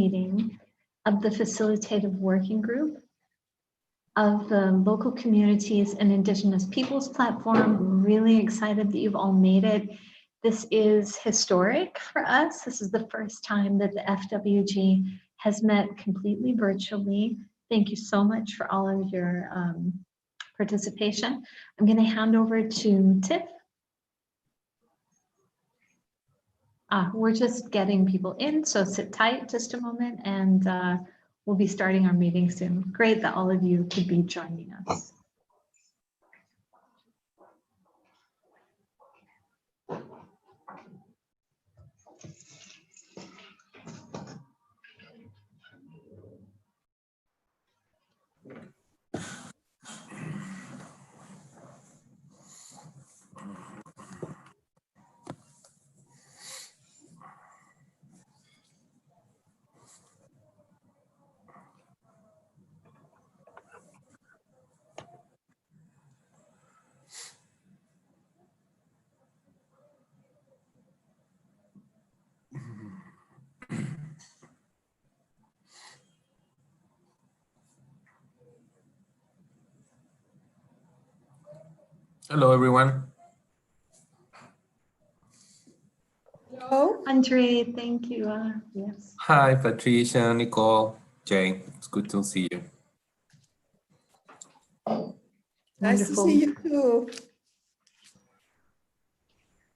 meeting of the Facilitative Working Group of the Local Communities and Indigenous Peoples platform. Really excited that you've all made it. This is historic for us. This is the first time that the FWG has met completely virtually. Thank you so much for all of your participation. I'm going to hand over to Tiff. We're just getting people in, so sit tight just a moment, and we'll be starting our meeting soon. Great that all of you could be joining us. Hello, everyone. Hello, Andre. Thank you. Yes. Hi, Patricia, Nicole, Jay. It's good to see you. Nice to see you too.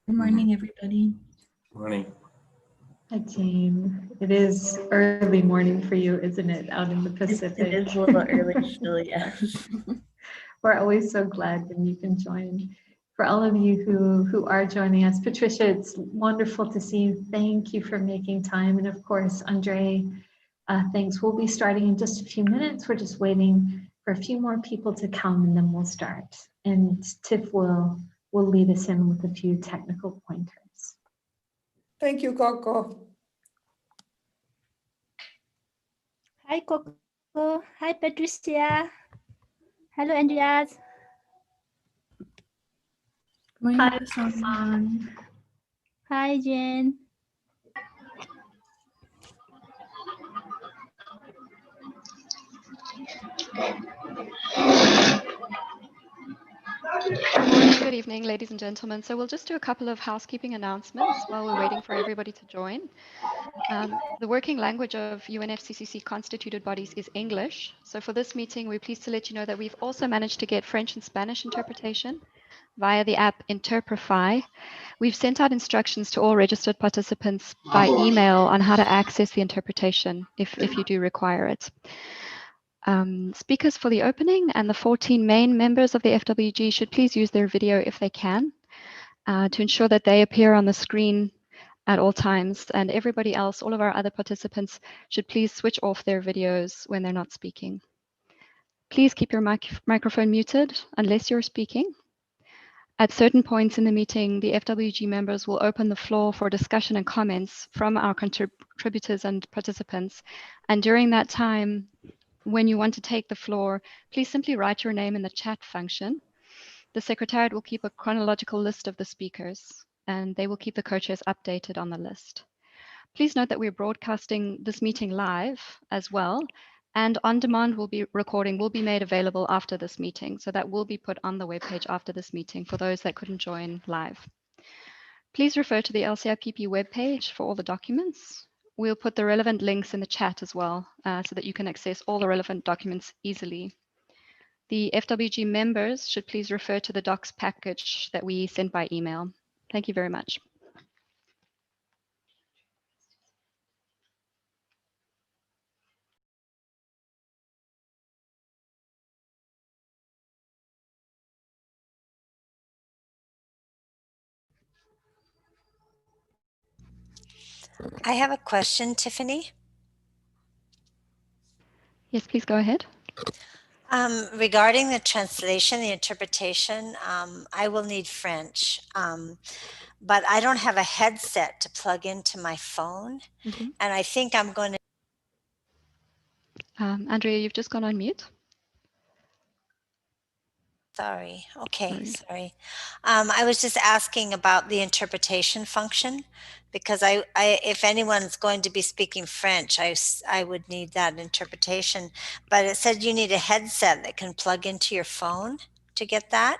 Good morning, everybody. Morning. Hi, Jane. It is early morning for you, isn't it, out in the Pacific? It is a little early still, yes. We're always so glad when you can join. For all of you who are joining us, Patricia, it's wonderful to see you. Thank you for making time. And of course, Andre, thanks. We'll be starting in just a few minutes. We're just waiting for a few more people to come and then we'll start. And Tiff will lead us in with a few technical pointers. Thank you, Coco. Hi, Coco. Hi, Patricia. Hello, Andreas. Hi, Hassan. Hi, Jen. Good evening, ladies and gentlemen. So we'll just do a couple of housekeeping announcements while we're waiting for everybody to join. The working language of UNFCCC constituted bodies is English. So for this meeting, we're pleased to let you know that we've also managed to get French and Spanish interpretation via the app Interprify. We've sent out instructions to all registered participants by email on how to access the interpretation if you do require it. Speakers for the opening and the 14 main members of the FWG should please use their video if they can to ensure that they appear on the screen at all times, and everybody else, all of our other participants, should please switch off their videos when they're not speaking. Please keep your microphone muted unless you're speaking. At certain points in the meeting, the FWG members will open the floor for discussion and comments from our contributors and participants. And during that time, when you want to take the floor, please simply write your name in the chat function. The Secretariat will keep a chronological list of the speakers, and they will keep the co-chairs updated on the list. Please note that we're broadcasting this meeting live as well, and on-demand recording will be made available after this meeting. So that will be put on the webpage after this meeting for those that couldn't join live. Please refer to the LCIPP webpage for all the documents. We'll put the relevant links in the chat as well, so that you can access all the relevant documents easily. The FWG members should please refer to the docs package that we sent by email. Thank you very much. I have a question, Tiffany. Yes, please go ahead. Regarding the translation, the interpretation, I will need French, but I don't have a headset to plug into my phone. And I think I'm going to... Andrea, you've just gone on mute. Sorry. Okay, Sorry. sorry. I was just asking about the interpretation function because if anyone's going to be speaking French, I would need that interpretation. But it said you need a headset that can plug into your phone to get that.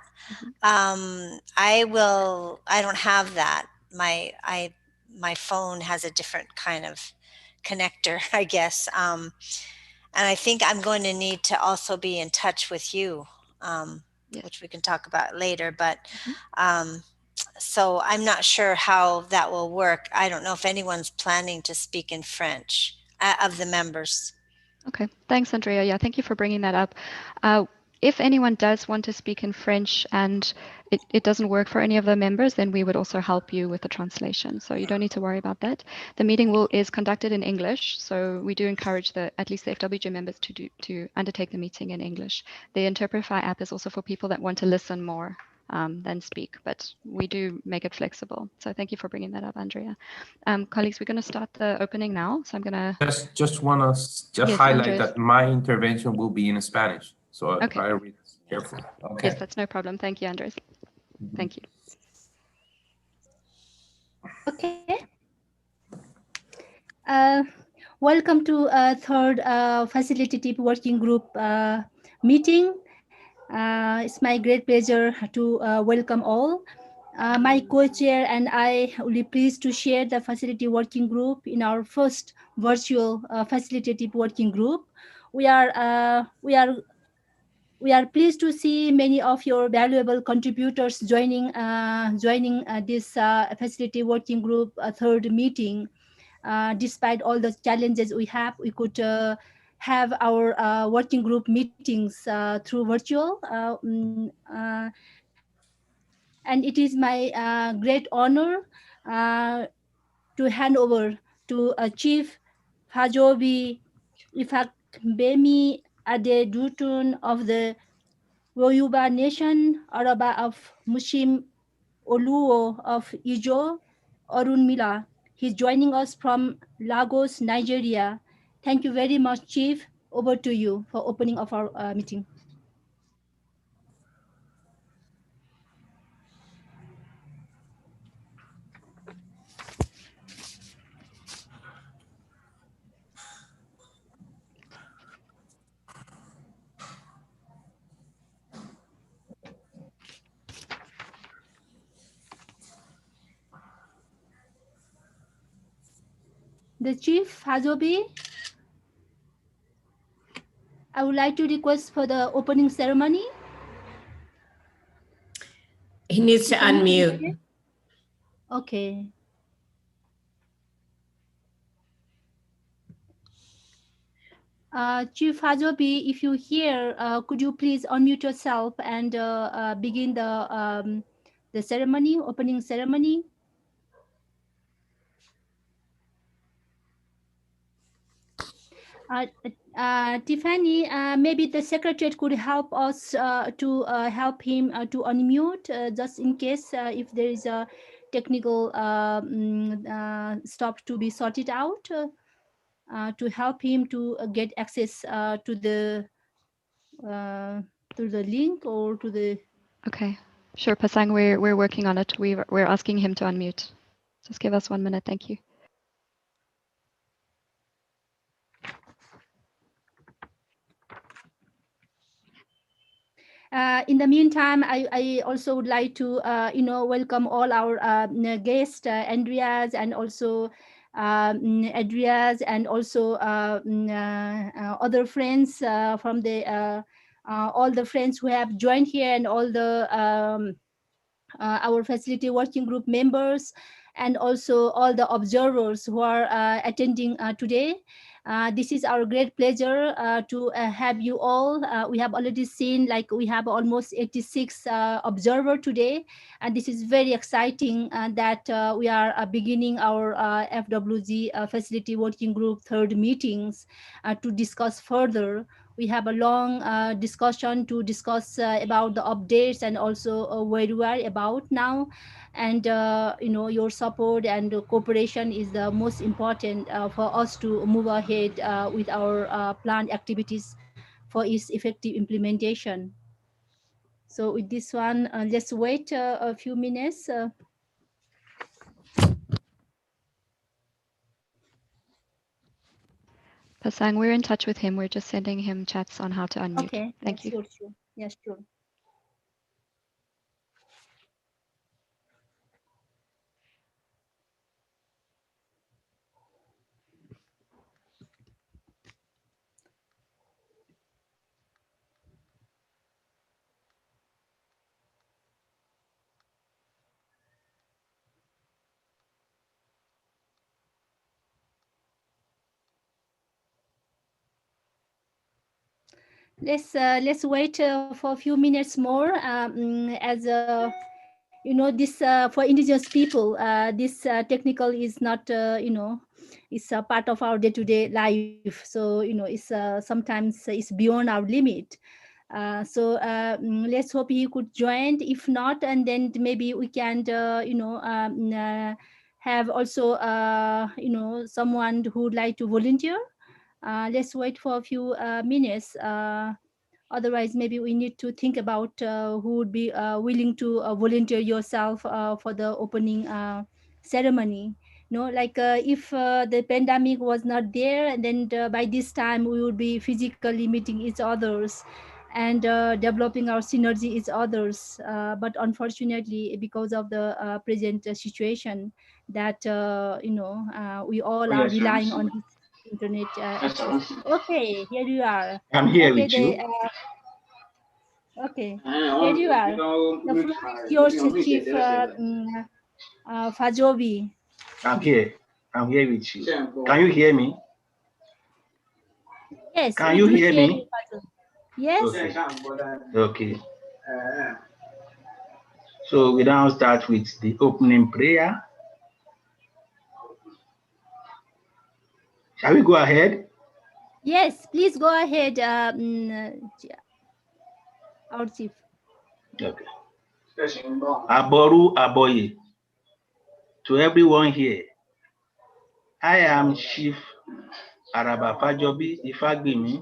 I don't have that. My phone has a different kind of connector, I guess. And I think I'm going to need to also be in touch with you, Yes. which we can talk about later. But so I'm not sure how that will work. I don't know if anyone's planning to speak in French of the members. Okay, thanks, Andrea. Yeah, thank you for bringing that up. If anyone does want to speak in French and it doesn't work for any of the members, then we would also help you with the translation. So you don't need to worry about that. The meeting is conducted in English, so we do encourage at least the FWG members to undertake the meeting in English. The Interpretify app is also for people that want to listen more than speak, but we do make it flexible. So thank you for bringing that up, Andrea. Colleagues, we're going to start the opening now. So I'm going to Just want to Yes, highlight Andres. that my intervention will be in Spanish. So Okay. I read carefully. Okay. Yes, that's no problem. Thank you, Andres. Thank you. Okay. Welcome to third Facilitative Working Group meeting. It's my great pleasure to welcome all. My co-chair and I will be pleased to share the Facility Working Group in our first virtual Facilitative Working Group. We are pleased to see many of your valuable contributors joining this Facility Working Group third meeting. Despite all the challenges we have, we could have our working group meetings through virtual. And it is my great honor to hand over to Chief Fajobi Ifafajobi Ade Dutun of the Yoruba Nation, Araba of Mushim Oluo of Ijo, Orunmila. He's joining us from Lagos, Nigeria. Thank you very much, Chief. Over to you for opening of our meeting. The Chief Hazobi, I would like to request for the opening ceremony. He needs to unmute. Okay. Chief Hazobi, if you hear, could you please unmute yourself and begin the ceremony, opening ceremony? Tiffany, maybe the secretary could help us to help him to unmute, just in case if there is a technical stop to be sorted out, to help him to get access to the link or to the. Okay, sure, Pasang, we're working on it. We're asking him to unmute. Just give us 1 minute. Thank you. In the meantime, I also would like to, welcome all our guests, Andreas, and also Adrias, and also other friends from the all the friends who have joined here, and all the our facility working group members, and also all the observers who are attending today. This is our great pleasure to have you all. We have already seen, like, we have almost 86 observers today, and this is very exciting that we are beginning our FWG facility working group third meetings to discuss further. We have a long discussion to discuss about the updates, and also where we are about now. And your support and cooperation is the most important for us to move ahead with our planned activities for its effective implementation. So with this one, let's wait a few minutes. Pasang, we're in touch with him. We're just sending him chats on how to unmute. Okay. Thank you. Sure. Yes, sure. Let's wait for a few minutes more. As you know, this for indigenous people, this technical is not it's a part of our day-to-day life. So it's sometimes it's beyond our limit. So let's hope he could join. If not, and then maybe we can have also someone who would like to volunteer. Let's wait for a few minutes. Otherwise, maybe we need to think about who would be willing to volunteer yourself for the opening ceremony. Like if the pandemic was not there, and then by this time we would be physically meeting each others and developing our synergy each others. But unfortunately, because of the present situation, that we all are relying on this internet access. Okay, here you are. I'm here Okay, with you. Okay, here you are. The floor is yours, Chief Fajobi. I'm here. I'm here with you. Can you hear me? Yes, Can we you do hear hear me? you, Fajobi. Yes. Okay. So we now start with the opening prayer. Shall we go ahead? Yes, please go ahead, our chief. Okay. Aboru Aboye. To everyone here, I am Chief Ifafajobi Ifagbemi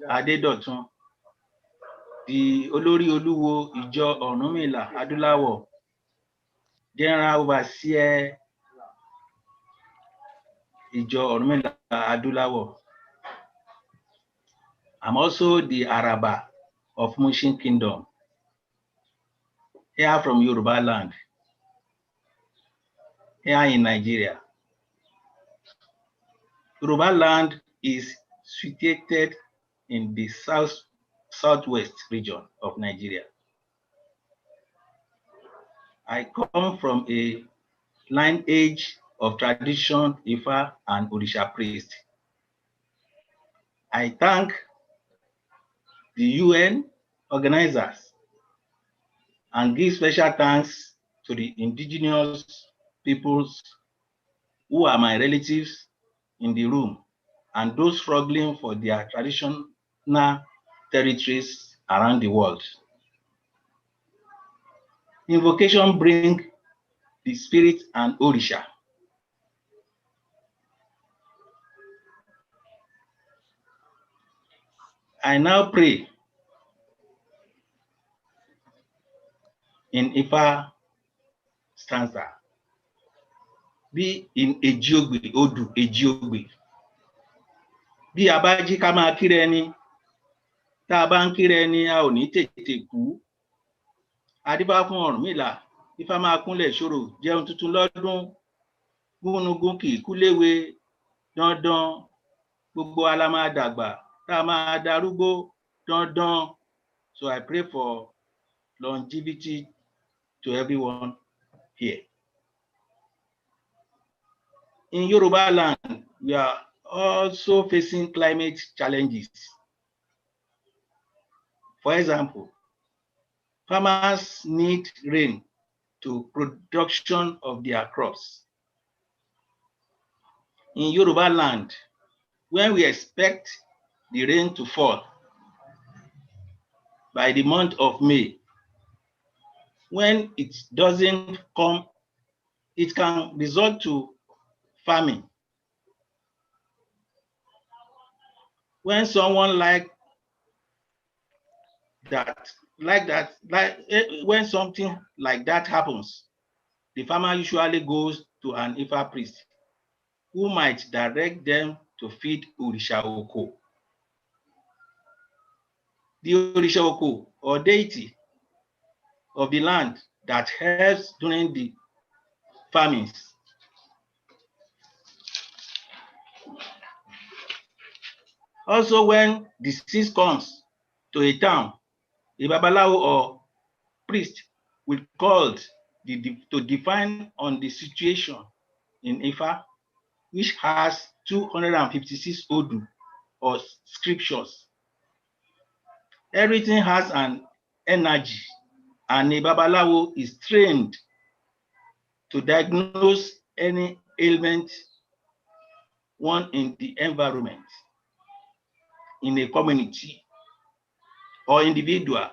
Adedotun, the Olórí Olúwo Ìjọ Ọ̀rúnmìlà Adúláwọ̀, General Overseer Ìjọ Ọ̀rúnmìlà Adúláwọ̀. I'm also the Araba of Mushin Kingdom, here from Yoruba land, here in Nigeria. Yoruba land is situated in the southwest region of Nigeria. I come from a lineage of tradition, Ifa and Orisha priest. I thank the UN organizers and give special thanks to the indigenous peoples who are my relatives in the room and those struggling for their traditional territories around the world. Invocation bring the spirit and Orisha. I now pray in Ifa stanza. Bí in Ejiogbe, Odu Ejiogbe. Bí a bá jí ká máa kíra ẹni, tá a bá ń kíra ẹni, a ò ní tètè kú. Adífá fún Ọ̀rúnmìlà, Ifá máa kúnlẹ̀ ṣòro, jẹun tuntun lọ́dún, gúnugún kì í kú léwe, dandan, gbogbo wa la máa dàgbà, tá a máa darúgbó, dandan. So I pray for longevity to everyone here. In Yoruba land, we are also facing climate challenges. For example, farmers need rain to production of their crops. In Yoruba land, when we expect the rain to fall by the month of May, when it doesn't come, it can result to famine. When someone like like that, when something like that happens, the farmer usually goes to an Ifa priest who might direct them to feed Orisha Oko. The Orisha Oko, or deity of the land that helps during the famines. Also, when disease comes to a town, a Babalawo or priest will be called to define on the situation in Ifa, which has 256 Odu or scriptures. Everything has an energy, and a Babalawo is trained to diagnose any ailment one in the environment, in a community or individual.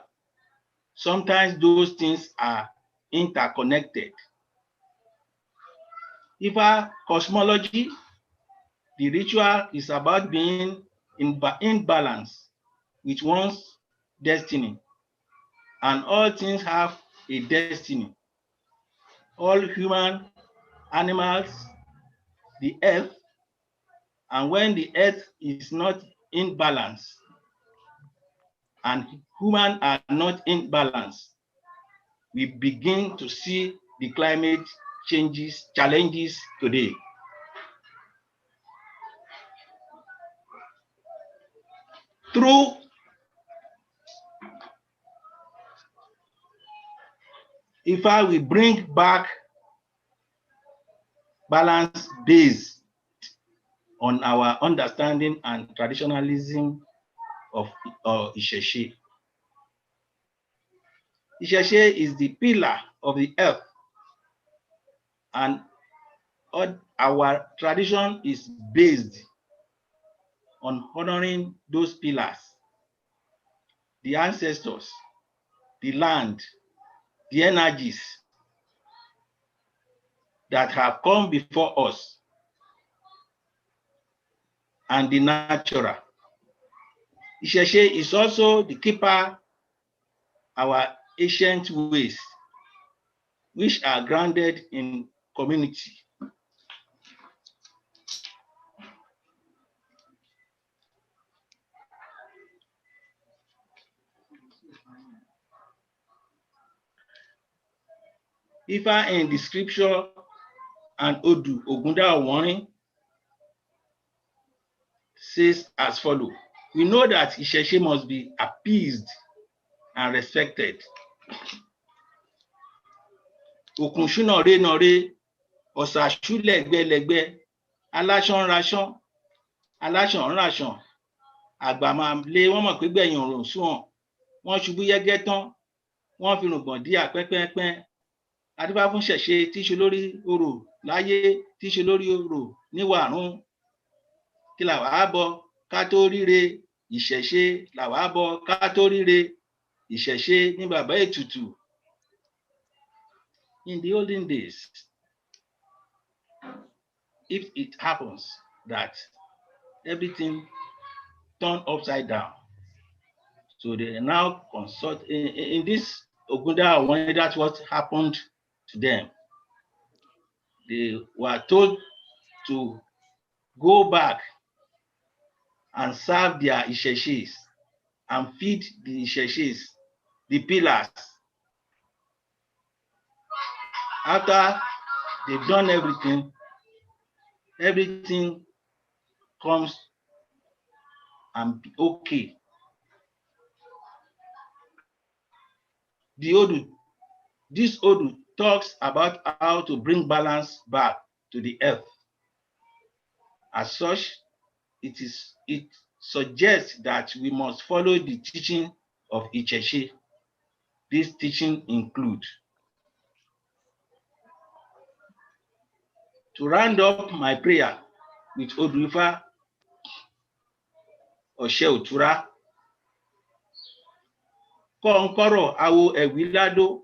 Sometimes those things are interconnected. Ifa cosmology, the ritual is about being in balance with one's destiny, and all things have a destiny. All human, animals, the earth, and when the earth is not in balance and humans are not in balance, we begin to see the climate challenges today. Through Ifa, we bring back balance based on our understanding and traditionalism of Isheshe. Isheshe is the pillar of the earth, and our tradition is based on honoring those pillars, the ancestors, the land, the energies that have come before us, and the natural. Isheshe is also the keeper our ancient ways, which are grounded in community. Ifa in the scripture and Odu, Ogunda Owarin, says as follows: we know that Isheshe must be appeased and respected. Okunsuna re nore, Osashu legbe legbe, Alashon rashon, Alashon rashon, Agbama le wọ́n mọ̀ pé gbẹ̀yìn ọ̀run sùn, wọ́n ṣubú yẹ́gẹ́ tán, wọ́n fi rùngbọ̀n dí àpẹ́pẹ́pẹ́. Adúbá fún Ṣẹ̀ṣe tí ṣe lórí orò láyé, tí ṣe lórí orò níwàrún. Kí là wá bọ ká tó ríre, Ìṣẹ̀ṣe là wá bọ ká tó ríre, Ìṣẹ̀ṣe ní bàbá ètùtù. In the olden days, if it happens that everything turned upside down, so they now consult in this Ogunda Owarin, that's what happened to them. They were told to go back and serve their Isheshis and feed the Isheshis, the pillars. After they've done everything, everything comes and be okay. This Odu talks about how to bring balance back to the earth. As such, it suggests that we must follow the teaching of Isheshe. This teaching includes: to round up my prayer with Odu Ifa Oshe Otura, Kọ́ńkọ́rọ̀ awo Ẹ̀wíládó,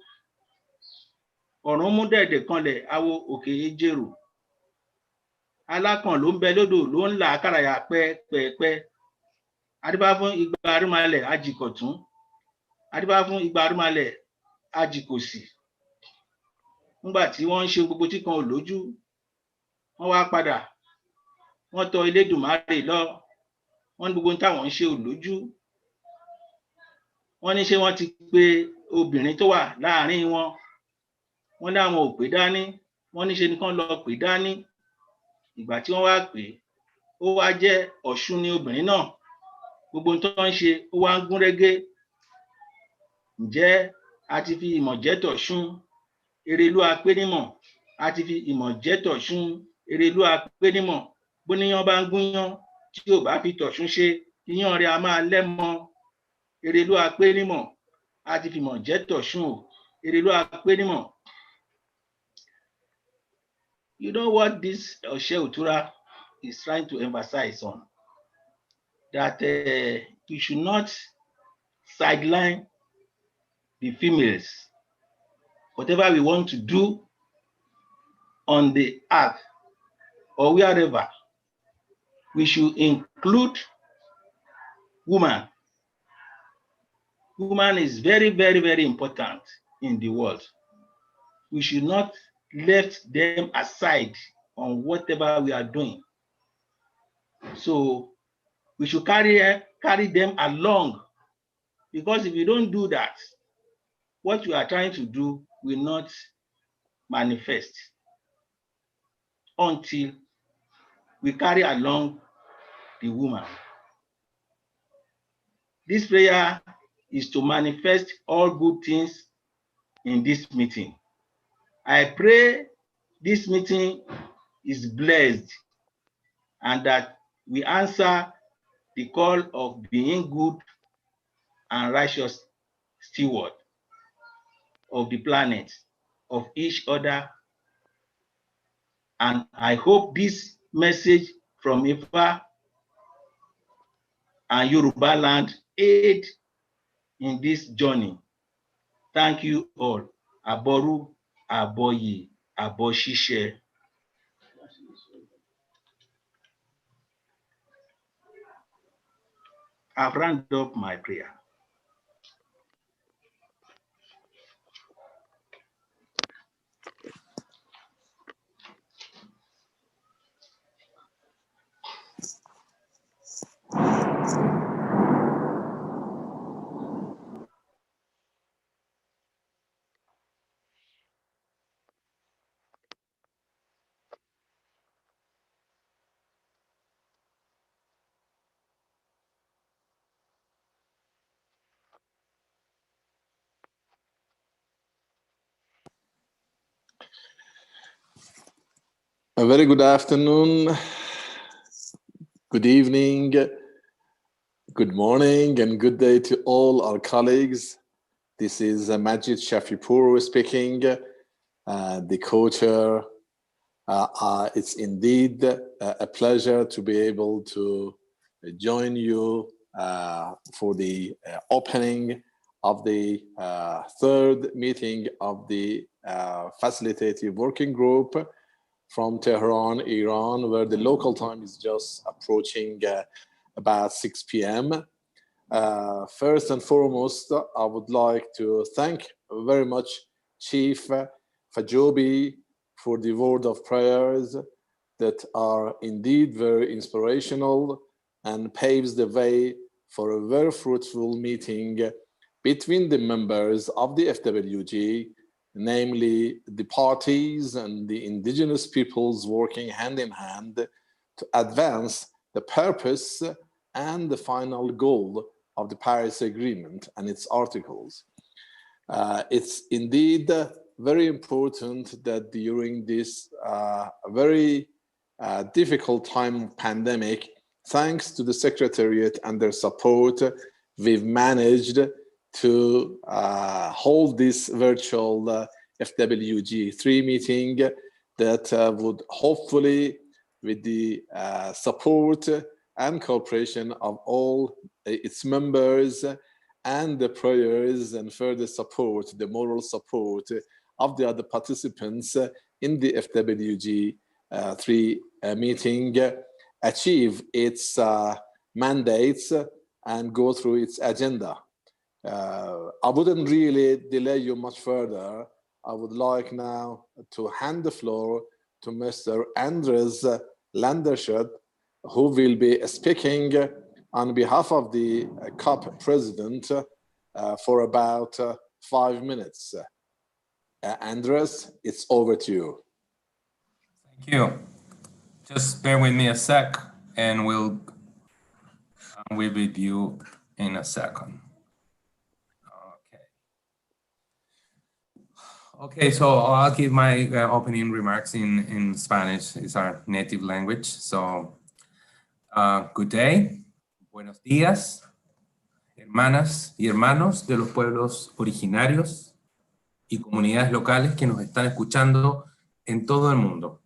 ọ̀run mú dẹ̀dẹ̀ kanlẹ̀ awo òkè ejèrò. Alákàn ló ń bẹ lódò ló ń là á kàràyà pẹ́pẹ́pẹ́. Adébá fún igba arúmalẹ̀ ajìkọ̀tún. adébá fún igba arúmalẹ̀ ajìkòsì nígbà tí wọ́n ń ṣe gbogbo tí kan ò lójú wọ́n wá padà wọ́n tọ̀ Elédùmarè lọ wọ́n ní gbogbo táwọn ń ṣe ò lójú wọ́n ní ṣé wọ́n ti pe obìnrin tó wà láàrin wọn wọ́n láwọn ò pè dání wọ́n ní ṣe nìkan lọ pè dání ìgbà tí wọ́n wá pè ó wá jẹ́ Ọ̀ṣun ni obìnrin náà gbogbo tó ń ṣe ó wá ń gún régé ǹjẹ́ a ti fi ìmọ̀ jẹ́ t'Ọ̀ṣun Erelú apénímọ̀ a ti fi ìmọ̀ jẹ́ t'Ọ̀ṣun Erelú apénímọ̀ bóníyàn bá ń gúnyán tí ò bá fi t'Ọ̀ṣun ṣe iyán rẹ̀ a máa lẹ́mọ Erelú apénímọ̀ a ti fi ìmọ̀ jẹ́ t'Ọ̀ṣun o Erelú apénímọ̀. You know what this Oshe Utura is trying to emphasize on? That we should not sideline the females. Whatever we want to do on the earth or wherever, we should include women. Woman is very, very, very important in the world. We should not let them aside on whatever we are doing. So we should carry them along, because if you don't do that, what you are trying to do will not manifest until we carry along the woman. This prayer is to manifest all good things in this meeting. I pray this meeting is blessed and that we answer the call of being good and righteous steward of the planet, of each other. And I hope this message from Ifa and Yoruba land aid in this journey. Thank you all. Aboru, Aboyi, Aboshishe. I've rounded up my prayer. A very good afternoon, good evening, good morning, and good day to all our colleagues. This is Majid Shafipur speaking, the co-chair. It's indeed a pleasure to be able to join you for the opening of the third meeting of the Facilitative Working Group from Tehran, Iran, where the local time is just approaching about 6 p.m. First and foremost, I would like to thank very much Chief Ifafajobi for the word of prayers that are indeed very inspirational and paves the way for a very fruitful meeting between the members of the FWG, namely the parties and the indigenous peoples working hand in hand to advance the purpose and the final goal of the Paris Agreement and its articles. It's indeed very important that during this very difficult time of pandemic, thanks to the Secretariat and their support, we've managed to hold this virtual FWG3 meeting that would hopefully, with the support and cooperation of all its members and the prayers and further support, the moral support of the other participants in the FWG3 meeting, achieve its mandates and go through its agenda. I wouldn't really delay you much further. I would like now to hand the floor to Mr. Andres Landerschut, who will be speaking on behalf of the COP president for about 5 minutes. Andres, it's over to you. Thank you. Just bear with me a sec, and we'll be with you in a second. Okay, so I'll give my opening remarks in Spanish. It's our native language. So, good day, buenos días, hermanas y hermanos de los pueblos originarios y comunidades locales que nos están escuchando en todo el mundo.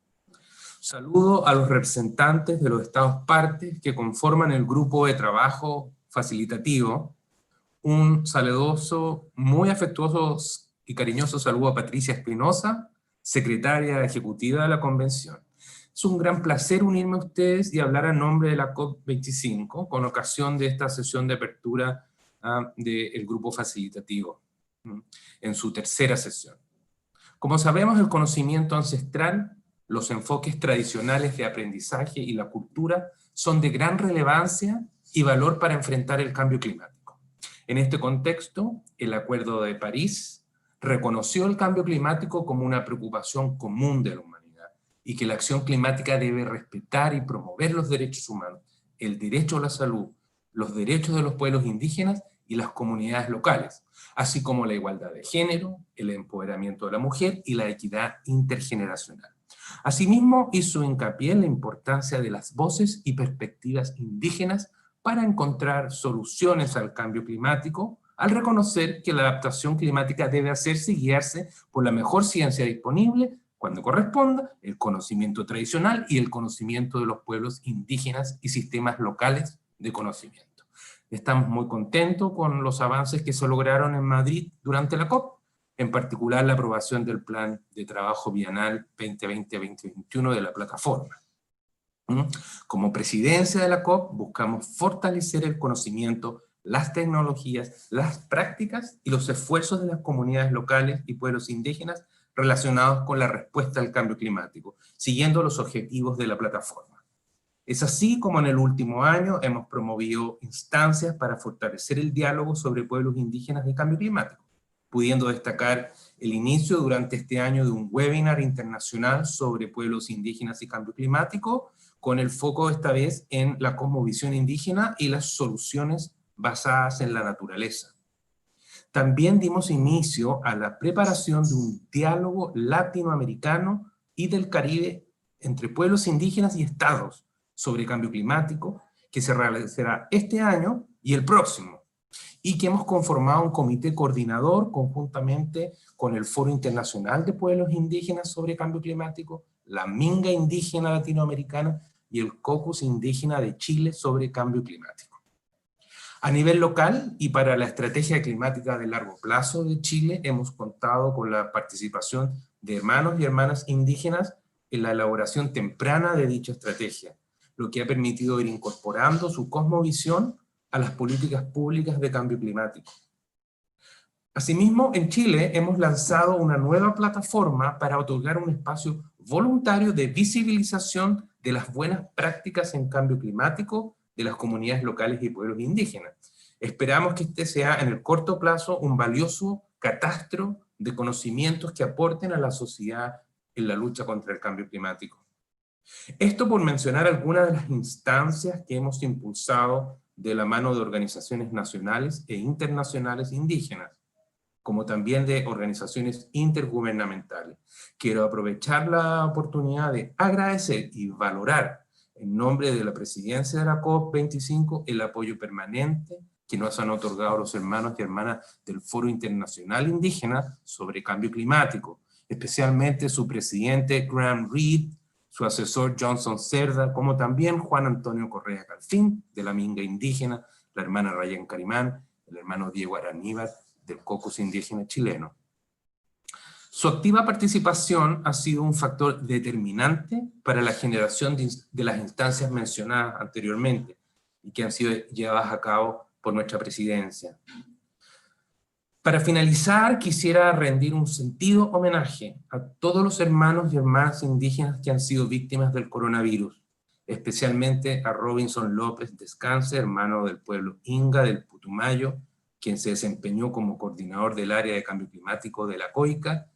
Saludo a los representantes de los estados partes que conforman el grupo de trabajo facilitativo. Un saludoso, muy afectuoso y cariñoso saludo a Patricia Espinosa, secretaria ejecutiva de la convención. Es un gran placer unirme a ustedes y hablar a nombre de la COP25 con ocasión de esta sesión de apertura del grupo facilitativo en su tercera sesión. Como sabemos, el conocimiento ancestral, los enfoques tradicionales de aprendizaje y la cultura son de gran relevancia y valor para enfrentar el cambio climático. En este contexto, el Acuerdo de París reconoció el cambio climático como una preocupación común de la humanidad y que la acción climática debe respetar y promover los derechos humanos, el derecho a la salud, los derechos de los pueblos indígenas y las comunidades locales, así como la igualdad de género, el empoderamiento de la mujer y la equidad intergeneracional. Asimismo, hizo hincapié en la importancia de las voces y perspectivas indígenas para encontrar soluciones al cambio climático, al reconocer que la adaptación climática debe hacerse y guiarse por la mejor ciencia disponible, cuando corresponda, el conocimiento tradicional y el conocimiento de los pueblos indígenas y sistemas locales de conocimiento. Estamos muy contentos con los avances que se lograron en Madrid durante la COP, en particular la aprobación del Plan de Trabajo Bienal 2020-2021 de la plataforma. Como presidencia de la COP, buscamos fortalecer el conocimiento, las tecnologías, las prácticas y los esfuerzos de las comunidades locales y pueblos indígenas relacionados con la respuesta al cambio climático, siguiendo los objetivos de la plataforma. Es así como en el último año hemos promovido instancias para fortalecer el diálogo sobre pueblos indígenas y cambio climático, pudiendo destacar el inicio durante este año de un webinar internacional sobre pueblos indígenas y cambio climático, con el foco esta vez en la cosmovisión indígena y las soluciones basadas en la naturaleza. También dimos inicio a la preparación de un diálogo latinoamericano y del Caribe entre pueblos indígenas y estados sobre cambio climático, que se realizará este año y el próximo, y que hemos conformado un comité coordinador conjuntamente con el Foro Internacional de Pueblos Indígenas sobre Cambio Climático, la Minga Indígena Latinoamericana y el Caucus Indígena de Chile sobre Cambio Climático. A nivel local y para la estrategia climática de largo plazo de Chile, hemos contado con la participación de hermanos y hermanas indígenas en la elaboración temprana de dicha estrategia, lo que ha permitido ir incorporando su cosmovisión a las políticas públicas de cambio climático. Asimismo, en Chile hemos lanzado una nueva plataforma para otorgar un espacio voluntario de visibilización de las buenas prácticas en cambio climático de las comunidades locales y pueblos indígenas. Esperamos que este sea en el corto plazo un valioso catastro de conocimientos que aporten a la sociedad en la lucha contra el cambio climático. Esto por mencionar algunas de las instancias que hemos impulsado de la mano de organizaciones nacionales e internacionales indígenas, como también de organizaciones intergubernamentales. Quiero aprovechar la oportunidad de agradecer y valorar en nombre de la presidencia de la COP25 el apoyo permanente que nos han otorgado los hermanos y hermanas del Foro Internacional Indígena sobre Cambio Climático, especialmente su presidente Graham Reed, su asesor Johnson Cerda, como también Juan Antonio Correa Calfín, de la Minga Indígena, la hermana Rayán Carimán, el hermano Diego Araníbar, del Caucus Indígena chileno. Su activa participación ha sido un factor determinante para la generación de las instancias mencionadas anteriormente y que han sido llevadas a cabo por nuestra presidencia. Para finalizar, quisiera rendir un sentido homenaje a todos los hermanos y hermanas indígenas que han sido víctimas del coronavirus, especialmente a Robinson López Descanse, hermano del pueblo Inga del Putumayo, quien se desempeñó como coordinador del área de cambio climático de la COICA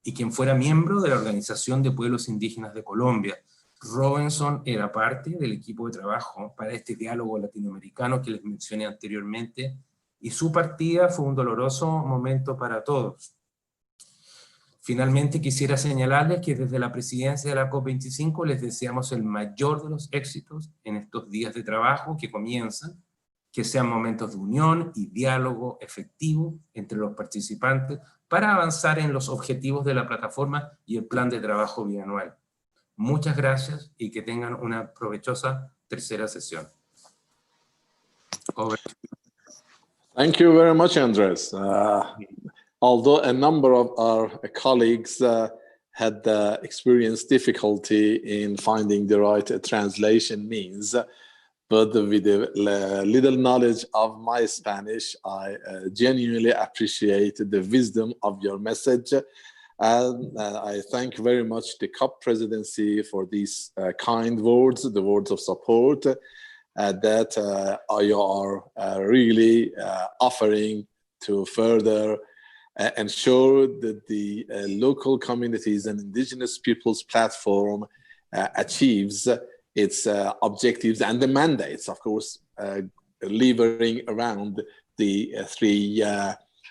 y quien fuera miembro de la Organización de Pueblos Indígenas de Colombia. Robinson era parte del equipo de trabajo para este diálogo latinoamericano que les mencioné anteriormente, y su partida fue un doloroso momento para todos. Finalmente quisiera señalarles que desde la presidencia de la COP25 les deseamos el mayor de los éxitos en estos días de trabajo que comienzan, que sean momentos de unión y diálogo efectivo entre los participantes para avanzar en los objetivos de la plataforma y el plan de trabajo bianual. Muchas gracias y que tengan una provechosa tercera sesión. Over. Thank you very much, Andres. Although a number of our colleagues had experienced difficulty in finding the right translation means, but with a little knowledge of my Spanish, I genuinely appreciate the wisdom of your message. And I thank very much the COP presidency for these kind words, the words of support that you are really offering to further ensure that the local communities and indigenous peoples platform achieves its objectives and the mandates, of course, levering around the three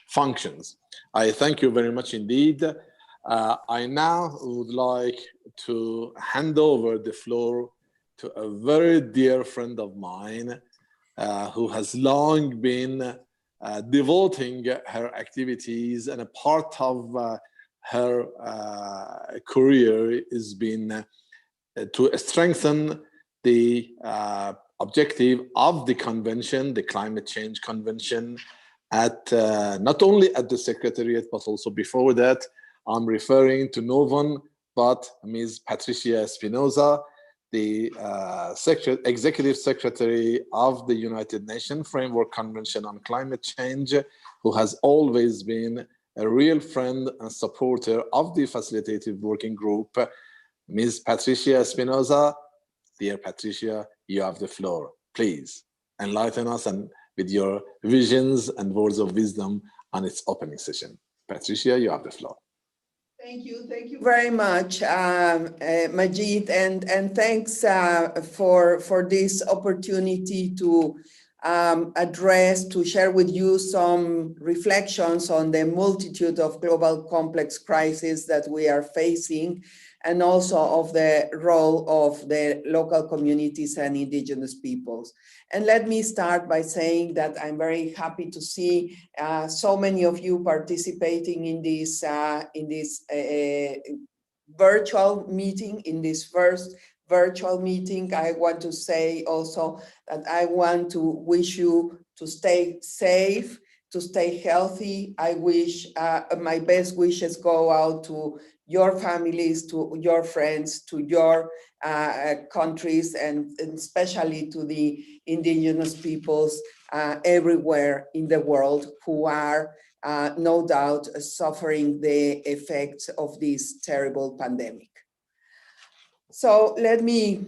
functions. I thank you very much indeed. I now would like to hand over the floor to a very dear friend of mine who has long been devoting her activities, and a part of her career has been to strengthen the objective of the convention, the Climate Change Convention, at not only at the Secretariat, but also before that. I'm referring to no one but Ms. Patricia Espinosa, the Executive Secretary of the United Nations Framework Convention on Climate Change, who has always been a real friend and supporter of the Facilitative Working Group. Ms. Patricia Espinosa, dear Patricia, you have the floor. Please enlighten us and with your visions and words of wisdom on its opening session. Patricia, you have the floor. Thank you very much, Majid, and thanks for this opportunity to to share with you some reflections on the multitude of global complex crises that we are facing, and also of the role of the local communities and indigenous peoples. And let me start by saying that I'm very happy to see so many of you participating in this virtual meeting, in this first virtual meeting. I want to say also that I want to wish you to stay safe, to stay healthy. I wish my best wishes go out to your families, to your friends, to your countries, and especially to the indigenous peoples everywhere in the world who are no doubt suffering the effects of this terrible pandemic. So let me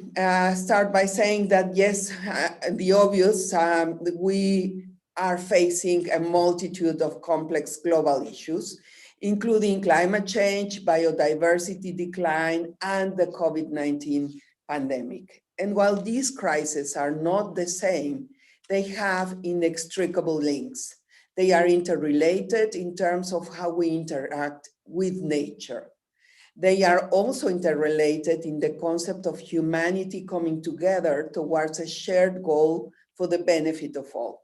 start by saying that yes, the obvious, we are facing a multitude of complex global issues, including climate change, biodiversity decline, and the COVID-19 pandemic. And while these crises are not the same, they have inextricable links. They are interrelated in terms of how we interact with nature. They are also interrelated in the concept of humanity coming together towards a shared goal for the benefit of all.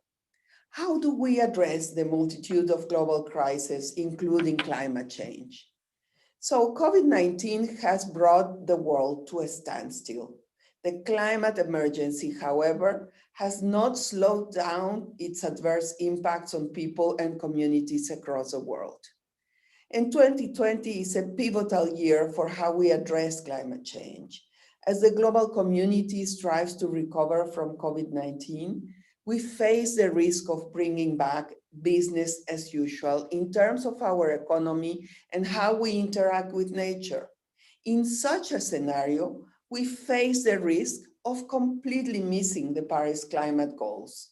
How do we address the multitude of global crises, including climate change? So COVID-19 has brought the world to a standstill. The climate emergency, however, has not slowed down its adverse impacts on people and communities across the world. And 2020 is a pivotal year for how we address climate change. As the global community strives to recover from COVID-19, we face the risk of bringing back business as usual in terms of our economy and how we interact with nature. In such a scenario, we face the risk of completely missing the Paris climate goals.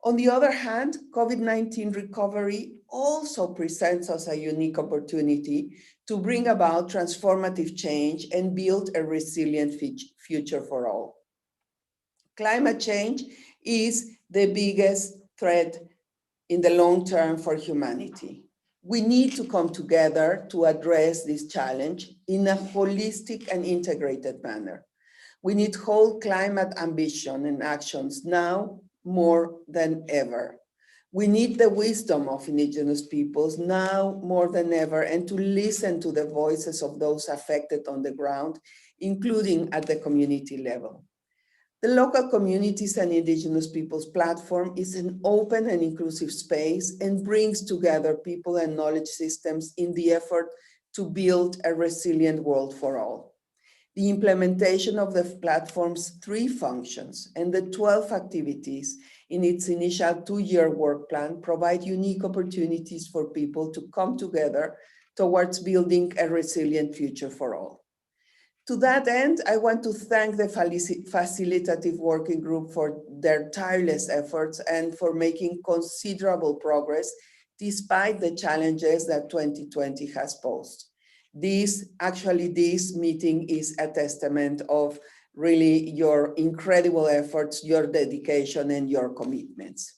On the other hand, COVID-19 recovery also presents us a unique opportunity to bring about transformative change and build a resilient future for all. Climate change is the biggest threat in the long term for humanity. We need to come together to address this challenge in a holistic and integrated manner. We need whole climate ambition and actions now more than ever. We need the wisdom of Indigenous peoples now more than ever, and to listen to the voices of those affected on the ground, including at the community level. The Local Communities and Indigenous Peoples platform is an open and inclusive space and brings together people and knowledge systems in the effort to build a resilient world for all. The implementation of the platform's 3 functions and the 12 activities in its initial 2-year work plan provide unique opportunities for people to come together towards building a resilient future for all. To that end, I want to thank the Facilitative Working Group for their tireless efforts and for making considerable progress despite the challenges that 2020 has posed. This meeting is a testament of really your incredible efforts, your dedication, and your commitments.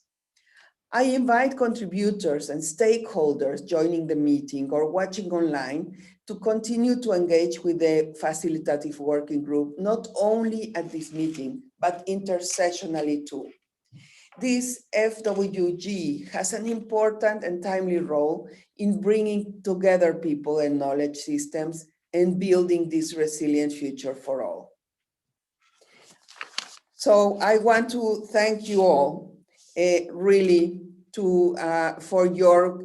I invite contributors and stakeholders joining the meeting or watching online to continue to engage with the Facilitative Working Group, not only at this meeting, but intersessionally too. This FWG has an important and timely role in bringing together people and knowledge systems and building this resilient future for all. So I want to thank you all really for your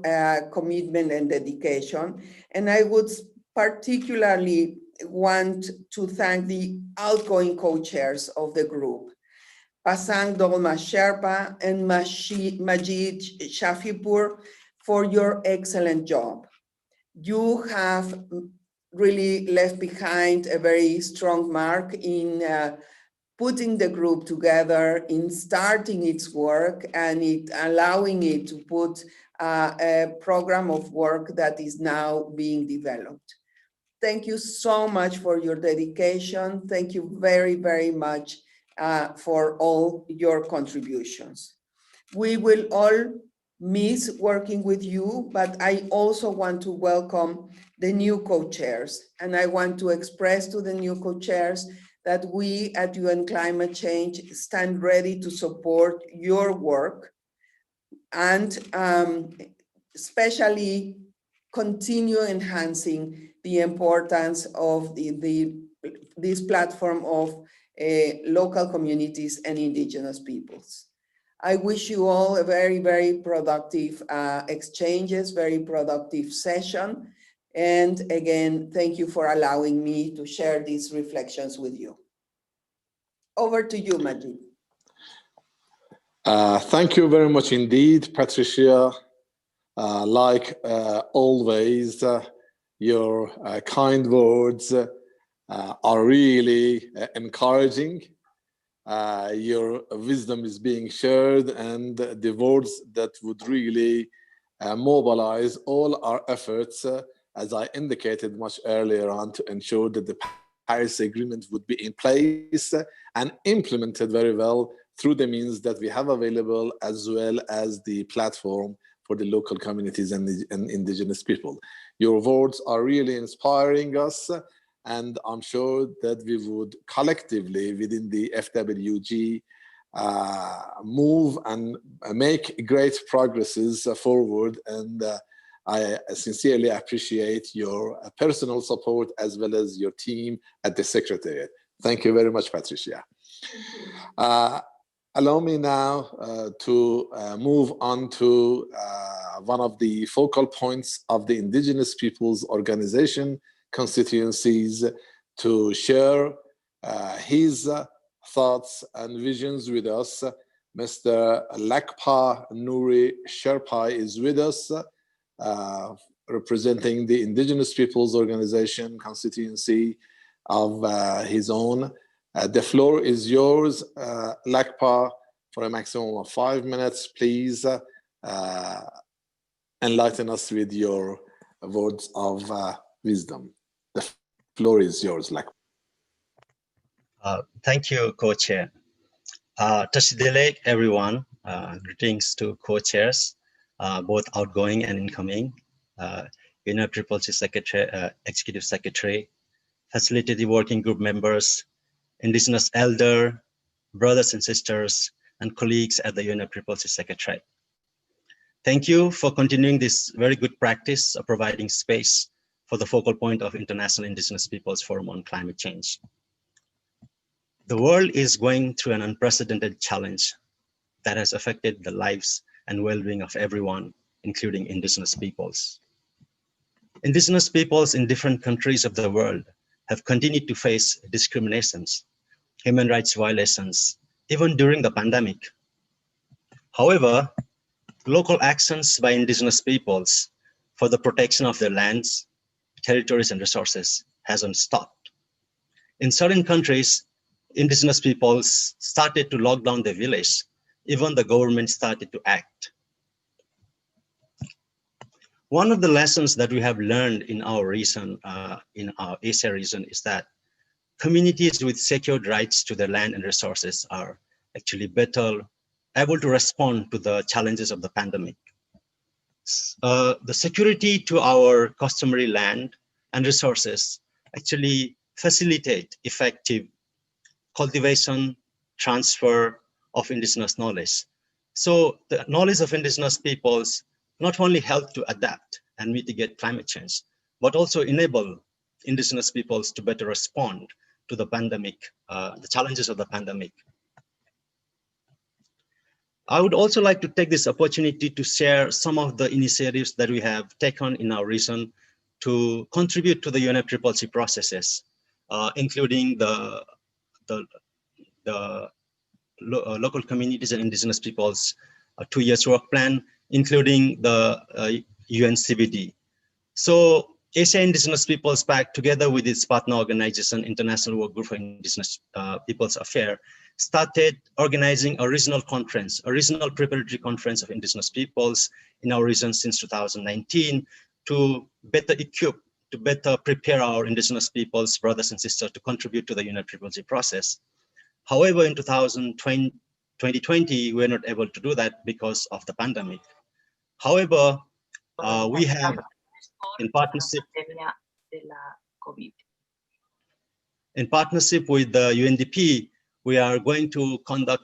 commitment and dedication. And I would particularly want to thank the outgoing co-chairs of the group, Pasang Dolma Sherpa and Majid Shafipur, for your excellent job. You have really left behind a very strong mark in putting the group together, in starting its work, and allowing it to put a program of work that is now being developed. Thank you so much for your dedication. Thank you very, very much for all your contributions. We will all miss working with you, but I also want to welcome the new co-chairs. And I want to express to the new co-chairs that we at UN Climate Change stand ready to support your work and especially continue enhancing the importance of this platform of local communities and Indigenous peoples. I wish you all a very, very productive exchanges, very productive session. And again, thank you for allowing me to share these reflections with you. Over to you, Majid. Thank you very much indeed, Patricia. Like always, your kind words are really encouraging. Your wisdom is being shared, and the words that would really mobilize all our efforts, as I indicated much earlier on, to ensure that the Paris Agreement would be in place and implemented very well through the means that we have available, as well as the platform for the local communities and Indigenous people. Your words are really inspiring us, and I'm sure that we would collectively within the FWG move and make great progresses forward. And I sincerely appreciate your personal support as well as your team at the Secretariat. Thank you very much, Patricia. Allow me now to move on to one of the focal points of the Indigenous Peoples Organization constituencies to share his thoughts and visions with us, Mr. Lakpa Nuri Sherpai is with us, representing the Indigenous Peoples Organization constituency of his own. The floor is yours, Lakpa, for a maximum of 5 minutes. Please enlighten us with your words of wisdom. The floor is yours, Lakpa. Thank you, co-chair. Tashdele, everyone. Greetings to co-chairs, both outgoing and incoming. UNFCCC Secretary, Executive Secretary, Facilitative Working Group members, Indigenous elder, brothers and sisters, and colleagues at the UNFCCC Secretary. Thank you for continuing this very good practice of providing space for the focal point of International Indigenous Peoples Forum on Climate Change. The world is going through an unprecedented challenge that has affected the lives and well-being of everyone, including Indigenous peoples. Indigenous peoples in different countries of the world have continued to face discriminations, human rights violations, even during the pandemic. However, local actions by Indigenous peoples for the protection of their lands, territories, and resources hasn't stopped. In certain countries, Indigenous peoples started to lock down their village. Even the government started to act. One of the lessons that we have learned in our region, in our Asia region, is that communities with secured rights to their land and resources are actually better able to respond to the challenges of the pandemic. The security to our customary land and resources actually facilitate effective cultivation, transfer of Indigenous knowledge. So the knowledge of Indigenous peoples not only help to adapt and mitigate climate change, but also enable Indigenous peoples to better respond to the pandemic, the challenges of the pandemic. I would also like to take this opportunity to share some of the initiatives that we have taken in our region to contribute to the UNFCCC processes, including the local communities and Indigenous peoples 2 years work plan, including the UNCBD. So Asia Indigenous Peoples Pact, together with its partner organization, International Work Group for Indigenous Peoples Affairs, started organizing a regional conference, a regional preparatory conference of Indigenous peoples in our region since 2019 to better equip, to better prepare our Indigenous peoples, brothers and sisters, to contribute to the UNFCCC process. However, in 2020, we were not able to do that because of the pandemic. However, we have, in partnership with the UNDP, we are going to conduct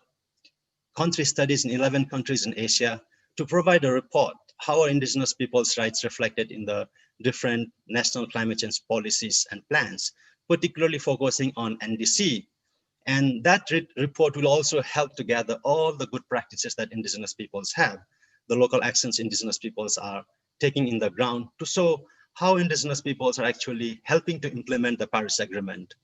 country studies in 11 countries in Asia to provide a report how are Indigenous people's rights reflected in the different national climate change policies and plans, particularly focusing on NDC. And that report will also help to gather all the good practices that Indigenous peoples have, the local actions Indigenous peoples are taking in the ground to show how Indigenous peoples are actually helping to implement the Paris Agreement.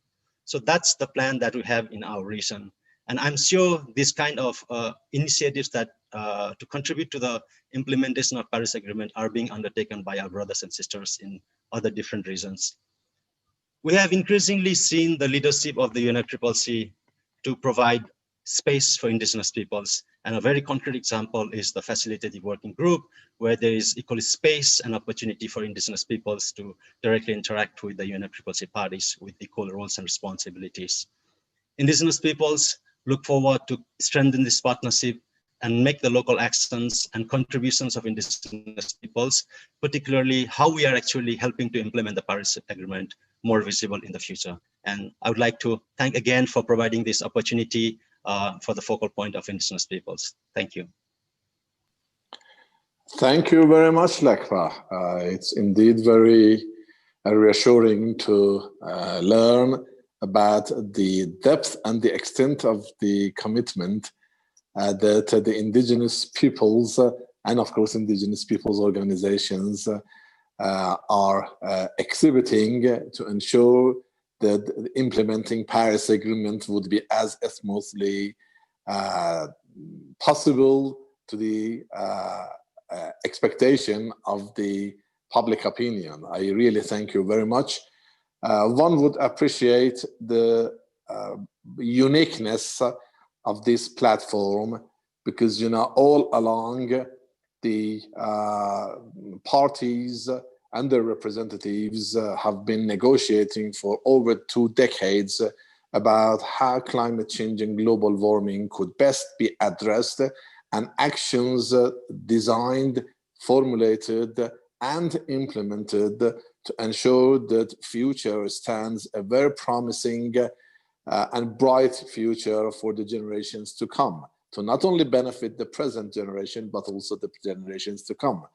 So that's the plan that we have in our region. And I'm sure this kind of initiatives that to contribute to the implementation of Paris Agreement are being undertaken by our brothers and sisters in other different regions. We have increasingly seen the leadership of the UNFCCC to provide space for Indigenous peoples. And a very concrete example is the Facilitative Working Group, where there is equal space and opportunity for Indigenous peoples to directly interact with the UNFCCC parties with equal roles and responsibilities. Indigenous peoples look forward to strengthen this partnership and make the local actions and contributions of Indigenous peoples, particularly how we are actually helping to implement the Paris Agreement, more visible in the future. And I would like to thank again for providing this opportunity for the focal point of Indigenous peoples. Thank you. Thank you very much, Lakpa. It's indeed very reassuring to learn about the depth and the extent of the commitment that the Indigenous peoples and of course Indigenous peoples organizations are exhibiting to ensure that implementing Paris Agreement would be as smoothly possible to the expectation of the public opinion. I really thank you very much. One would appreciate the uniqueness of this platform, because all along the parties and their representatives have been negotiating for over 2 decades about how climate change and global warming could best be addressed, and actions designed, formulated, and implemented to ensure that future stands a very promising and bright future for the generations to come, to not only benefit the present generation, but also the generations to come.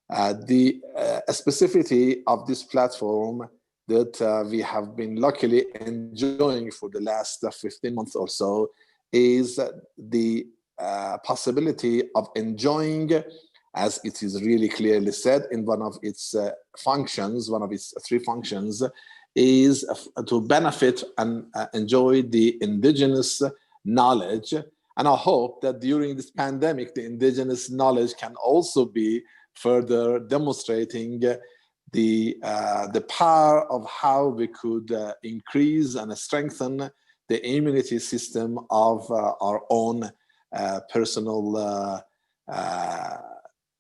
The specificity of this platform that we have been luckily enjoying for the last 15 months or so is the possibility of enjoying, as it is really clearly said in one of its functions, one of its 3 functions, is to benefit and enjoy the indigenous knowledge. And I hope that during this pandemic, the indigenous knowledge can also be further demonstrating the power of how we could increase and strengthen the immunity system of our own personal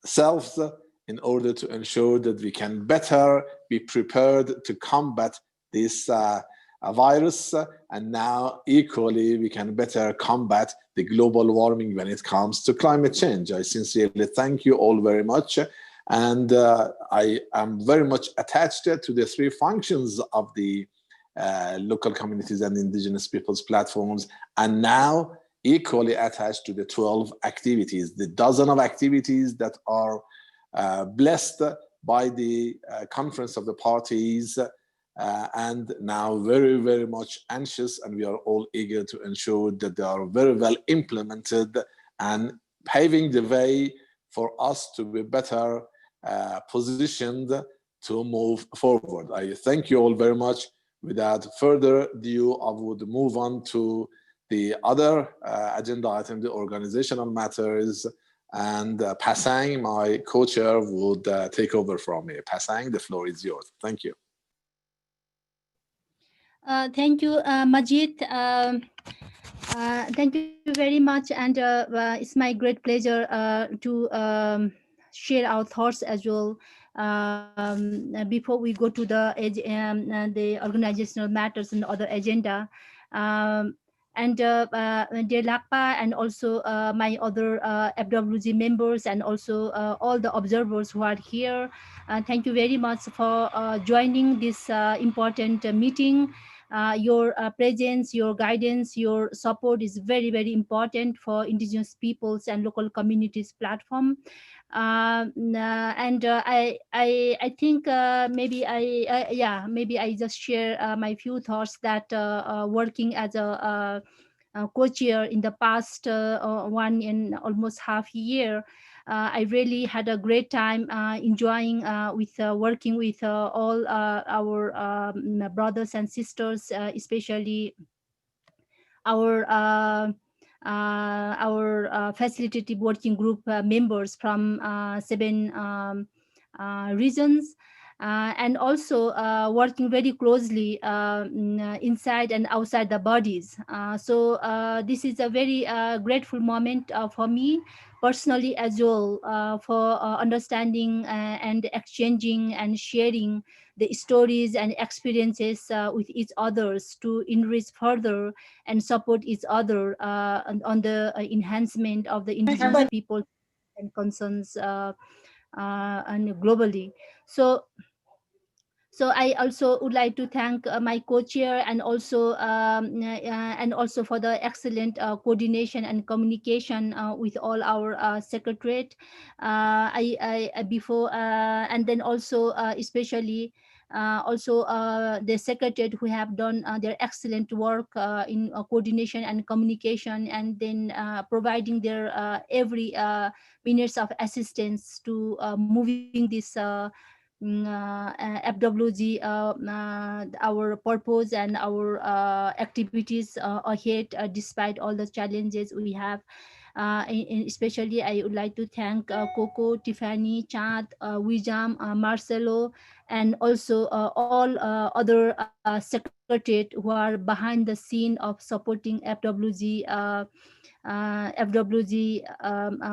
selves, in order to ensure that we can better be prepared to combat this virus, and now equally we can better combat the global warming when it comes to climate change. I sincerely thank you all very much, and I am very much attached to the 3 functions of the local communities and indigenous peoples platforms, and now equally attached to the 12 activities, the dozen of activities that are blessed by the Conference of the Parties, and now very, very much anxious, and we are all eager to ensure that they are very well implemented and paving the way for us to be better positioned to move forward. I thank you all very much. Without further ado, I would move on to the other agenda item, the organizational matters, and Pasang, my co-chair, would take over from me. Pasang, the floor is yours. Thank you. Thank you, Majid. Thank you very much, and it's my great pleasure to share our thoughts as well. Before we go to the organizational matters and other agenda, and dear Lakpa, and also my other FWG members, and also all the observers who are here, thank you very much for joining this important meeting. Your presence, your guidance, your support is very, very important for Indigenous peoples and local communities platform. I think maybe I just share my few thoughts that working as a co-chair in the past 1 and almost half year, I really had a great time enjoying with working with all our brothers and sisters, especially our Facilitative Working Group members from 7 regions, and also working very closely inside and outside the bodies. So this is a very grateful moment for me personally as well, for understanding and exchanging and sharing the stories and experiences with each others to enrich further and support each other on the enhancement of the Indigenous people and concerns and globally. So I also would like to thank my co-chair, and also for the excellent coordination and communication with all our secretariat. And then also especially also the secretariat who have done their excellent work in coordination and communication, and then providing their every minutes of assistance to moving this FWG, our purpose and our activities ahead, despite all the challenges we have. Especially, I would like to thank Coco, Tiffany, Chad, Wijam, Marcelo, and also all other secretariat who are behind the scene of supporting FWG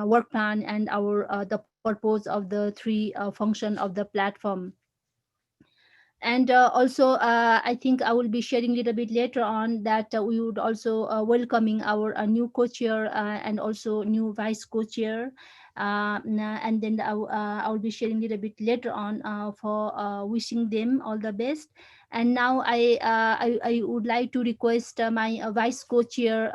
work plan and our the purpose of the three function of the platform. And also, I think I will be sharing a little bit later on that we would also welcoming our new co-chair and also new vice co-chair. And then I will be sharing a little bit later on for wishing them all the best. And now I would like to request my vice co-chair,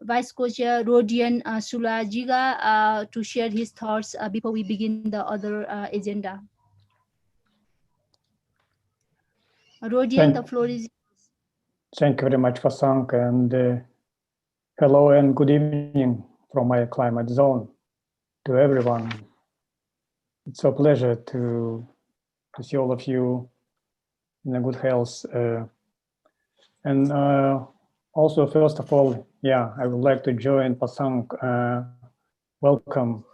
Vice Co-Chair Rodian Sulajiga to share his thoughts before we begin the other agenda. Rodian, the floor is yours. Thank you very much, Fasank, and hello and good evening from my climate zone to everyone. It's a pleasure to see all of you in a good health. And also, first of all, I would like to join Fasank. Welcome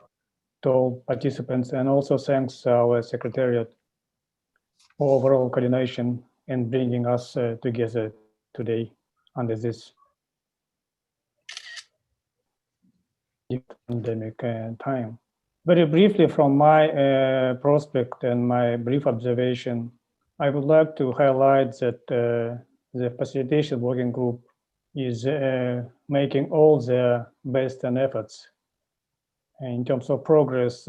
to all participants, and also thanks our Secretariat for overall coordination and bringing us together today under this pandemic time. Very briefly, from my prospect and my brief observation, I would like to highlight that the Facilitative Working Group is making all their best and efforts in terms of progress,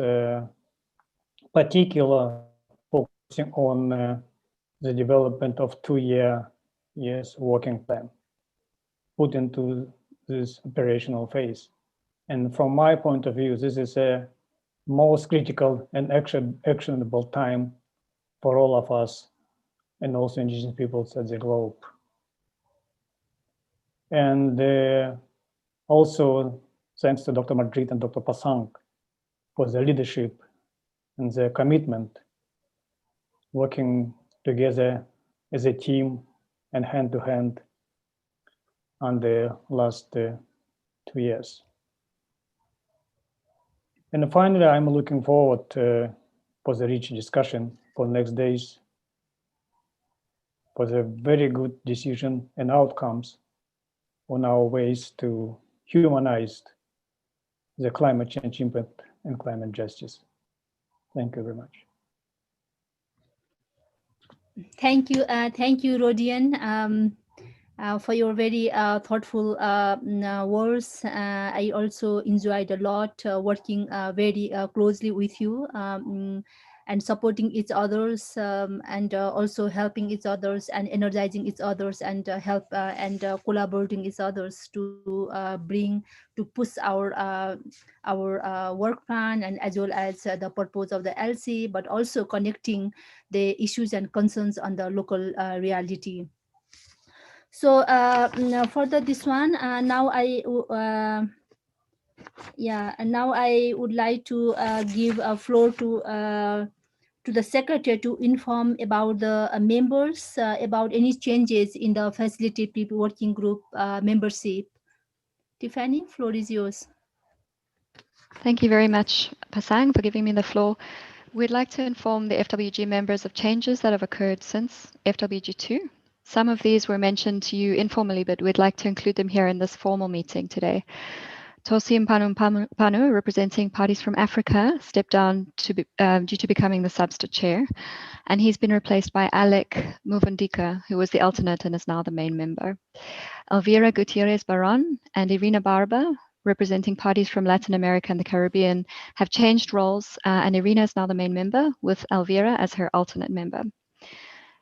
particularly focusing on the development of 2 years working plan put into this operational phase. And from my point of view, this is a most critical and actionable time for all of us and also indigenous peoples at the globe. And also thanks to Dr. Madrid and Dr. Pasank for their leadership and their commitment, working together as a team and hand to hand on the last 2 years. And finally, I'm looking forward for the rich discussion for next days, for the very good decision and outcomes on our ways to humanize the climate change impact and climate justice. Thank you very much. Thank you, Rodian, for your very thoughtful words. I also enjoyed a lot working very closely with you and supporting each others and also helping each others and energizing each others and help and collaborating each others to push our work plan and as well as the purpose of the LC, but also connecting the issues and concerns on the local reality. So further this one, now I would like to give a floor to the secretary to inform about the members about any changes in the Facilitative Working Group membership. Tiffany, floor is yours. Thank you very much, Pasang, for giving me the floor. We'd like to inform the FWG members of changes that have occurred since FWG2. Some of these were mentioned to you informally, but we'd like to include them here in this formal meeting today. Tosi Panu, representing parties from Africa, stepped down due to becoming the substitute chair, and he's been replaced by Alec Muvundika, who was the alternate and is now the main member. Elvira Gutierrez Baron and Irina Barba, representing parties from Latin America and the Caribbean, have changed roles, and Irina is now the main member, with Elvira as her alternate member.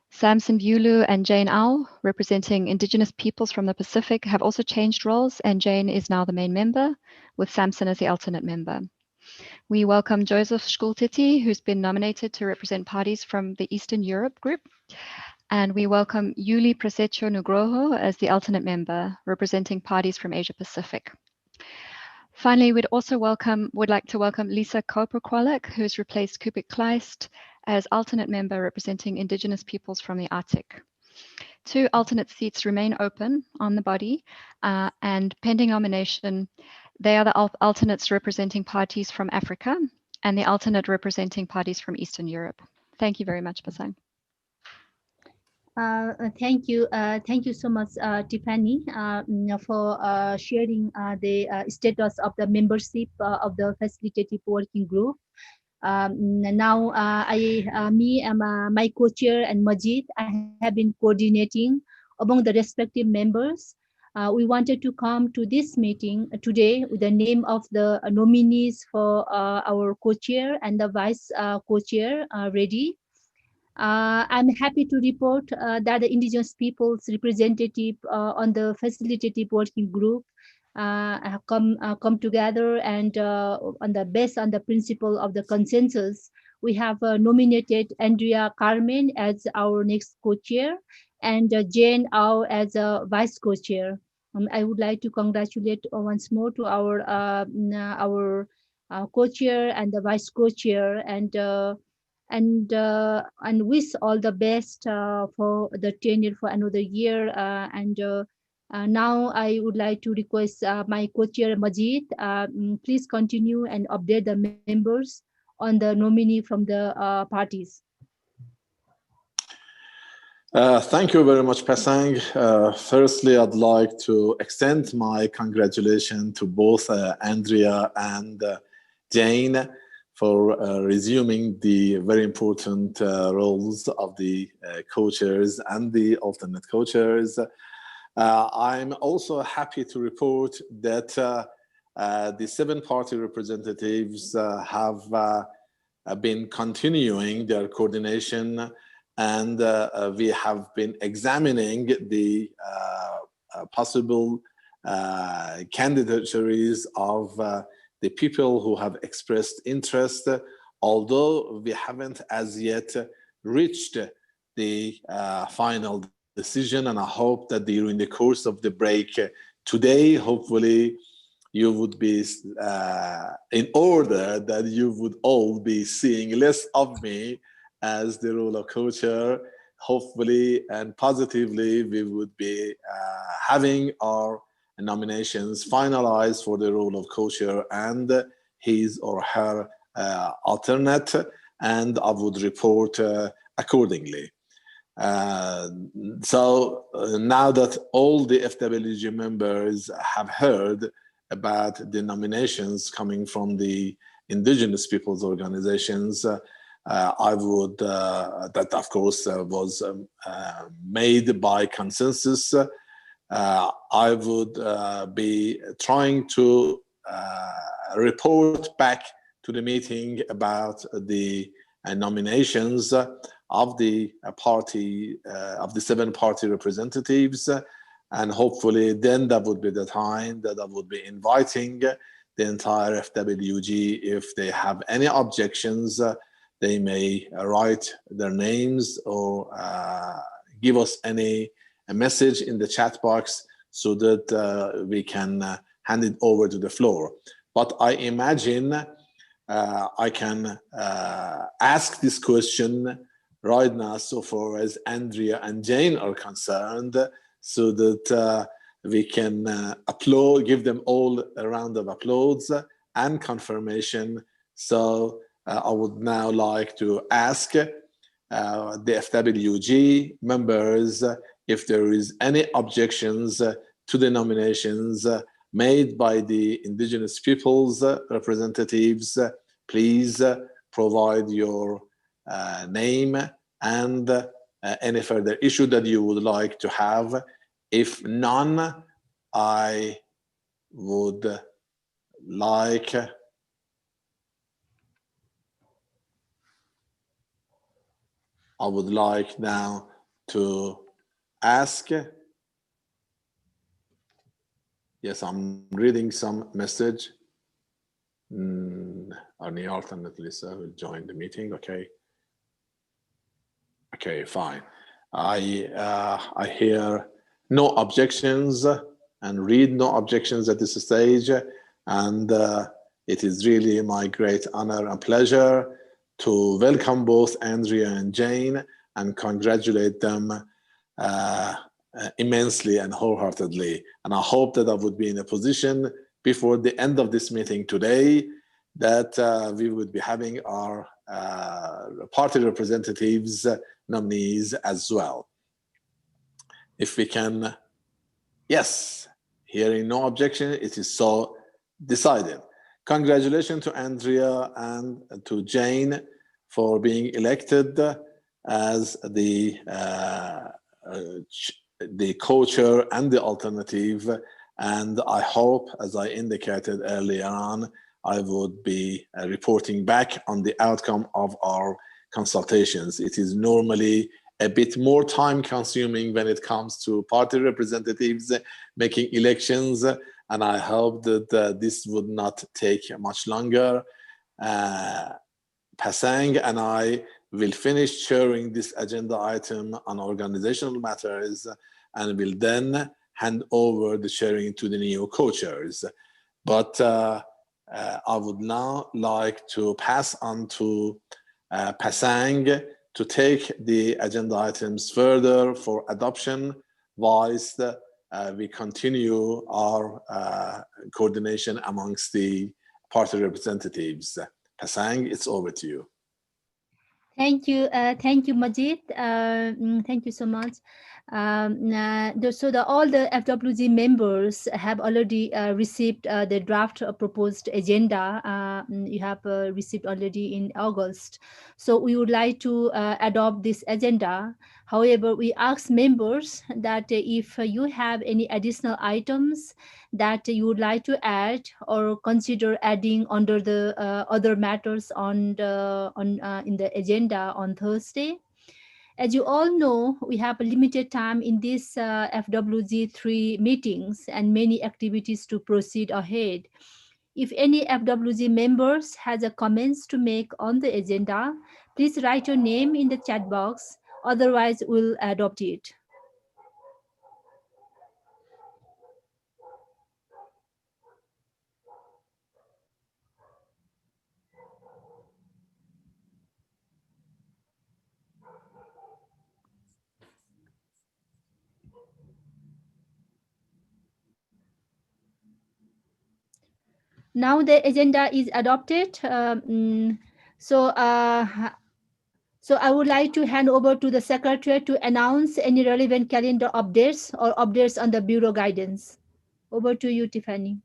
Samson Bulu and Jane Au, representing Indigenous peoples from the Pacific, have also changed roles, and Jane is now the main member, with Samson as the alternate member. We welcome Joseph Shkultiti, who's been nominated to represent parties from the Eastern Europe group, and we welcome Yuli Presecho Nugroho as the alternate member, representing parties from Asia Pacific. Finally, would like to welcome Lisa Koperkwalek, who's replaced Kubik Kleist as alternate member representing Indigenous peoples from the Arctic. 2 alternate seats remain open on the body, and pending nomination, they are the alternates representing parties from Africa and the alternate representing parties from Eastern Europe. Thank you very much, Pasang. Thank you so much, Tiffany, for sharing the status of the membership of the Facilitative Working Group. Now, me and my co-chair and Majid, I have been coordinating among the respective members. We wanted to come to this meeting today with the name of the nominees for our co-chair and the vice co-chair ready. I'm happy to report that the Indigenous people's representative on the Facilitative Working Group have come together, and based on the principle of the consensus, we have nominated Andrea Carmen as our next co-chair and Jane Au as a vice co-chair. I would like to congratulate once more to our co-chair and the vice co-chair, and wish all the best for the tenure for another year. Now I would like to request my co-chair Majid, please continue and update the members on the nominee from the parties. Thank you very much, Pasang. Firstly, I'd like to extend my congratulations to both Andrea and Jane for resuming the very important roles of the co-chairs and the alternate co-chairs. I'm also happy to report that the 7 party representatives have been continuing their coordination, and we have been examining the possible candidatures of the people who have expressed interest, although we haven't as yet reached the final decision. And I hope that during the course of the break today, hopefully you would be in order that you would all be seeing less of me as the role of co-chair. Hopefully and positively we would be having our nominations finalized for the role of co-chair and his or her alternate, and I would report accordingly. So now that all the FWG members have heard about the nominations coming from the Indigenous peoples organizations, I would, that of course was made by consensus, I would be trying to report back to the meeting about the nominations of the party, of the 7 party representatives, and hopefully then that would be the time that I would be inviting the entire FWG. If they have any objections, they may write their names or give us a message in the chat box so that we can hand it over to the floor. But I imagine I can ask this question right now so far as Andrea and Jane are concerned, so that we can give them all a round of applause and confirmation. So I would now like to ask the FWG members if there is any objections to the nominations made by the Indigenous peoples representatives. Please provide your name and any further issue that you would like to have. If none, I would like now to ask. Yes, I'm reading some message. Any alternate Lisa will join the meeting. Okay. Okay, fine. I hear no objections and read no objections at this stage, and it is really my great honor and pleasure to welcome both Andrea and Jane and congratulate them immensely and wholeheartedly. And I hope that I would be in a position before the end of this meeting today that we would be having our party representatives, nominees as well. If we can, yes, hearing no objection, it is so decided. Congratulations to Andrea and to Jane for being elected as the co-chair and the alternative. And I hope, as I indicated earlier on, I would be reporting back on the outcome of our consultations. It is normally a bit more time consuming when it comes to party representatives making elections, and I hope that this would not take much longer. Pasang and I will finish chairing this agenda item on organizational matters and will then hand over the chairing to the new co-chairs. But I would now like to pass on to Pasang to take the agenda items further for adoption whilst we continue our coordination amongst the party representatives. Pasang, it's over to you. Thank you, Majid. Thank you so much. All the FWG members have already received the draft proposed agenda. You have received already in August. So we would like to adopt this agenda. However, we ask members that if you have any additional items that you would like to add or consider adding under the other matters in the agenda on Thursday. As you all know, we have a limited time in these FWG 3 meetings and many activities to proceed ahead. If any FWG members has a comments to make on the agenda, please write your name in the chat box. Otherwise, we'll adopt it. Now the agenda is adopted. So I would like to hand over to the Secretary to announce any relevant calendar updates or updates on the Bureau guidance. Over to you, Tiffany.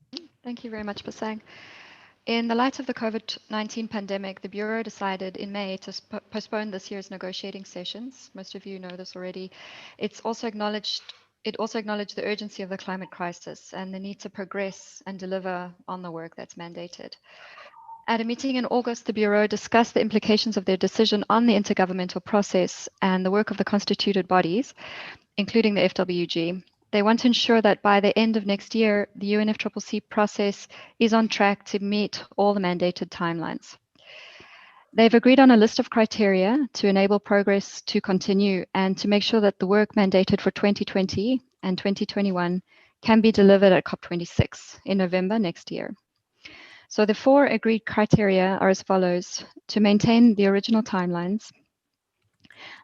Thank you very much, Pasang. In the light of the COVID-19 pandemic, the Bureau decided in May to postpone this year's negotiating sessions. Most of you know this already. It also acknowledged the urgency of the climate crisis and the need to progress and deliver on the work that's mandated. At a meeting in August, the Bureau discussed the implications of their decision on the intergovernmental process and the work of the constituted bodies, including the FWG. They want to ensure that by the end of next year, the UNFCCC process is on track to meet all the mandated timelines. They've agreed on a list of criteria to enable progress to continue and to make sure that the work mandated for 2020 and 2021 can be delivered at COP26 in November next year. So the 4 agreed criteria are as follows: to maintain the original timelines.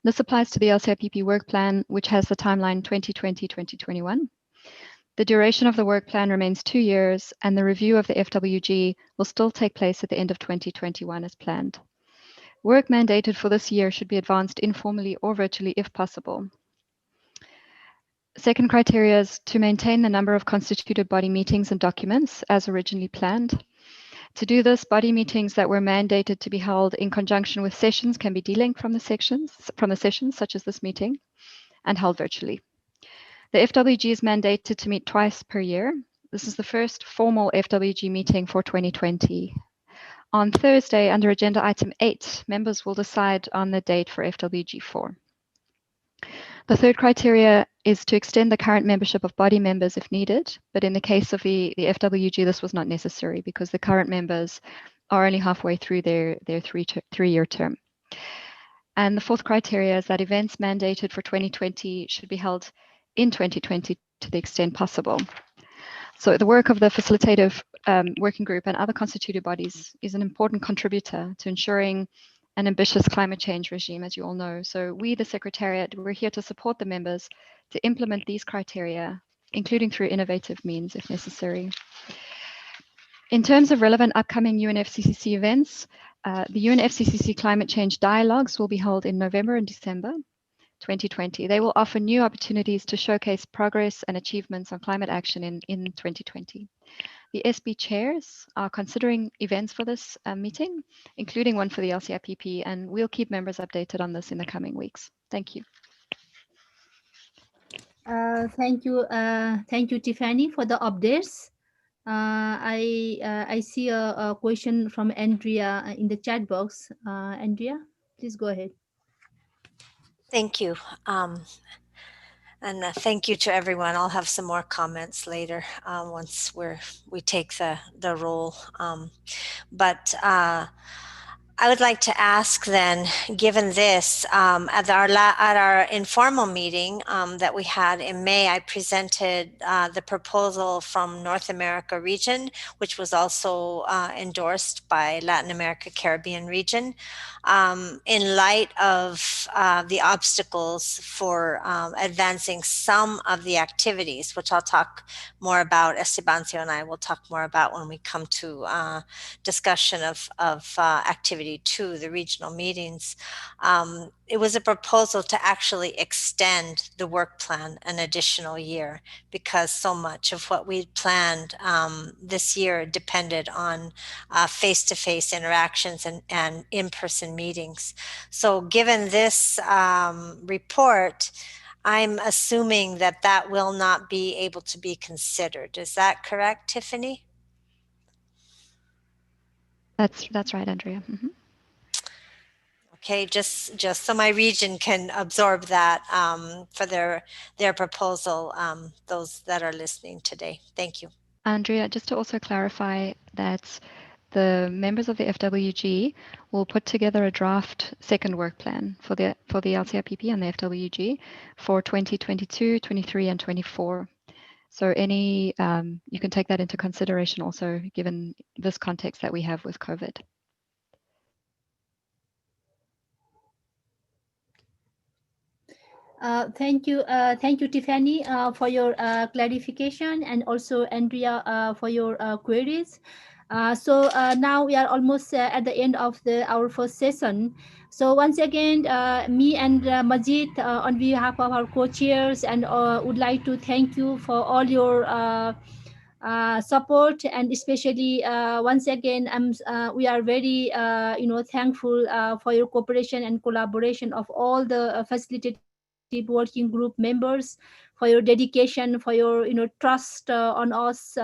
This applies to the LCIPP work plan, which has the timeline 2020-2021. The duration of the work plan remains 2 years, and the review of the FWG will still take place at the end of 2021 as planned. Work mandated for this year should be advanced informally or virtually if possible. Second criteria is to maintain the number of constituted body meetings and documents as originally planned. To do this, body meetings that were mandated to be held in conjunction with sessions can be delinked from the sessions, such as this meeting, and held virtually. The FWG is mandated to meet twice per year. This is the first formal FWG meeting for 2020. On Thursday, under agenda item 8, members will decide on the date for FWG 4. The third criteria is to extend the current membership of body members if needed, but in the case of the FWG, this was not necessary because the current members are only halfway through their three-year term. And the fourth criteria is that events mandated for 2020 should be held in 2020 to the extent possible. So the work of the Facilitative Working Group and other constituted bodies is an important contributor to ensuring an ambitious climate change regime, as you all know. So we, the Secretariat, we're here to support the members to implement these criteria, including through innovative means if necessary. In terms of relevant upcoming UNFCCC events, the UNFCCC Climate Change Dialogues will be held in November and December 2020. They will offer new opportunities to showcase progress and achievements on climate action in 2020. The SB chairs are considering events for this meeting, including one for the LCIPP, and we'll keep members updated on this in the coming weeks. Thank you. Thank you, Tiffany, for the updates. I see a question from Andrea in the chat box. Andrea, please go ahead. Thank you. And thank you to everyone. I'll have some more comments later once we take the role. But I would like to ask then, given this, at our informal meeting that we had in May, I presented the proposal from North America region, which was also endorsed by Latin America Caribbean region, in light of the obstacles for advancing some of the activities, which I'll talk more about. Estebancio and I will talk more about when we come to discussion of activity 2, the regional meetings. It was a proposal to actually extend the work plan an additional year, because so much of what we planned this year depended on face-to-face interactions and in-person meetings. So given this report, I'm assuming that that will not be able to be considered. Is that correct, Tiffany? That's right, Andrea. Mm-hmm. Okay, just so my region can absorb that for their proposal, those that are listening today. Thank you. Andrea, just to also clarify that the members of the FWG will put together a draft second work plan for the LCIPP and the FWG for 2022, 23, and 24. So you can take that into consideration also, given this context that we have with COVID. Thank you, Tiffany, for your clarification, and also Andrea for your queries. So now we are almost at the end of our first session. So once again, me and Majid, on behalf of our co-chairs, and would like to thank you for all your support, and especially once again, we are very thankful for your cooperation and collaboration of all the Facilitative Working Group members, for your dedication, for your trust on us.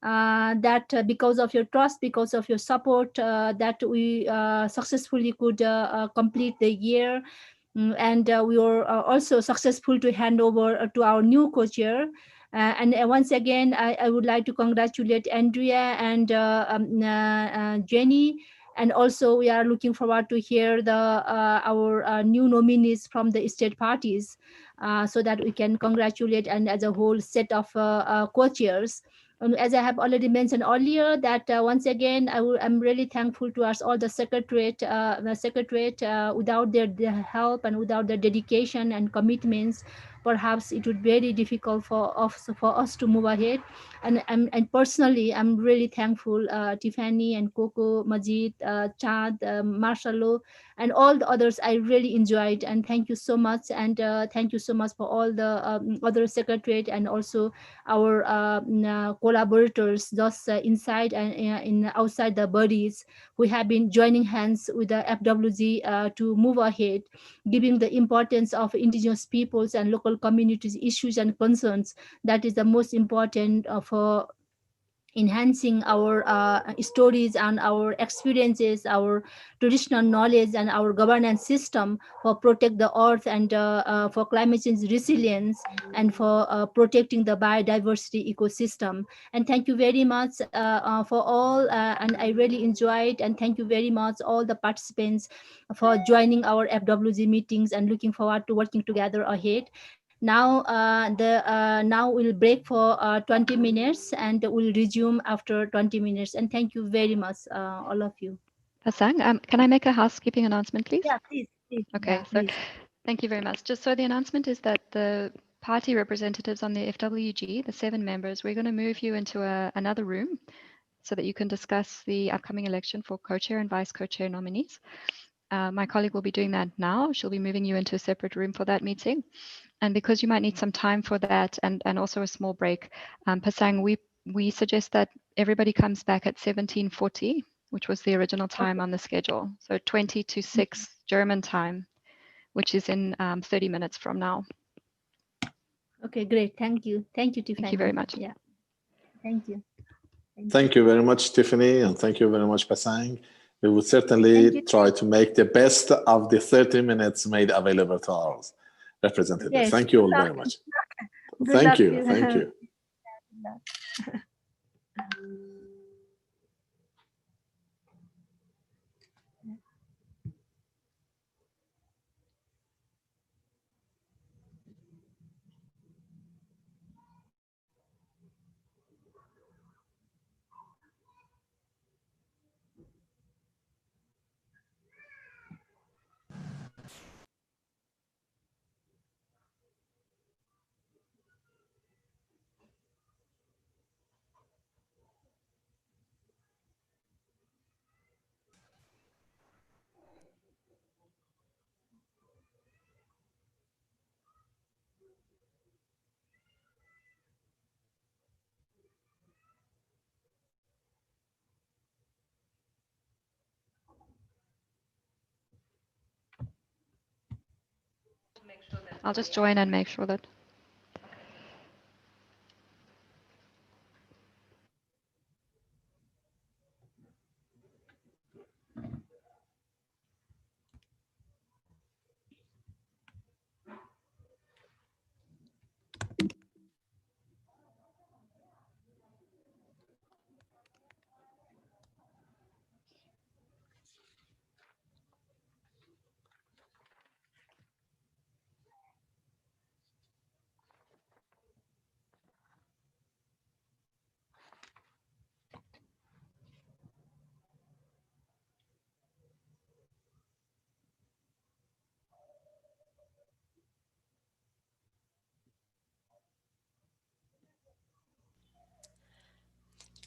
That because of your trust, because of your support, that we successfully could complete the year. And we were also successful to hand over to our new co-chair. And once again, I would like to congratulate Andrea and Jenny. And also, we are looking forward to hear our new nominees from the state parties, so that we can congratulate and as a whole set of co-chairs. As I have already mentioned earlier, that once again, I'm really thankful to us all, the secretariat. Without their help and without their dedication and commitments, perhaps it would be very difficult for us to move ahead. And personally, I'm really thankful, Tiffany and Coco, Majid, Chad, Marcelo, and all the others. I really enjoyed, and thank you so much. And thank you so much for all the other secretariat and also our collaborators, just inside and outside the bodies, who have been joining hands with the FWG to move ahead, giving the importance of indigenous peoples and local communities issues and concerns. That is the most important for enhancing our stories and our experiences, our traditional knowledge, and our governance system for protect the earth, and for climate change resilience, and for protecting the biodiversity ecosystem. And thank you very much for all, and I really enjoyed, and thank you very much all the participants for joining our FWG meetings, and looking forward to working together ahead. Now, now we'll break for 20 minutes, and we'll resume after 20 minutes. And thank you very much, all of you. Pasang, can I make a housekeeping announcement, please? Yeah, please. Okay, Yeah, so please. thank you very much. Just so the announcement is that the party representatives on the FWG, the 7 members, we're going to move you into another room so that you can discuss the upcoming election for co-chair and vice co-chair nominees. My colleague will be doing that now. She'll be moving you into a separate room for that meeting. And because you might need some time for that and also a small break, Pasang, we suggest that everybody comes back at 17:40, which was the original time on the schedule. So 20 to 6 German time, which is in 30 minutes from now. Okay, great. Thank you. Thank you, Tiffany. Thank you very much. Yeah. Thank you. Thank you very much, Tiffany, and thank you very much, Pasang. We will certainly try to make the best of the 30 minutes made available to our representatives. Yes. Thank you all very much. Good Thank luck you. to Thank you. I'll just join and make sure that.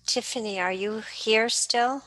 Tiffany, are you here still?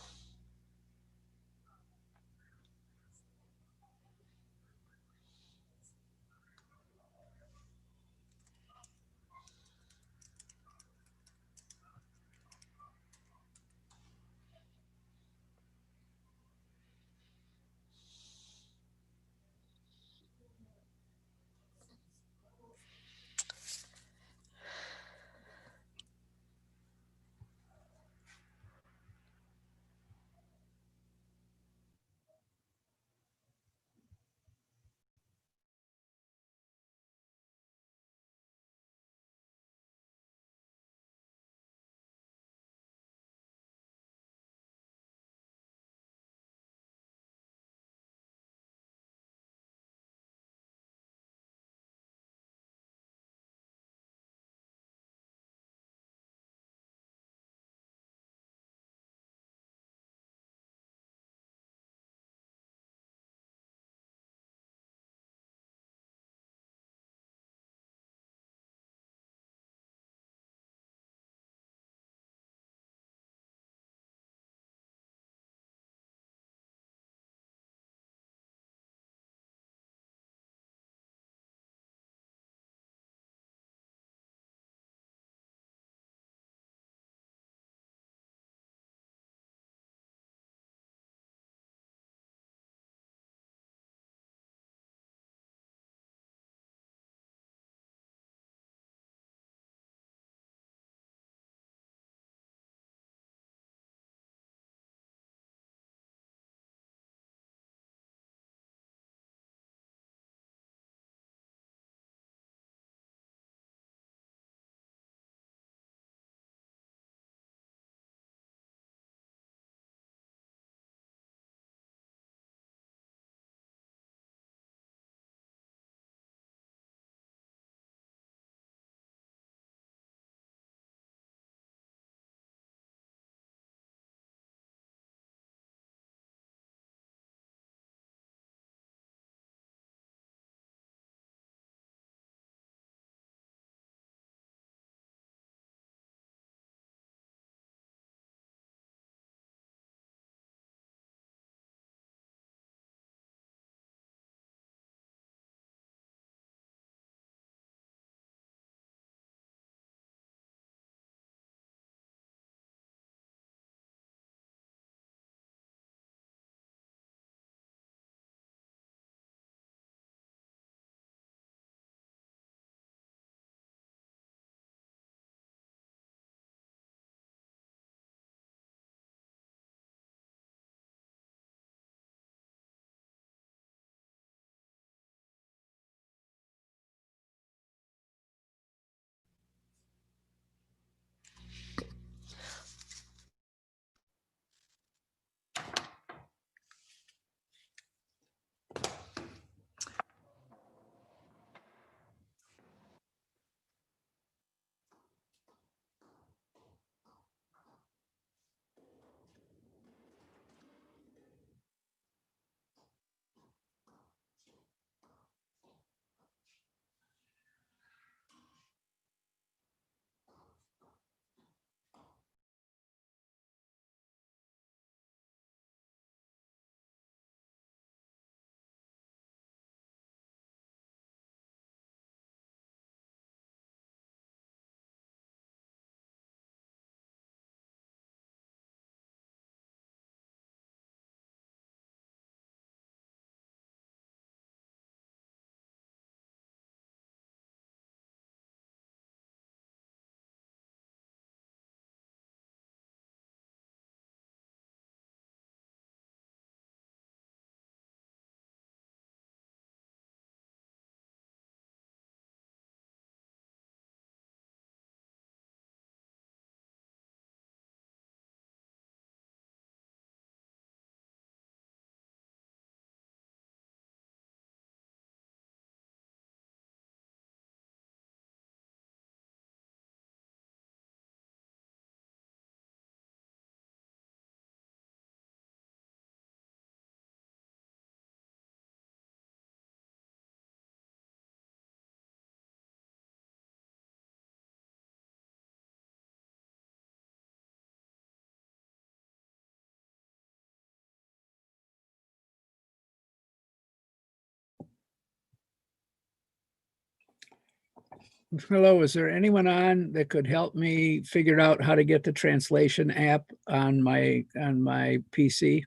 Hello, is there anyone on that could help me figure out how to get the translation app on my PC?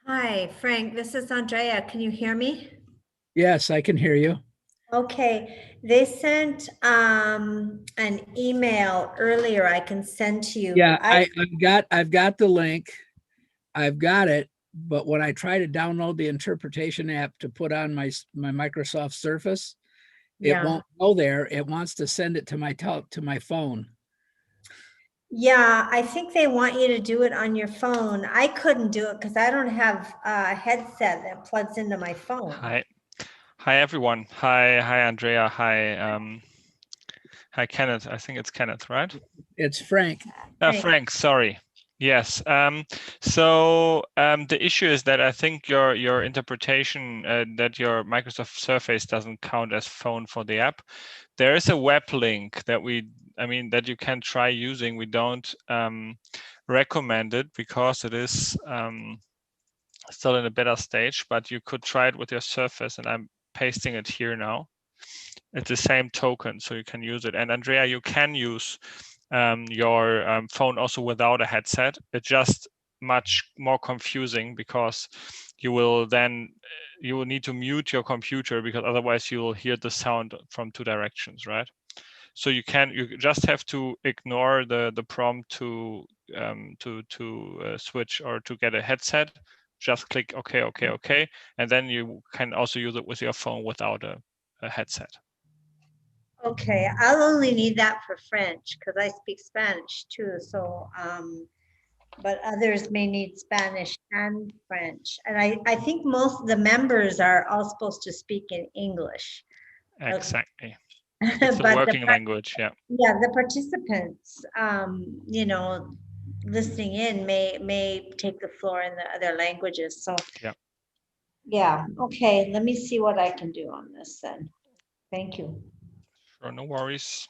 Hi, Frank, this is Andrea. Can you hear me? Yes, I can hear you. Okay, they sent an email earlier I can send to you. Yeah, I've got the link. I've got it, but when I try to download the interpretation app to put on my Microsoft Surface, it Yeah. won't go there. It wants to send it to my phone. Yeah, I think they want you to do it on your phone. I couldn't do it because I don't have a headset that plugs into my phone. Hi everyone. Hi Andrea. Hi Kenneth. I think it's Kenneth, right? It's Frank. Frank, sorry. Yes. The issue is that I think your interpretation that your Microsoft Surface doesn't count as phone for the app. There is a web link that that you can try using. We don't recommend it because it is still in a beta stage, but you could try it with your Surface, and I'm pasting it here now. It's the same token, so you can use it. And Andrea, you can use your phone also without a headset. It's just much more confusing because you will need to mute your computer because otherwise you will hear the sound from two directions, right? So you just have to ignore the prompt to switch or to get a headset. Just click OK, and then you can also use it with your phone without a headset. Okay, I'll only need that for French because I speak Spanish too. So, but others may need Spanish and French. And I think most of the members are all supposed to speak in English. Exactly. It's the working language, yeah. Yeah, the participants, you know, listening in may take the floor in the other languages. So, yeah. Okay, let me see what I can do on this then. Thank you. Sure, no worries.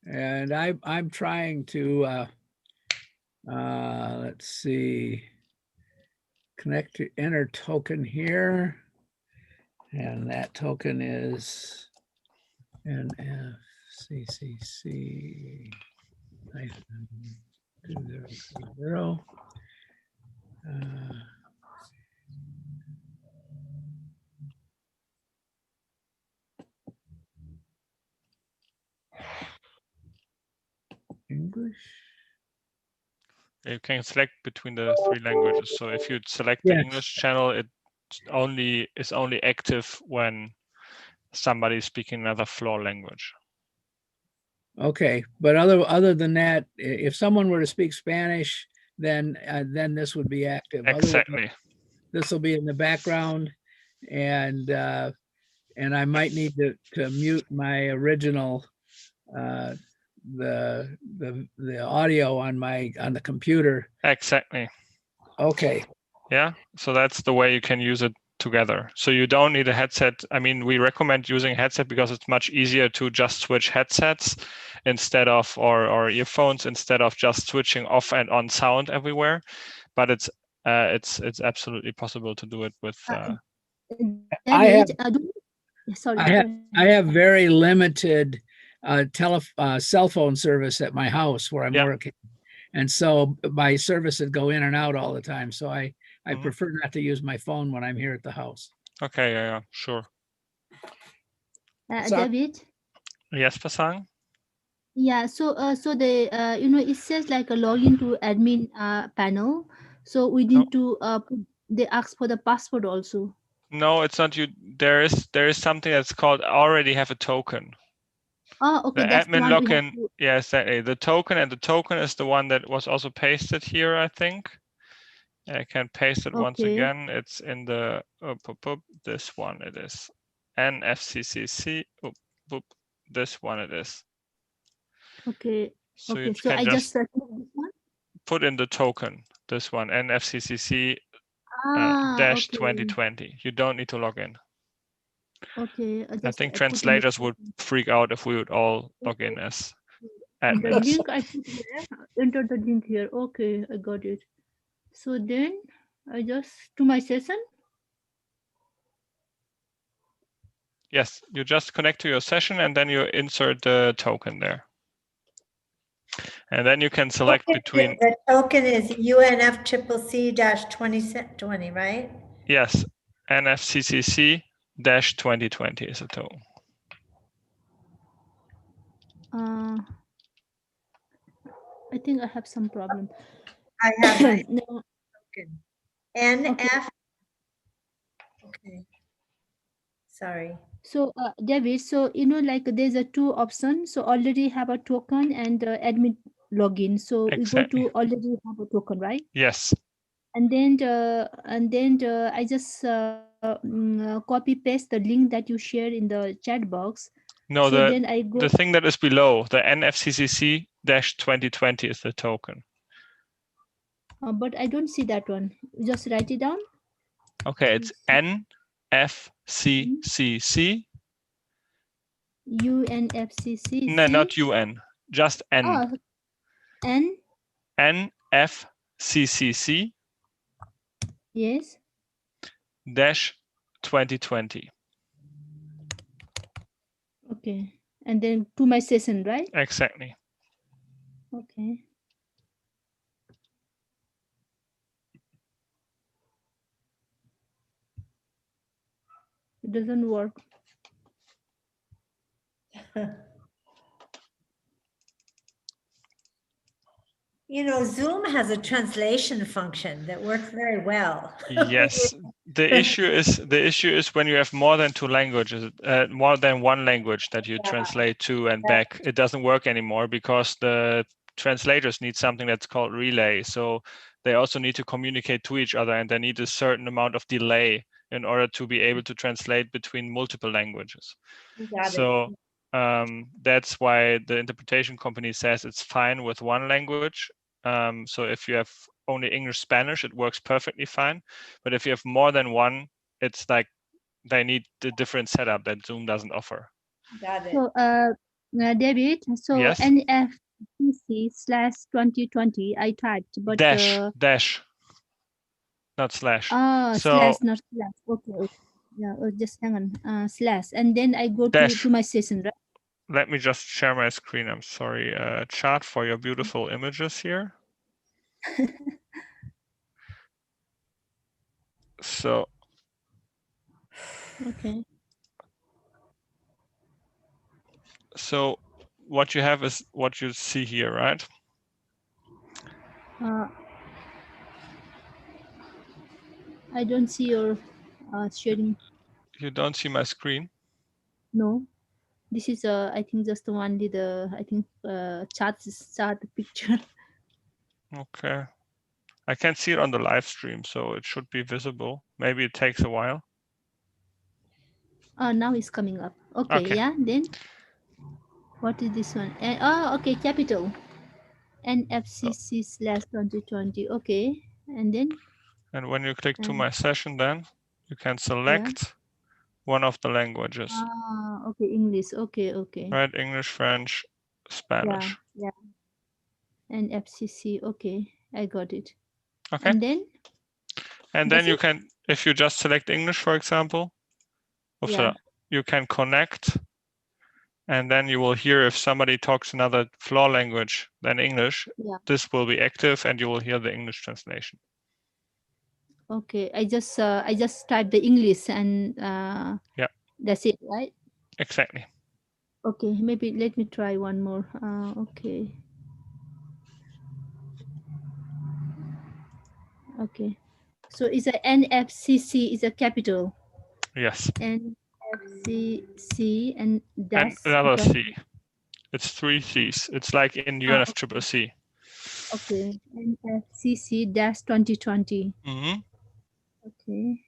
And I'm trying to let's see, connect to enter token here, and that token is NFCCC 2030. English. You can select between the three languages. So if you select the English channel, it is only active when somebody is speaking another floor language. Okay, but other than that, if someone were to speak Spanish, then this would be active. Exactly. This will be in the background, and I might need to mute my original the audio on the computer. Exactly. Okay. Yeah, so that's the way you can use it together. So you don't need a headset. I mean, we recommend using a headset because it's much easier to just switch headsets instead of or earphones instead of just switching off and on sound everywhere. But it's absolutely possible to do it with. I have very limited cell phone service at my house where I'm working, and so my services go in and out all the time. So I prefer not to use my phone when I'm here at the house. Okay, yeah, sure. David? Yes, Pasang? Yeah, so it says like a login to admin panel. So we need to they ask for the password also. No, it's not you. There is something that's called already have a token. Oh, okay. The That's admin the one login. Yes, exactly. The token is the one that was also pasted here, I think. I can paste it once again. It's in the this one. It is NFCCC. This one it is. Okay. So okay. you So can I just just this one. put in the token. This one NFCCC Okay. 2020. You don't need to log in. Okay. I think translators would freak out if we would all log in as admins. The link I put here. Enter the link here. Okay, I got it. So then I just to my session. Yes, you just connect to your session and then you insert the token there. And then you can select between. The token is UNFCCC-2020, right? Yes, NFCCC-2020 is a token. I think I have some problem. I have my No. token. NF. Okay. Okay. Sorry. So David, so like there's a two options. So already have a token and admin login. So we go Exactly. to already have a token, right? Yes. And then I just copy paste the link that you share in the chat box. No, so then I go. the thing that is below, the NFCCC-2020 is the token. But I don't see that one. Just write it down. Okay, it's NFCCC. UNFCCC. No, not UN, just N. Oh, N. NFCCC. Yes. -2020. Okay, and then to my session, right? Exactly. Okay. It doesn't work. You know, Zoom has a translation function that works very well. Yes, the issue is when you have more than two languages, more than one language that you translate to and back, it doesn't work anymore because the translators need something that's called relay. So they also need to communicate to each other and they need a certain amount of delay in order to be able to translate between multiple languages. So that's why the interpretation company says it's fine with one language. So if you have only English, Spanish, it works perfectly fine. But if you have more than one, it's like they need the different setup that Zoom doesn't offer. Got it. So, David, so yes? NFCC/2020 I typed, but dash, not slash. Oh, so slash, not slash. Okay. Yeah, just hang on. Slash, and then I go to my session, right? Let me just share my screen. I'm sorry. Chart for your beautiful images here. So. Okay. So what you have is what you see here, right? I don't see your sharing. You don't see my screen? No. This is I think just only the chart picture. Okay. I can see it on the live stream, so it should be visible. Maybe it takes a while. Now it's coming up. Okay. Yeah. Then what is this one? Okay. Capital NFCC/2020. Okay. And then. And when you click to my session, then you can select one of the languages. Okay. English. Okay. Okay. Right. English, French, Spanish. Yeah. NFCC. Okay. I got it. Okay. And then you can, if you just select English, for example, you can connect, and then you will hear if somebody talks another floor language than English, this will be active and you will hear the English translation. Okay, I just typed the English and that's it, right? Exactly. Okay, maybe let me try one more. Okay. Okay, so it's a NFCC is a capital. Yes. NFCC and that's another C. It's 3 C's. It's like in UNFCCC. Okay, NFCC-2020. Okay,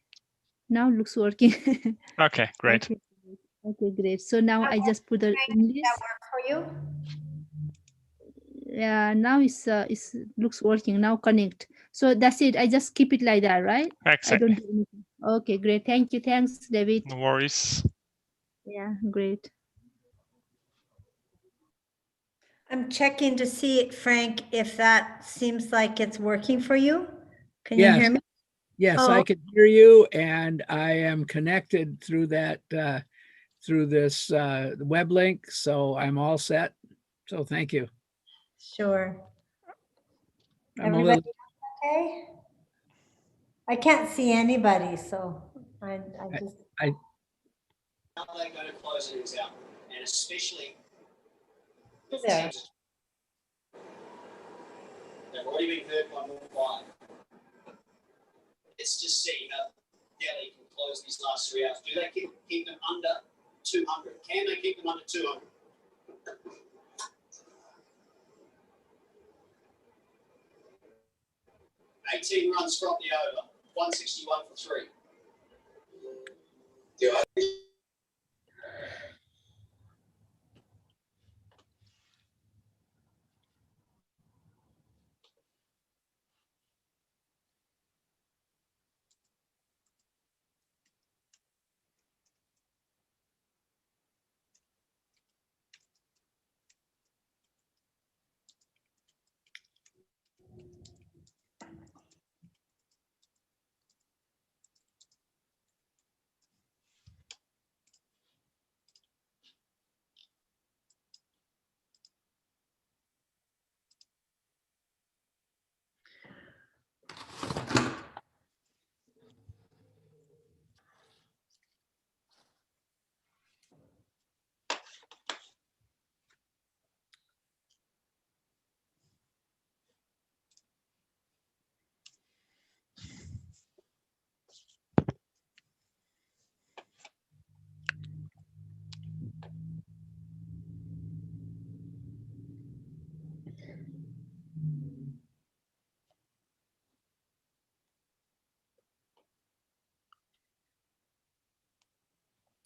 now looks working. Okay, great. Okay, great. So now I just put the English. That work for you? Yeah, now it's looks working. Now connect. So that's it. I just keep it like that, right? Exactly. I don't do anything. Okay, great. Thank you. Thanks, David. No worries. Yeah, great. I'm checking to see, Frank, if that seems like it's working for you. Can you hear me? Yes, I can hear you, and I am connected through that through this web link, so I'm all set. So thank you. Sure. I'm a Everybody little, okay? I can't see anybody, so I just. I How are they going to close things out? And especially Who's there? they've already been hurt by more fire. Let's just see how Delhi can close these last 3 hours. Do they keep them under 200? Can they keep them under 200? $18 runs from the over, 161 for 3.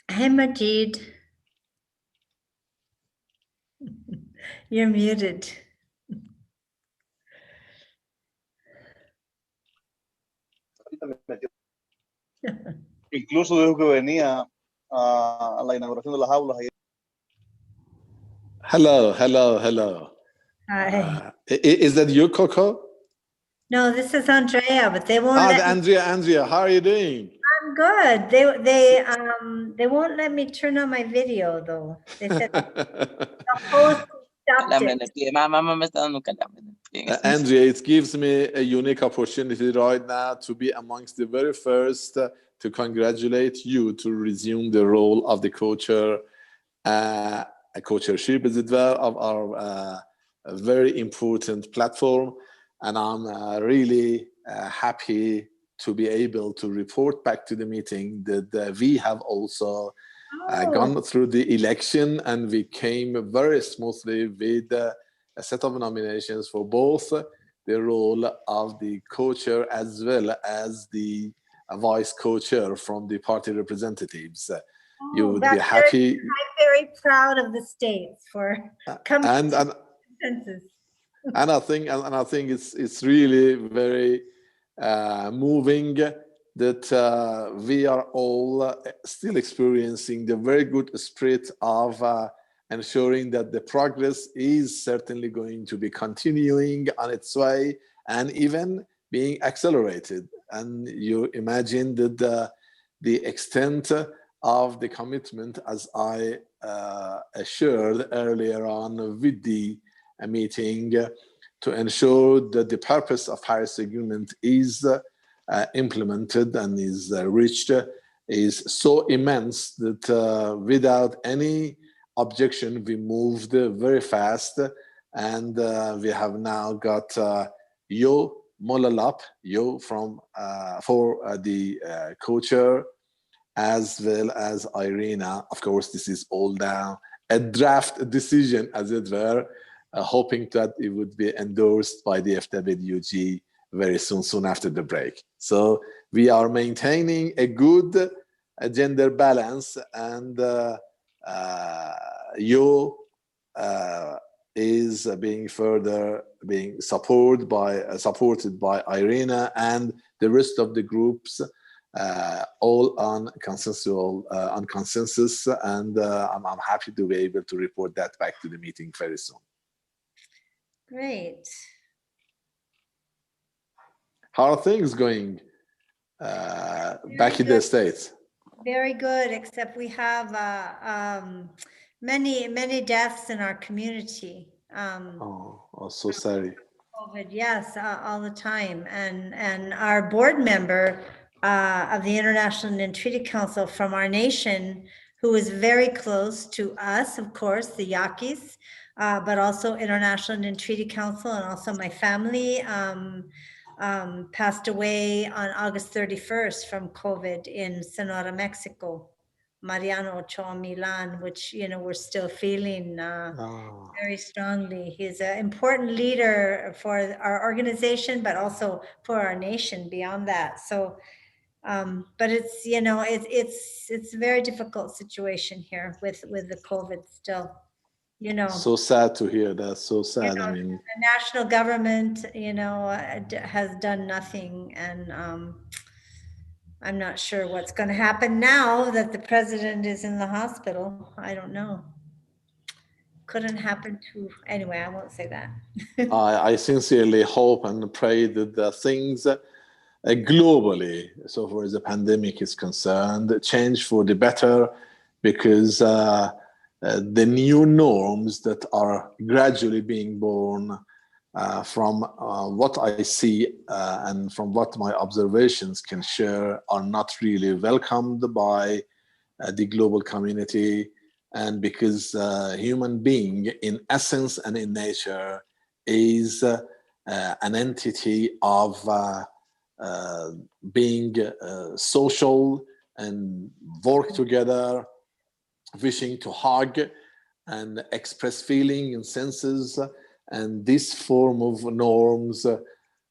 Hey, Majid. You're muted. Incluso dijo que venía a la inauguración de las aulas. Hello, hello, hello. Hi. Is that you, Coco? No, this is Andrea, but they won't let me. Andrea, how are you doing? I'm good. They won't let me turn on my video though. They said the host stopped it. Andrea, it gives me a unique opportunity right now to be amongst the very first to congratulate you to resume the role of the co-chair, a co-chairship as it were, of our very important platform. And I'm really happy to be able to report back to the meeting that we have also gone through the election, and we came very smoothly with a set of nominations for both the role of the co-chair as well as the vice co-chair from the party representatives. You would be happy. I'm very proud of the states for coming to consensus. And I think it's really very moving that we are all still experiencing the very good spirit of ensuring that the progress is certainly going to be continuing on its way and even being accelerated. And you imagine that the extent of the commitment, as I assured earlier on with the meeting, to ensure that the purpose of Paris Agreement is implemented and is reached is so immense that without any objection, we moved very fast, and we have now got Yo Molalap, Yo from for the co-chair, as well as Irina. Of course, this is all down a draft decision, as it were, hoping that it would be endorsed by the FWG very soon after the break. So we are maintaining a good gender balance, and Yo is being further being supported by Irina and the rest of the groups, all on consensus, and I'm happy to be able to report that back to the meeting very soon. Great. How are things going back in the States? Very good, except we have many deaths in our community. Oh, so sorry. COVID, yes, all the time. And our board member of the International and Treaty Council from our nation, who is very close to us, of course, the Yaquis, but also International and Treaty Council, and also my family, passed away on August 31st from COVID in Sonora, Mexico. Mariano Ochoa Milan, which, you know, we're still feeling very strongly. He's an important leader for our organization, but also for our nation beyond that. So, but it's, you know, it's a very difficult situation here with the COVID still, you know. So sad to hear that. So sad. You know, I mean, the national government, you know, has done nothing, and I'm not sure what's going to happen now that the president is in the hospital. I don't know. Couldn't happen to, anyway, I won't say that. I sincerely hope and pray that the things globally, so far as the pandemic is concerned, change for the better, because the new norms that are gradually being born from what I see and from what my observations can share are not really welcomed by the global community. And because human being in essence and in nature is an entity of being social and work together, wishing to hug and express feeling and senses, and this form of norms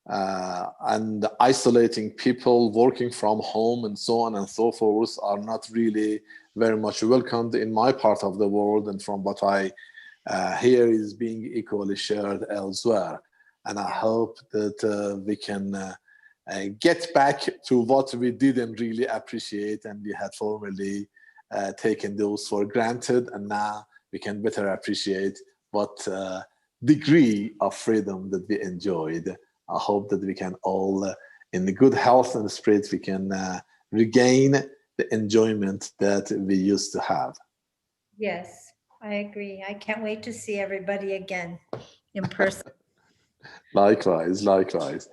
and isolating people, working from home and so on and so forth are not really very much welcomed in my part of the world, and from what I hear is being equally shared elsewhere. And I hope that we can get back to what we didn't really appreciate, and we had formerly taken those for granted, and now we can better appreciate what degree of freedom that we enjoyed. I hope that we can all, in the good health and spirit, we can regain the enjoyment that we used to have. Yes, I agree. I can't wait to see everybody again in person. Likewise, likewise.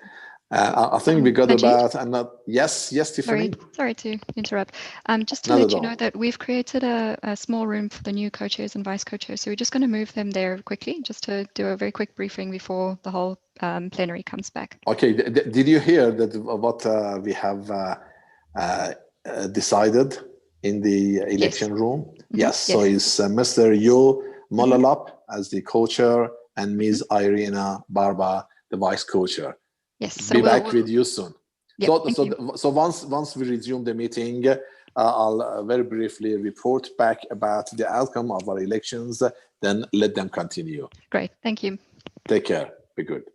I think we got Majid? about, and not, yes, Tiffany. Sorry to interrupt. Just to Not let at you all. know that we've created a small room for the new co-chairs and vice co-chairs. So we're just going to move them there quickly, just to do a very quick briefing before the whole plenary comes back. Okay, did you hear that what we have decided in the election room? Yes, so it's Mr. Yo Molalap as the co-chair and Ms. Irina Barba, the vice co-chair. Yes, so Be we'll back with you soon. So once we resume the meeting, I'll very briefly report back about the outcome of our elections, then let them continue. Great, thank you. Take care, be good.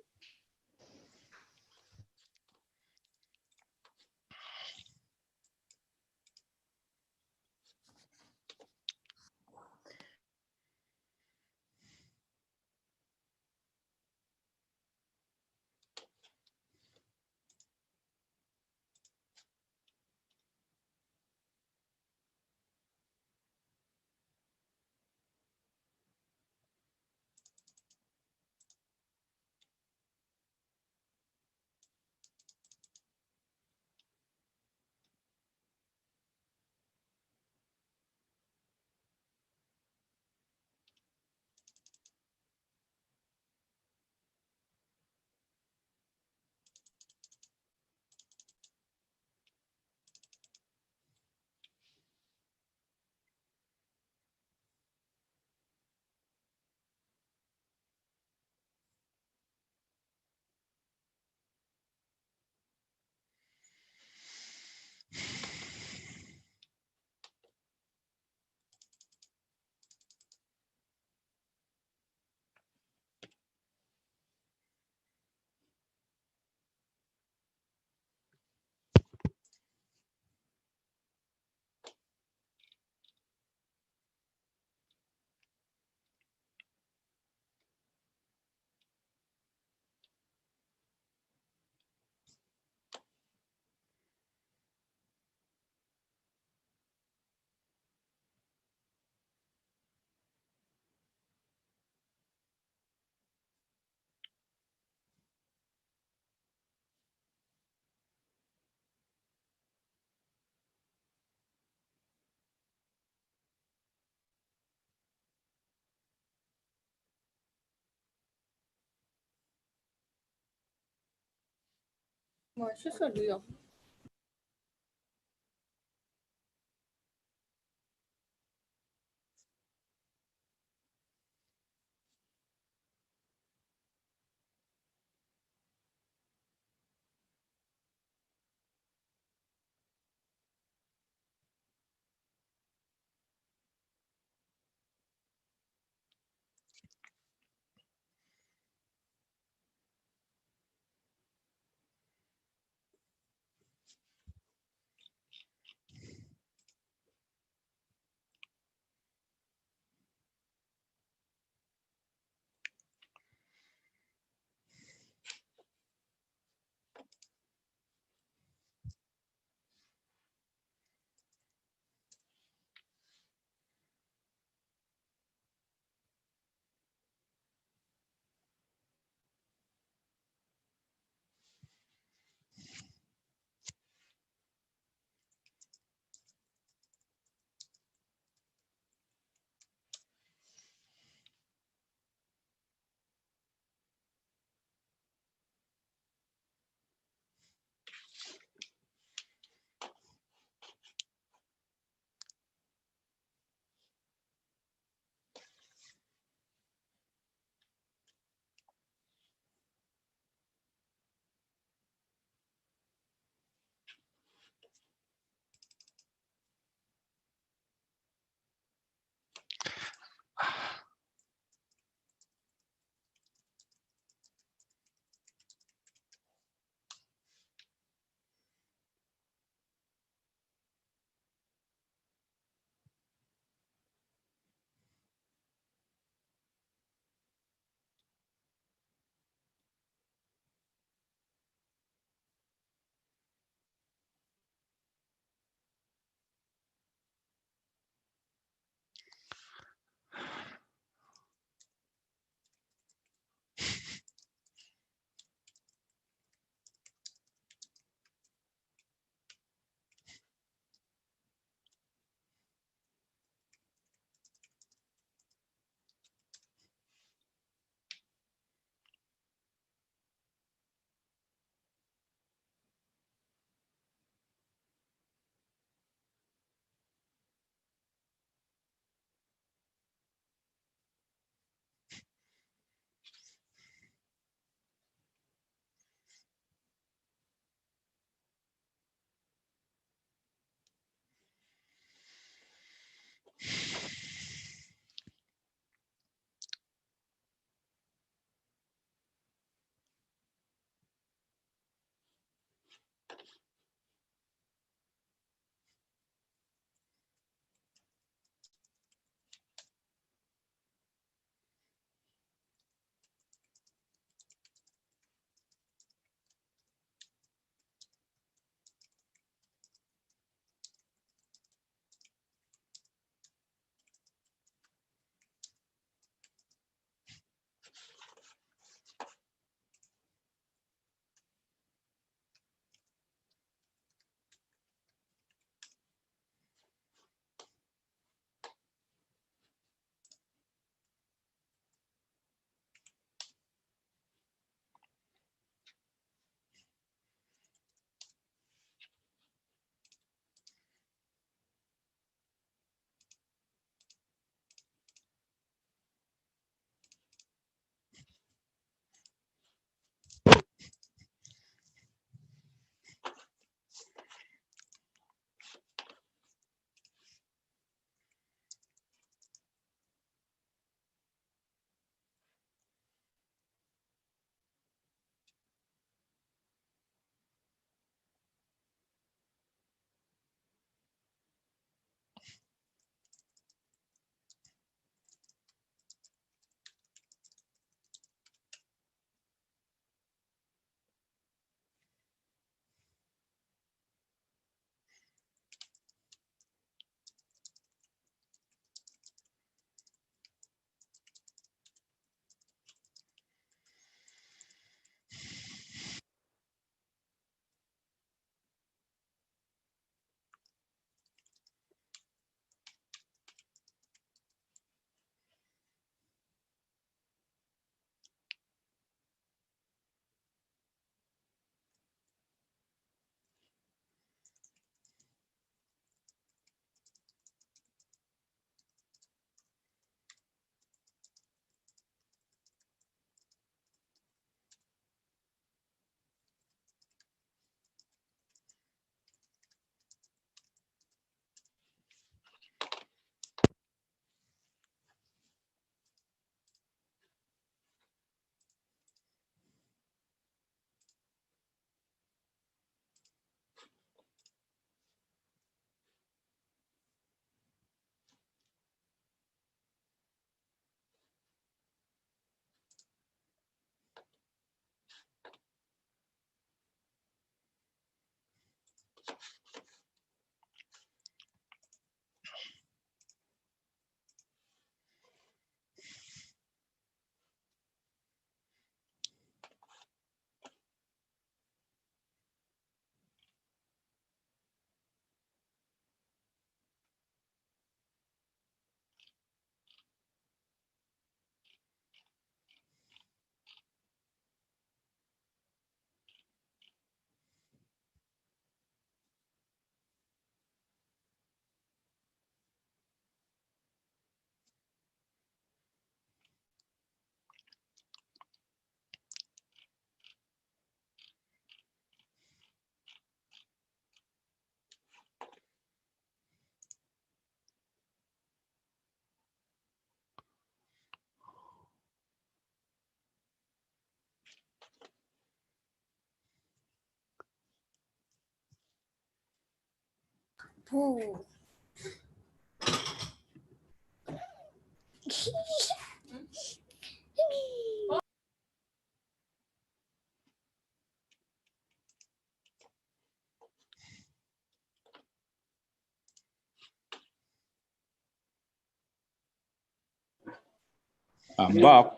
I'm back.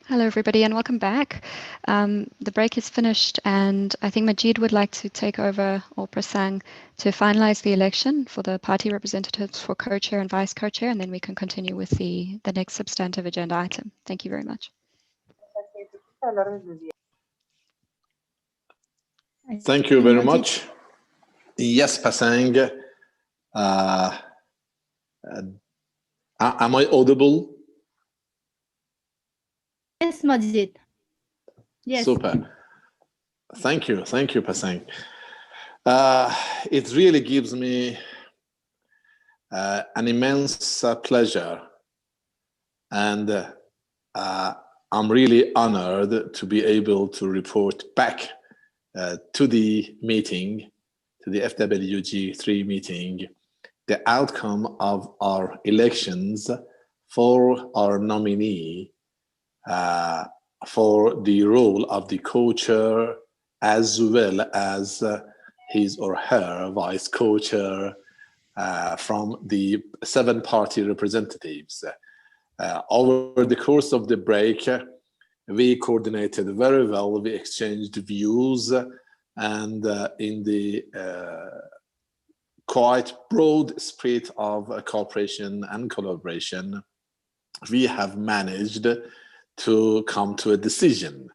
Hello, everybody, and welcome back. The break is finished, and I think Majid would like to take over, or Prasang, to finalize the election for the party representatives for co-chair and vice co-chair, and then we can continue with the next substantive agenda item. Thank you very much. Thank you very much. Yes, Pasang. Am I audible? Yes, Majid. Yes. Super. Thank you, Pasang. It really gives me an immense pleasure and I'm really honored to be able to report back to the meeting, to the FWG 3 meeting, the outcome of our elections for our nominee for the role of the co-chair, as well as his or her vice co-chair from the 7 party representatives. Over the course of the break, we coordinated very well, we exchanged views, and in the quite broad spirit of cooperation and collaboration, we have managed to come to a decision.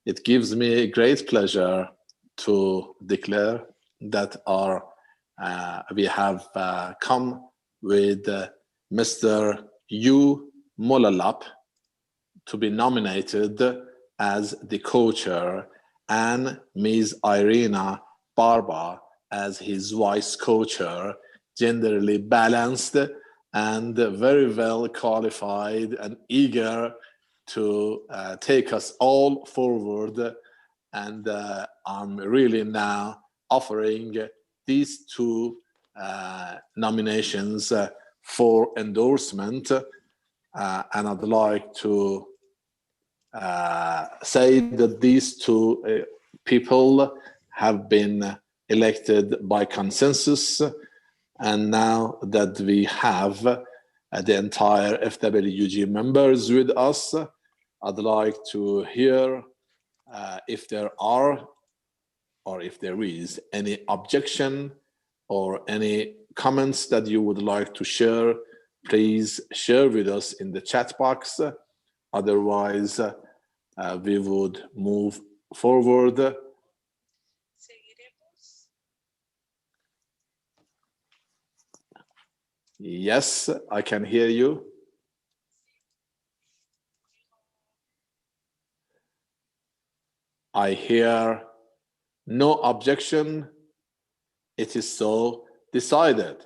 It gives me great pleasure to declare that we have come with Mr. Yu Molalap to be nominated as the co-chair and Ms. Irina Barba as his vice co-chair, generally balanced and very well qualified and eager to take us all forward. And I'm really now offering these 2 nominations for endorsement. And I'd like to say that these 2 people have been elected by consensus. And now that we have the entire FWG members with us, I'd like to hear if there are, or if there is, any objection or any comments that you would like to share. Please share with us in the chat box. Otherwise, we would move forward. Yes, I can hear you. I hear no objection. It is so decided.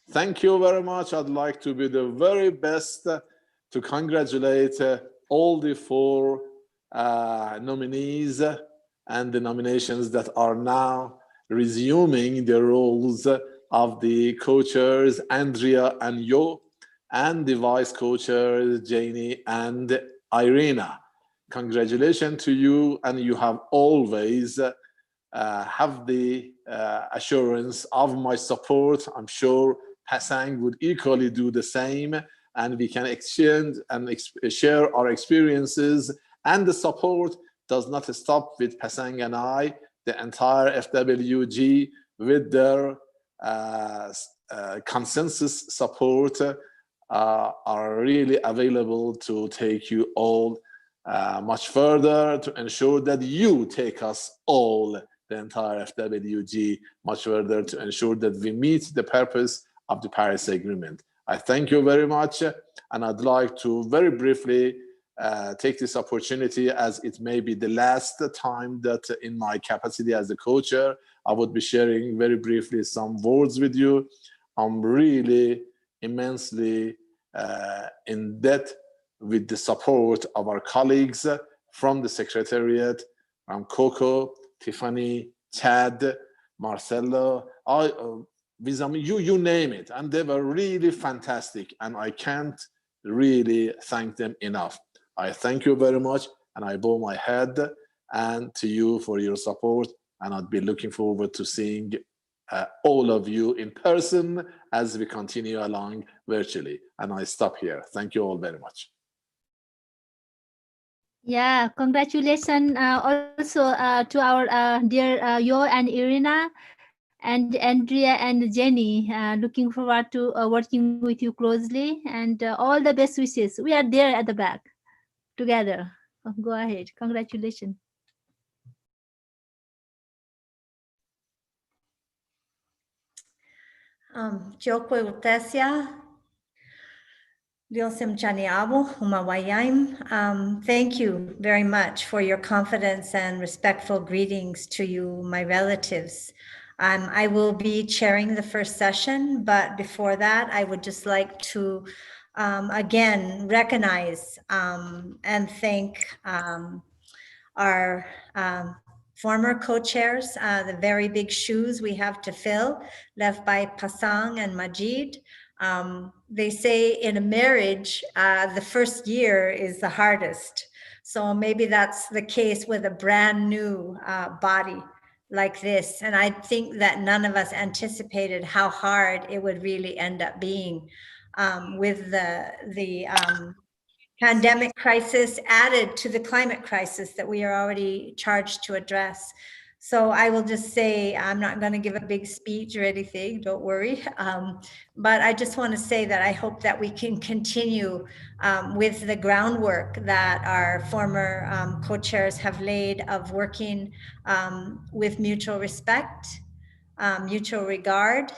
Thank you very much. I'd like to be the very best to congratulate all the 4 nominees and the nominations that are now resuming the roles of the co-chairs, Andrea and Yo, and the vice co-chairs, Janie and Irina. Congratulations to you, and you have always have the assurance of my support. I'm sure Pasang would equally do the same, and we can exchange and share our experiences, and the support does not stop with Pasang and I. The entire FWG, with their consensus support, are really available to take you all much further, to ensure that you take us all, the entire FWG, much further, to ensure that we meet the purpose of the Paris Agreement. I thank you very much, and I'd like to very briefly take this opportunity, as it may be the last time that in my capacity as the co-chair, I would be sharing very briefly some words with you. I'm really immensely in debt with the support of our colleagues from the Secretariat, from Coco, Tiffany, Chad, Marcelo, you name it. And they were really fantastic. And I can't really thank them enough. I thank you very much. And I bow my head and to you for your support. And I'd be looking forward to seeing all of you in person as we continue along virtually. And I stop here. Thank you all very much. Yeah, congratulations also to our dear Yo and Irina and Andrea and Jenny. Looking forward to working with you closely, and all the best wishes. We are there at the back together. Go ahead. Congratulations. Jokwe Utesia, Diosem Chaniabo, Umawayaim. Thank you very much for your confidence and respectful greetings to you, my relatives. I will be chairing the first session, but before that, I would just like to again, recognize and thank our former co-chairs, the very big shoes we have to fill, left by Pasang and Majid. They say in a marriage, the first year is the hardest. So maybe that's the case with a brand new body like this. And I think that none of us anticipated how hard it would really end up being with the pandemic crisis added to the climate crisis that we are already charged to address. So I will just say, I'm not going to give a big speech or anything, don't worry. But I just want to say that I hope that we can continue with the groundwork that our former co-chairs have laid of working with mutual respect, mutual regard,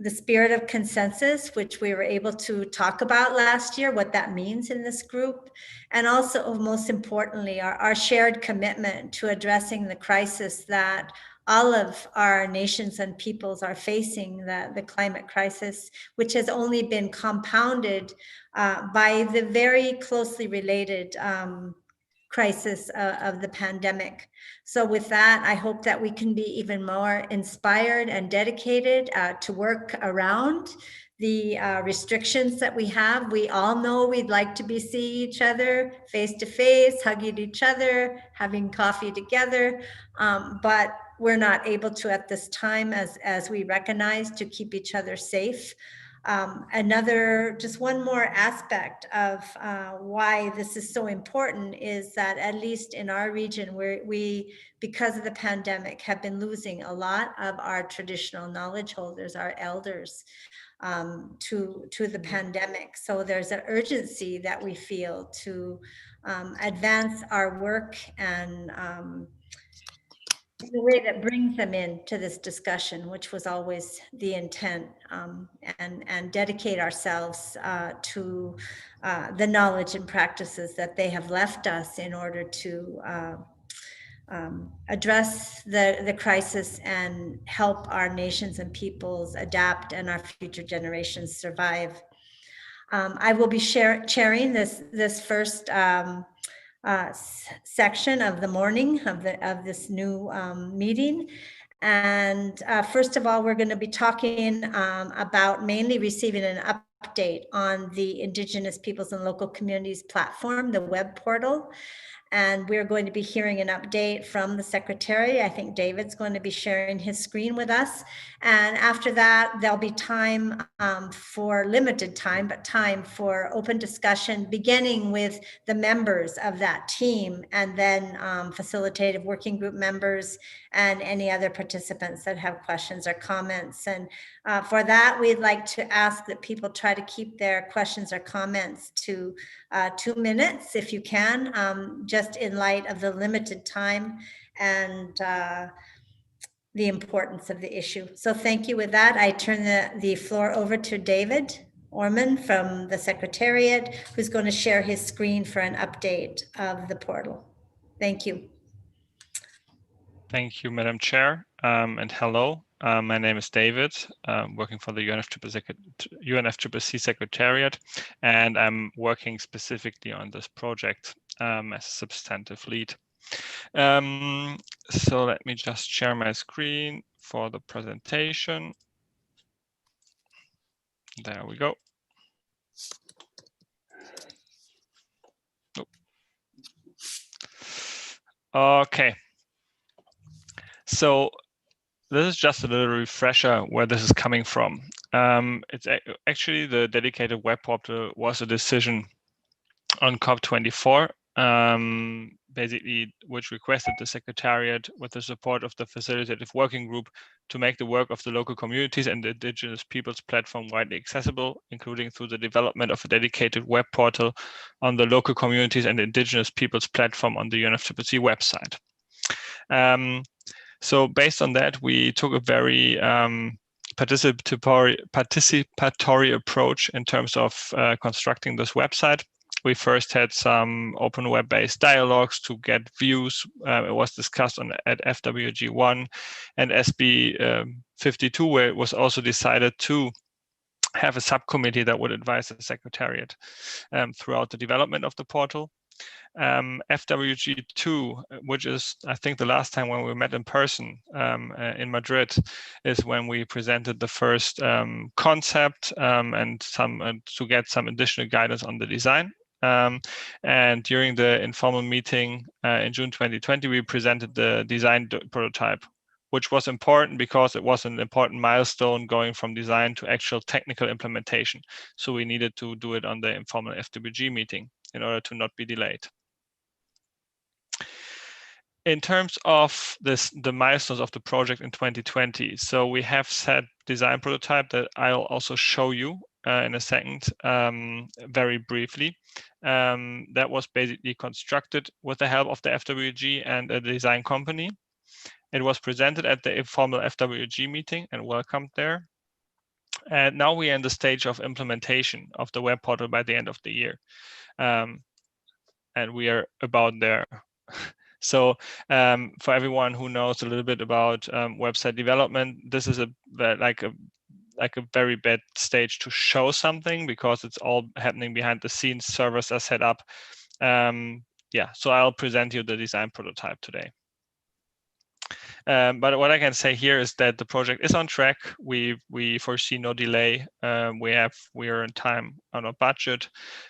the spirit of consensus, which we were able to talk about last year, what that means in this group. And also, most importantly, our shared commitment to addressing the crisis that all of our nations and peoples are facing, the climate crisis, which has only been compounded by the very closely related crisis of the pandemic. So with that, I hope that we can be even more inspired and dedicated to work around the restrictions that we have. We all know we'd like to be seeing each other face to face, hugging each other, having coffee together, but we're not able to at this time, as we recognize, to keep each other safe. Just one more aspect of why this is so important is that at least in our region, where we, because of the pandemic, have been losing a lot of our traditional knowledge holders, our elders, to the pandemic. So there's an urgency that we feel to advance our work and in a way that brings them into this discussion, which was always the intent, and dedicate ourselves to the knowledge and practices that they have left us in order to address the crisis and help our nations and peoples adapt and our future generations survive. I will be chairing this first section of the morning of this new meeting. And first of all, we're going to be talking about mainly receiving an update on the Indigenous Peoples and Local Communities platform, the web portal. And we're going to be hearing an update from the secretary. I think David's going to be sharing his screen with us. And after that, there'll be time for limited time, but time for open discussion, beginning with the members of that team, and then facilitative working group members and any other participants that have questions or comments. And for that, we'd like to ask that people try to keep their questions or comments to 2 minutes if you can, just in light of the limited time and the importance of the issue. So thank you. With that, I turn the floor over to David Orman from the Secretariat, who's going to share his screen for an update of the portal. Thank you. Thank you, Madam Chair, and hello. My name is David, working for the UNFCCC Secretariat, and I'm working specifically on this project as a substantive lead. So let me just share my screen for the presentation. There we go. Okay. So this is just a little refresher where this is coming from. It's actually the dedicated web portal was a decision on COP24, basically, which requested the Secretariat, with the support of the Facilitative Working Group, to make the work of the local communities and the Indigenous Peoples platform widely accessible, including through the development of a dedicated web portal on the local communities and Indigenous Peoples platform on the UNFCCC website. So based on that, we took a very participatory approach in terms of constructing this website. We first had some open web-based dialogues to get views. It was discussed at FWG 1 and SB 52, where it was also decided to have a subcommittee that would advise the Secretariat throughout the development of the portal. FWG2, which is, I think, the last time when we met in person in Madrid, is when we presented the first concept and to get some additional guidance on the design. And during the informal meeting in June 2020, we presented the design prototype, which was important because it was an important milestone going from design to actual technical implementation. So we needed to do it on the informal FWG meeting in order to not be delayed. In terms of the milestones of the project in 2020, so we have set design prototype that I'll also show you in a second, very briefly. That was basically constructed with the help of the FWG and a design company. It was presented at the informal FWG meeting and welcomed there. And now we are in the stage of implementation of the web portal by the end of the year. And we are about there. So for everyone who knows a little bit about website development, this is like a very bad stage to show something because it's all happening behind the scenes. Servers are set up. Yeah, so I'll present you the design prototype today. But what I can say here is that the project is on track. We foresee no delay. We are in time, on a budget,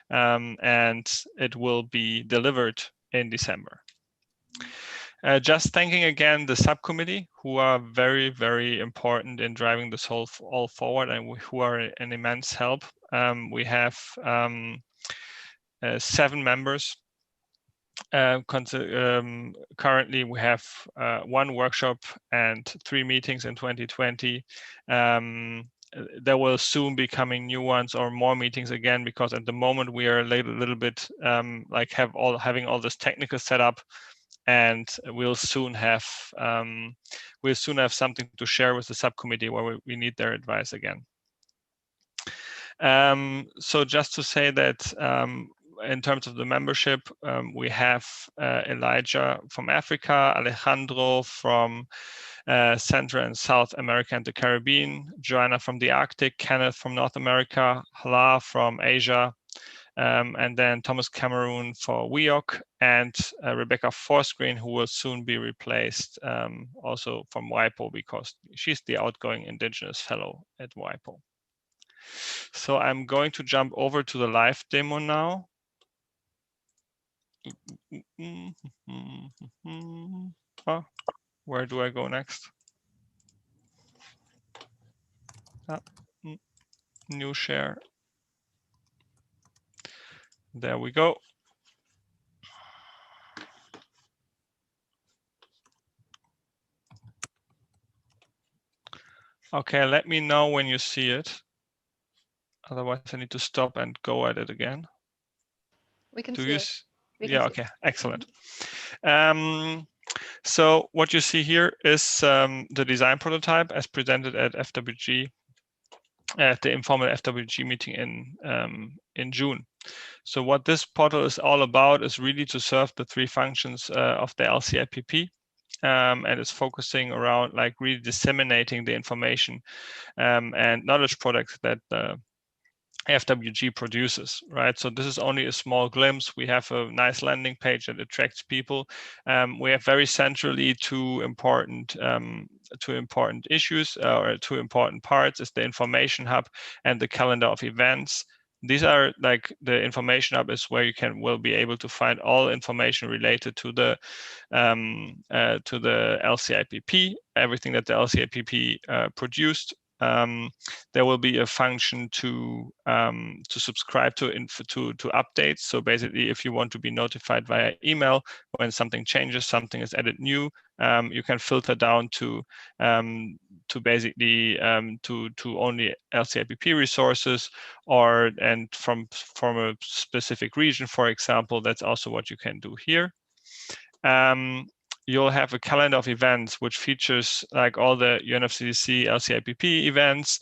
and it will be delivered in December. Just thanking again the subcommittee, who are very, very important in driving this all forward and who are an immense help. We have 7 members. Currently, we have 1 workshop and 3 meetings in 2020. There will soon be coming new ones or more meetings again, because at the moment we are a little bit like having all this technical setup. And we'll soon have something to share with the subcommittee where we need their advice again. So just to say that in terms of the membership, we have Elijah from Africa, Alejandro from Central and South America and the Caribbean, Joanna from the Arctic, Kenneth from North America, Hala from Asia, and then Thomas Cameroon for WEOC, and Rebecca Forsgreen, who will soon be replaced also from WIPO, because she's the outgoing Indigenous fellow at WIPO. So I'm going to jump over to the live demo now. Oh, where do I go next? New share. There we go. Okay, let me know when you see it. Otherwise, I need to stop and go at it again. We can do see you it. Yeah, okay, excellent. So what you see here is the design prototype as presented at FWG, at the informal FWG meeting in June. So what this portal is all about is really to serve the 3 functions of the LCIPP, and it's focusing around like really disseminating the information and knowledge products that the FWG produces, right? So this is only a small glimpse. We have a nice landing page that attracts people. We have very centrally two important issues or 2 important parts is the information hub and the calendar of events. These are like the information hub is where you will be able to find all information related to the LCIPP, everything that the LCIPP produced. There will be a function to subscribe to updates. So basically, if you want to be notified via email when something changes, something is added new, you can filter down to basically to only LCIPP resources, and from a specific region, for example. That's also what you can do here. You'll have a calendar of events which features like all the UNFCCC LCIPP events,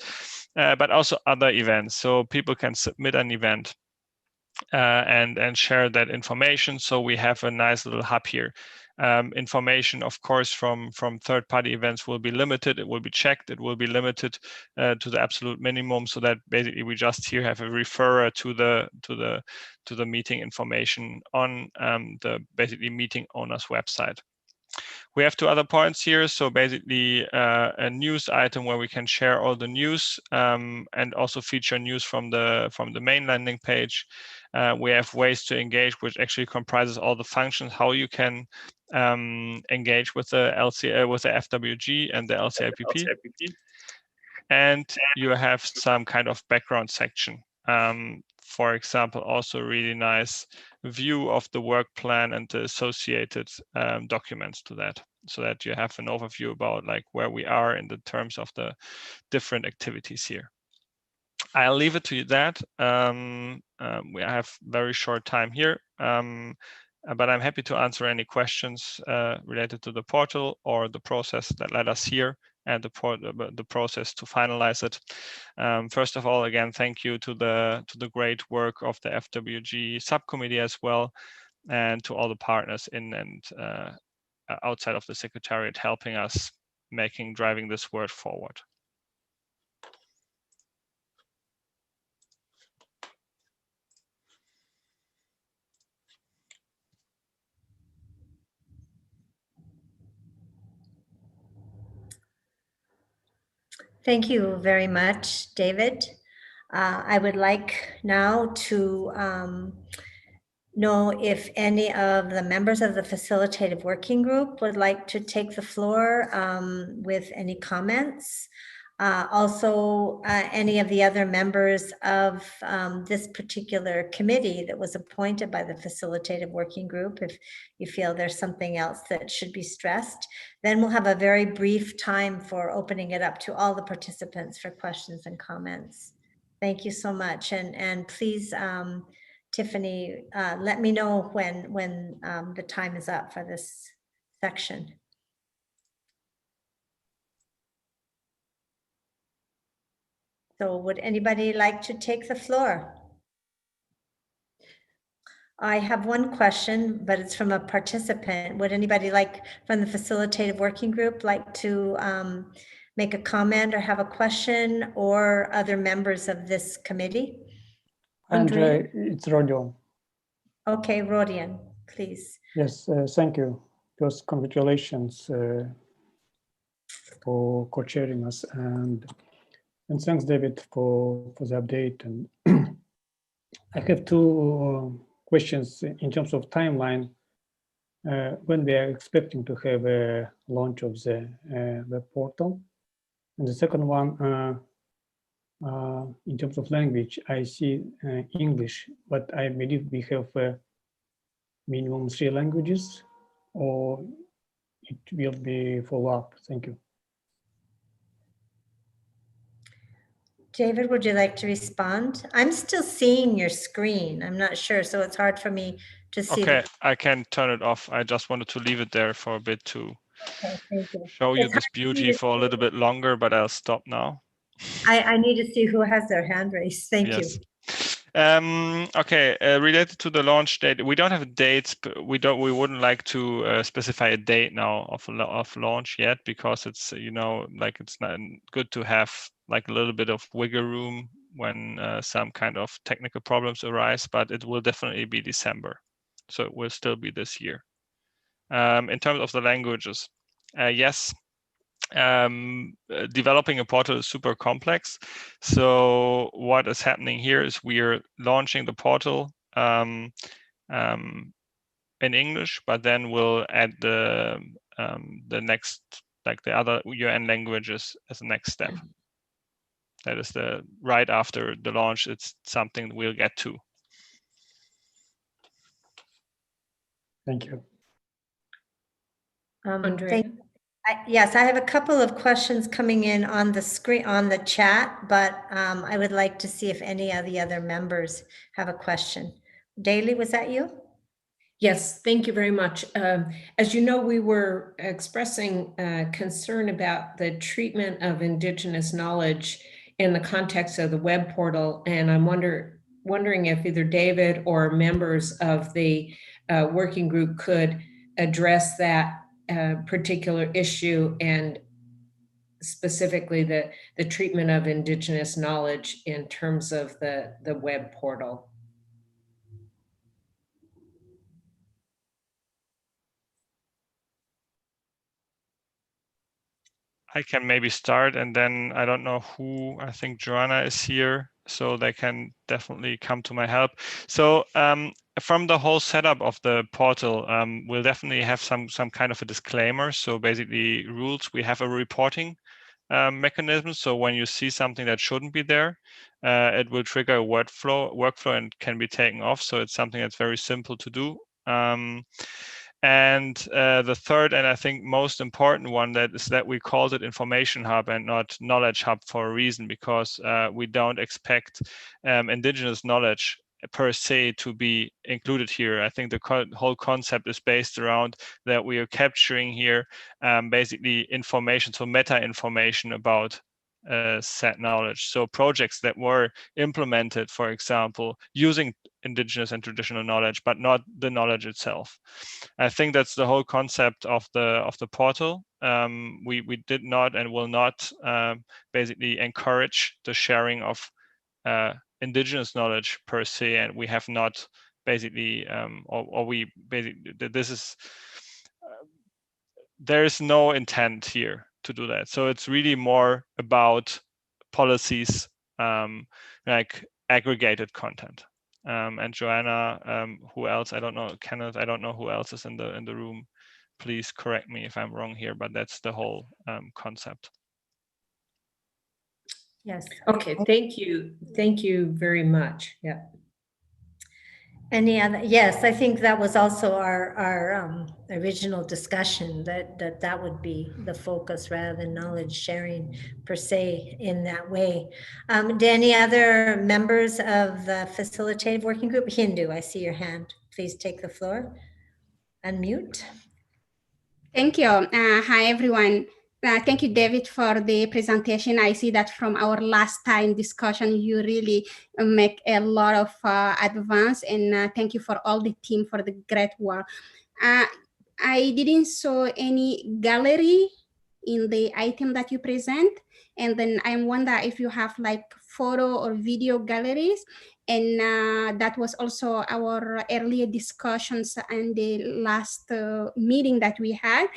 but also other events. So people can submit an event and share that information. So we have a nice little hub here. Information, of course, from third-party events will be limited. It will be checked. It will be limited to the absolute minimum, so that basically we just here have a referrer to the meeting information on the basically meeting owner's website. We have two other points here. So basically a news item where we can share all the news and also feature news from the main landing page. We have ways to engage, which actually comprises all the functions, how you can engage with the FWG and the LCIPP. And you have some kind of background section. For example, also really nice view of the work plan and the associated documents to that, so that you have an overview about like where we are in the terms of the different activities here. I'll leave it to that. We have very short time here, but I'm happy to answer any questions related to the portal or the process that led us here and the process to finalize it. First of all, again, thank you to the great work of the FWG subcommittee as well, and to all the partners in and outside of the Secretariat helping us driving this work forward. Thank you very much, David. I would like now to know if any of the members of the Facilitative Working Group would like to take the floor with any comments. Also, any of the other members of this particular committee that was appointed by the Facilitative Working Group, if you feel there's something else that should be stressed. Then we'll have a very brief time for opening it up to all the participants for questions and comments. Thank you so much. And please, Tiffany, let me know when the time is up for this section. So would anybody like to take the floor? I have one question, but it's from a participant. Would anybody from the Facilitative Working Group like to make a comment or have a question, or other members of this committee? Andre, it's Rodion. Okay, Rodion, please. Yes, thank you. First, congratulations for co-chairing us, and thanks, David, for the update. And I have two questions in terms of timeline. When we are expecting to have a launch of the web portal, and the second one, in terms of language, I see English, but I believe we have minimum 3 languages, or it will be follow up. Thank you. David, would you like to respond? I'm still seeing your screen. I'm not sure, so it's hard for me to see. Okay, I can turn it off. I just wanted to leave it there for a bit to show you this beauty for a little bit longer, but I'll stop now. I need to see who has their hand raised. Thank you. Okay, related to the launch date, we don't have a date. We wouldn't like to specify a date now of launch yet, because it's it's not good to have like a little bit of wiggle room when some kind of technical problems arise. But it will definitely be December, so it will still be this year. In terms of the languages, yes. Developing a portal is super complex. So what is happening here is we are launching the portal in English, but then we'll add the next, like the other UN languages as a next step. That is right after the launch. It's something we'll get to. Thank you. Yes, I have a couple of questions coming in on the screen, on the chat, but I would like to see if any of the other members have a question. Daly, was that you? Yes, thank you very much. As you know, we were expressing concern about the treatment of Indigenous knowledge in the context of the web portal, and I wonder wondering if either David or members of the working group could address that particular issue, and specifically the treatment of Indigenous knowledge in terms of the web portal. I can maybe start, and then I don't know who, I think Joanna is here, so they can definitely come to my help. So from the whole setup of the portal, we'll definitely have some kind of a disclaimer. So basically rules, we have a reporting mechanism. So when you see something that shouldn't be there, it will trigger a workflow and can be taken off. So it's something that's very simple to do. And the third, and I think most important one, that is that we called it Information Hub and not Knowledge Hub for a reason, because we don't expect Indigenous knowledge per se to be included here. I think the whole concept is based around that we are capturing here basically information, so meta information about set knowledge. So projects that were implemented, for example, using Indigenous and traditional knowledge, but not the knowledge itself. I think that's the whole concept of the portal. We did not and will not basically encourage the sharing of Indigenous knowledge per se, and we have not basically, or we basically, this is, there is no intent here to do that. So it's really more about policies, like aggregated content. And Joanna, who else? I don't know. Kenneth, I don't know who else is in the room. Please correct me if I'm wrong here, but that's the whole concept. Yes. Okay. Thank you. Thank you very much. Yeah. Any other? Yes, I think that was also our original discussion, that would be the focus rather than knowledge sharing per se in that way. Do any other members of the Facilitative Working Group? Hindu, I see your hand. Please take the floor. Unmute. Thank you. Hi, everyone. Thank you, David, for the presentation. I see that from our last time discussion, you really make a lot of advance, and thank you for all the team for the great work. I didn't saw any gallery in the item that you present, and then I wonder if you have like photo or video galleries, and that was also our earlier discussions and the last meeting that we had.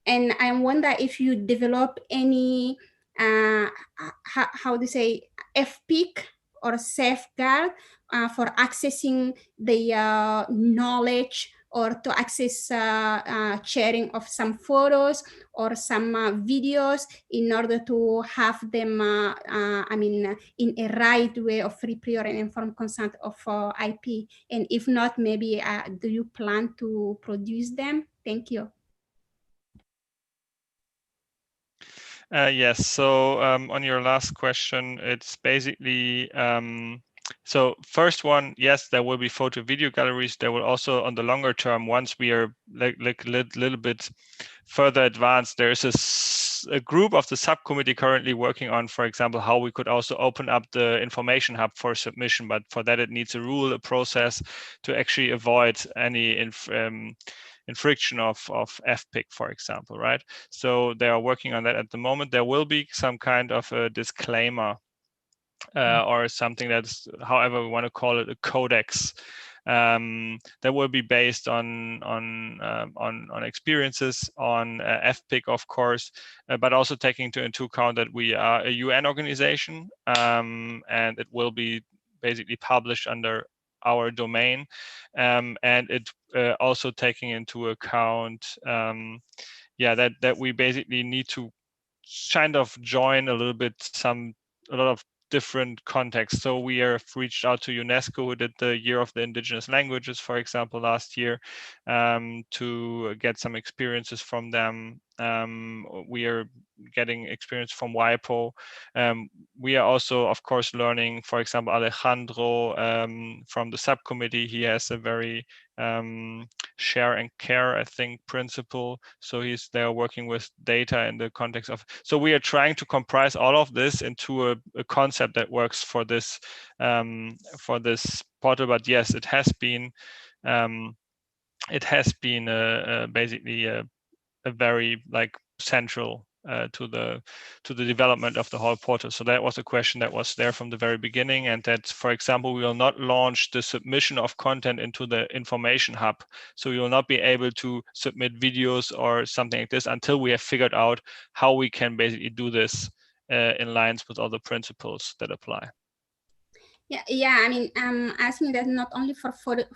And I wonder if you develop any, how to say, FPIC or safeguard for accessing the knowledge, or to access sharing of some photos or some videos in order to have them, I mean, in a right way of free, prior, and informed consent of IP. And if not, maybe do you plan to produce them? Thank you. Yes, so on your last question, it's basically, so first one, yes, there will be photo video galleries. There will also, on the longer term, once we are like a little bit further advanced, there is a group of the subcommittee currently working on, for example, how we could also open up the information hub for submission. But for that, it needs a rule, a process to actually avoid any infraction of FPIC, for example, right? So they are working on that at the moment. There will be some kind of a disclaimer or something that's, however we want to call it, a codex that will be based on experiences on FPIC, of course, but also taking into account that we are a UN organization, and it will be basically published under our domain, and it also taking into account, that we basically need to kind of join a little bit a lot of different contexts. So we have reached out to UNESCO, who did the Year of the Indigenous Languages, for example, last year, to get some experiences from them. We are getting experience from WIPO. We are also, of course, learning, for example, Alejandro from the subcommittee. He has a very share and care, I think, principle. So he's there working with data in the context of, so we are trying to comprise all of this into a concept that works for this portal. But yes, it has been basically a very like central to the development of the whole portal. So that was a question that was there from the very beginning, and that, for example, we will not launch the submission of content into the information hub. So we will not be able to submit videos or something like this until we have figured out how we can basically do this in lines with all the principles that apply. Yeah. I mean, asking that not only for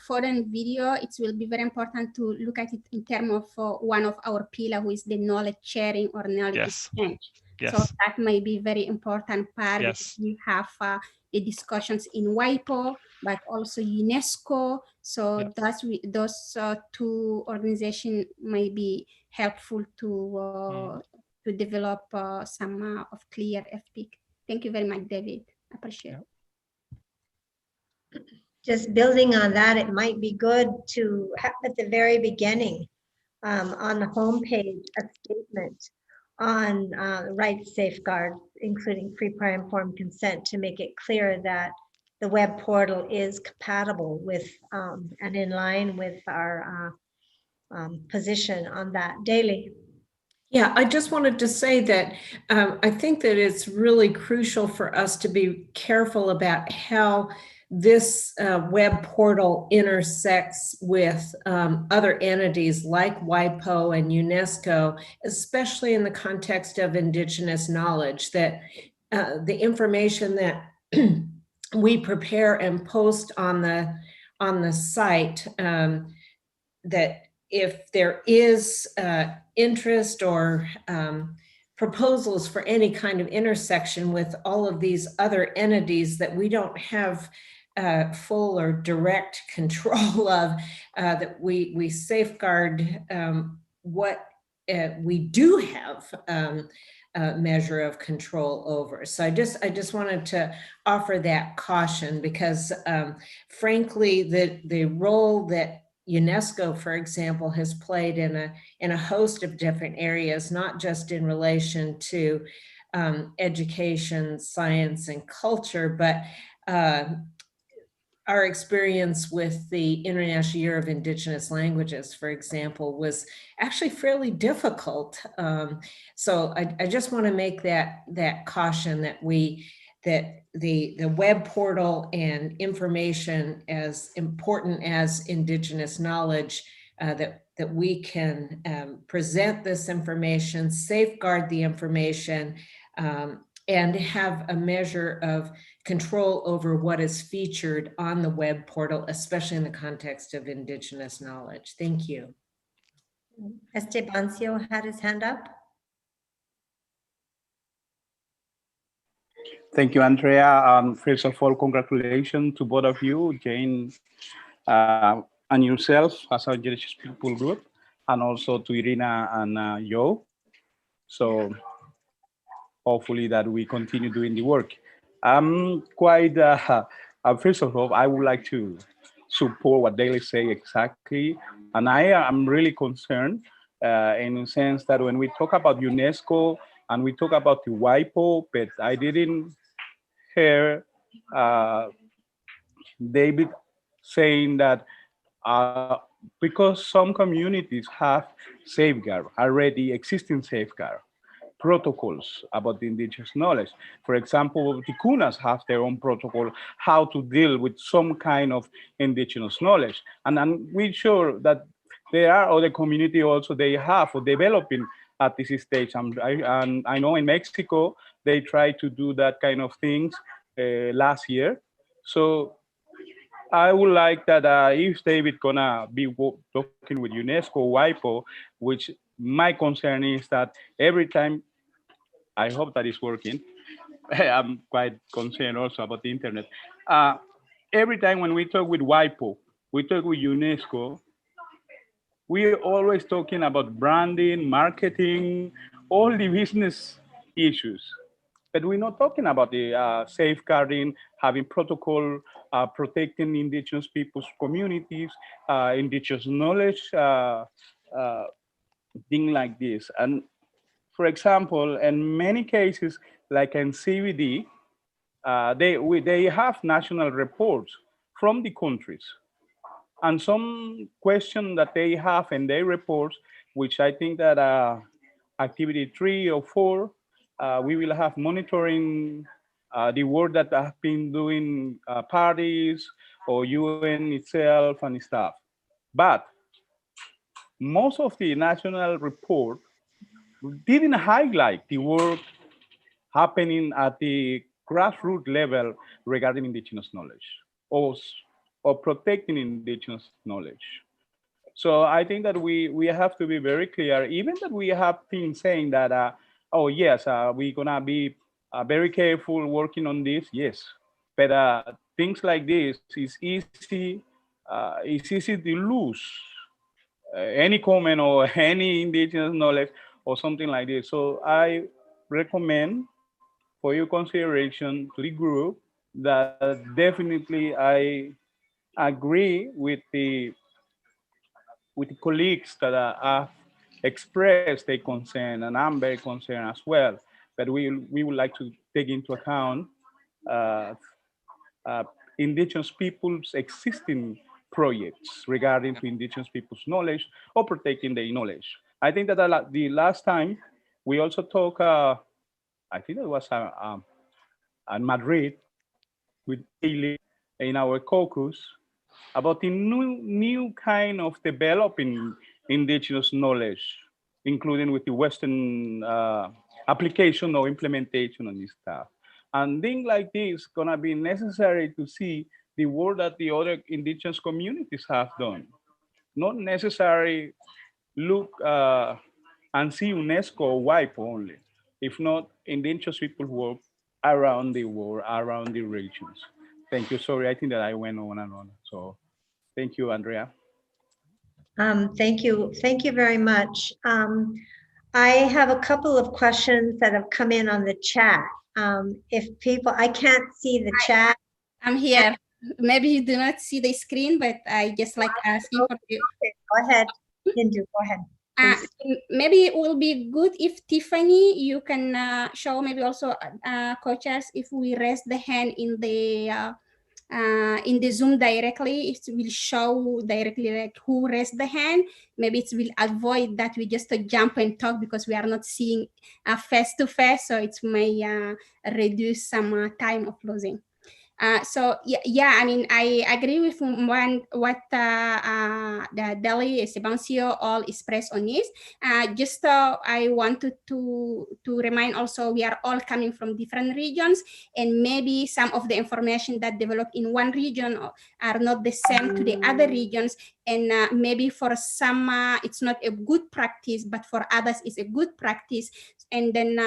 foreign video, it will be very important to look at it in terms of one of our pillar, who is the knowledge sharing or knowledge exchange. Yes. So that may be very important part. Yes. We have the discussions in WIPO, but also UNESCO. So those two organizations may be helpful to develop some of clear FPIC. Thank you very much, David. I appreciate it. Just building on that, it might be good to have at the very beginning on the homepage a statement on rights safeguards, including free, prior, informed consent, to make it clear that the web portal is compatible with and in line with our position on that daily. Yeah, I just wanted to say that I think that it's really crucial for us to be careful about how this web portal intersects with other entities like WIPO and UNESCO, especially in the context of Indigenous knowledge, that the information that we prepare and post on the site, that if there is interest or proposals for any kind of intersection with all of these other entities that we don't have full or direct control of, that we safeguard what we do have a measure of control over. So I just wanted to offer that caution, because frankly, the role that UNESCO, for example, has played in a host of different areas, not just in relation to education, science, and culture, but our experience with the International Year of Indigenous Languages, for example, was actually fairly difficult. So I just want to make that caution that the web portal and information, as important as Indigenous knowledge, that we can present this information, safeguard the information, and have a measure of control over what is featured on the web portal, especially in the context of Indigenous knowledge. Thank you. Estebancio had his hand up. Thank you, Andrea. First of all, congratulations to both of you, Jane and yourself as a Jewish People Group, and also to Irina and Joe. So hopefully that we continue doing the work. I'm quite, first of all, I would like to support what Daly say exactly. And I am really concerned in the sense that when we talk about UNESCO and we talk about the WIPO, but I didn't hear David saying that because some communities have safeguard, already existing safeguard protocols about the indigenous knowledge. For example, the Kunas have their own protocol how to deal with some kind of indigenous knowledge. And we're sure that there are other communities also they have or developing at this stage. And I know in Mexico, they try to do that kind of things last year. So I would like that if David gonna be talking with UNESCO, WIPO, which my concern is that every time, I hope that it's working. I'm quite concerned also about the internet. Every time when we talk with WIPO, we talk with UNESCO, we're always talking about branding, marketing, all the business issues. But we're not talking about the safeguarding, having protocol, protecting indigenous people's communities, indigenous knowledge, things like this. And for example, in many cases, like in CVD, they have national reports from the countries. And some question that they have in their reports, which I think that activity 3 or 4, we will have monitoring the work that have been doing parties or UN itself and stuff. But most of the national report didn't highlight the work happening at the grassroots level regarding indigenous knowledge or protecting indigenous knowledge. So I think that we have to be very clear, even that we have been saying that, oh yes, we're gonna be very careful working on this, yes. But things like this is easy, it's easy to lose any comment or any indigenous knowledge or something like this. So I recommend for your consideration to the group that definitely I agree with the colleagues that have expressed their concern, and I'm very concerned as well. But we would like to take into account indigenous people's existing projects regarding to indigenous people's knowledge or protecting their knowledge. I think that the last time we also talked, I think it was in Madrid with Haley in our caucus about the new kind of developing indigenous knowledge, including with the Western application or implementation on this stuff. And things like this gonna be necessary to see the work that the other indigenous communities have done. Not necessarily look and see UNESCO or WIPO only. If not, indigenous people work around the world, around the regions. Thank you. Sorry, I think that I went on and on. So thank you, Andrea. Thank you. Thank you very much. I have a couple of questions that have come in on the chat. If people, I can't see the chat. I'm here. Maybe you do not see the screen, but I just like asking for you. Okay, go ahead, Hindu, go ahead. Maybe it will be good if Tiffany, you can show maybe also coaches if we raise the hand in the Zoom directly, it will show directly like who raised the hand. Maybe it will avoid that we just jump and talk because we are not seeing face to face, so it may reduce some time of losing. So yeah, I mean, I agree with what the Delhi Sebancio all expressed on this. Just I wanted to remind also we are all coming from different regions, and maybe some of the information that developed in one region are not the same to the other regions. And maybe for some it's not a good practice, but for others it's a good practice. And then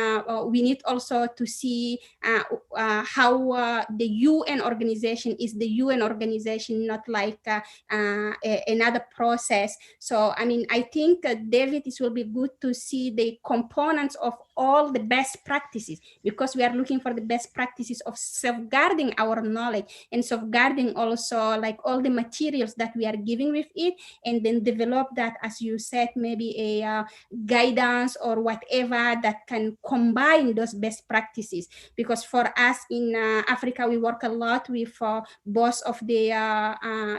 we need also to see how the UN organization is the UN organization, not like another process. So I mean, I think David, it will be good to see the components of all the best practices, because we are looking for the best practices of safeguarding our knowledge and safeguarding also like all the materials that we are giving with it, and then develop that, as you said, maybe a guidance or whatever that can combine those best practices. Because for us in Africa, we work a lot with both of the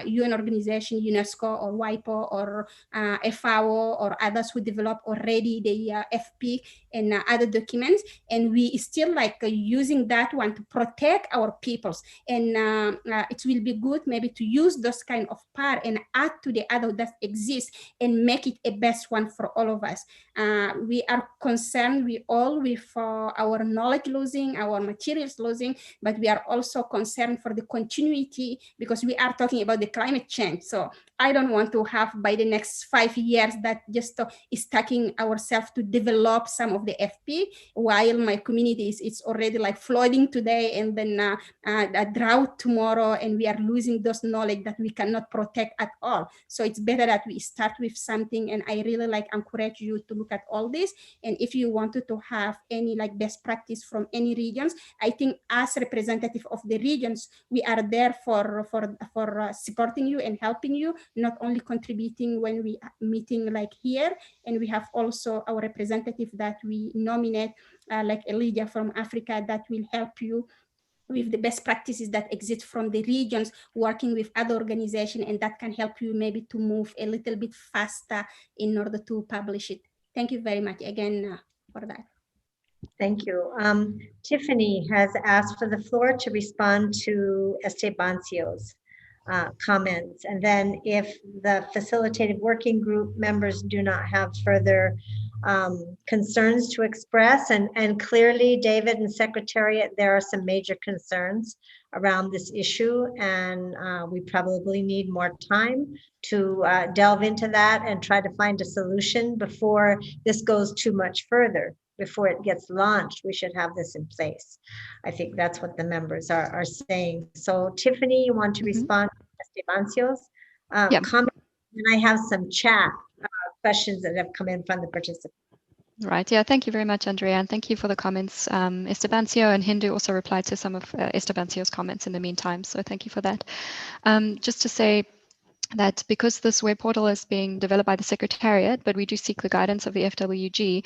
UN organization, UNESCO or WIPO or FAO or others who develop already the FP and other documents, and we still like using that one to protect our peoples. And it will be good maybe to use those kind of part and add to the other that exist and make it a best one for all of us. We are concerned, we all with our knowledge losing, our materials losing, but we are also concerned for the continuity, because we are talking about the climate change. So I don't want to have by the next 5 years that just is taking ourselves to develop some of the FP, while my community it's already like flooding today and then a drought tomorrow, and we are losing those knowledge that we cannot protect at all. So it's better that we start with something, and I really like encourage you to look at all this. And if you wanted to have any like best practice from any regions, I think as representative of the regions, we are there for supporting you and helping you, not only contributing when we are meeting like here, and we have also our representative that we nominate like Elijah from Africa that will help you with the best practices that exist from the regions, working with other organizations, and that can help you maybe to move a little bit faster in order to publish it. Thank you very much again for that. Thank you. Tiffany has asked for the floor to respond to Estebancio's comments. And then if the Facilitative Working Group members do not have further concerns to express, and clearly David and Secretariat, there are some major concerns around this issue, and we probably need more time to delve into that and try to find a solution before this goes too much further. Before it gets launched, we should have this in place. I think that's what the members are saying. So Tiffany, you want to respond to Estebancio's comment? And I have some chat questions that have come in from the participants. Right. Yeah. Thank you very much, Andrea, and thank you for the comments. Estebancio and Hindu also replied to some of Estebancio's comments in the meantime, so thank you for that. Just to say that because this web portal is being developed by the Secretariat, but we do seek the guidance of the FWG.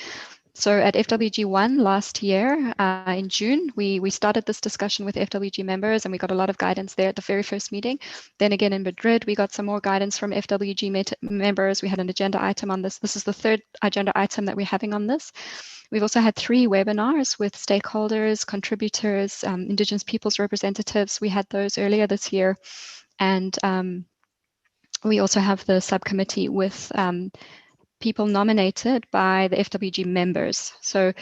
So at FWG 1 last year, in June, we started this discussion with FWG members, and we got a lot of guidance there at the very first meeting. Then again in Madrid, we got some more guidance from FWG members. We had an agenda item on this. This is the third agenda item that we're having on this. We've also had 3 webinars with stakeholders, contributors, Indigenous peoples representatives. We had those earlier this year. And we also have the subcommittee with people nominated by the FWG members. So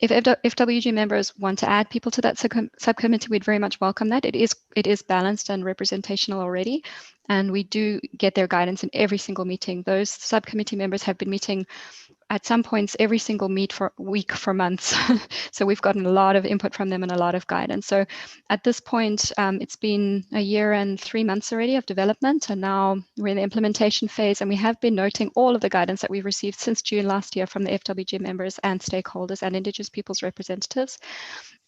if FWG members want to add people to that subcommittee, we'd very much welcome that. It is balanced and representational already, and we do get their guidance in every single meeting. Those subcommittee members have been meeting at some points every single week for months. So we've gotten a lot of input from them and a lot of guidance. So at this point, it's been a year and 3 months already of development, and now we're in the implementation phase, and we have been noting all of the guidance that we've received since June last year from the FWG members and stakeholders and Indigenous peoples representatives.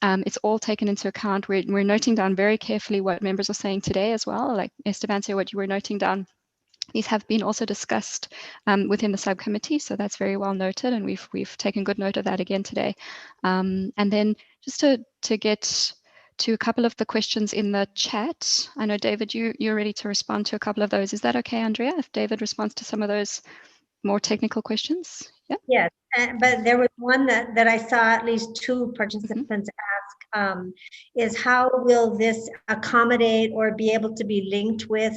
It's all taken into account. We're noting down very carefully what members are saying today as well, like Estebancio, what you were noting down. These have been also discussed within the subcommittee, so that's very well noted, and we've taken good note of that again today. And then just to get to a couple of the questions in the chat, I know David, you're ready to respond to a couple of those. Is that okay, Andrea? If David responds to some of those more technical questions, yeah. Yes, but there was one that I saw at least 2 participants ask, is how will this accommodate or be able to be linked with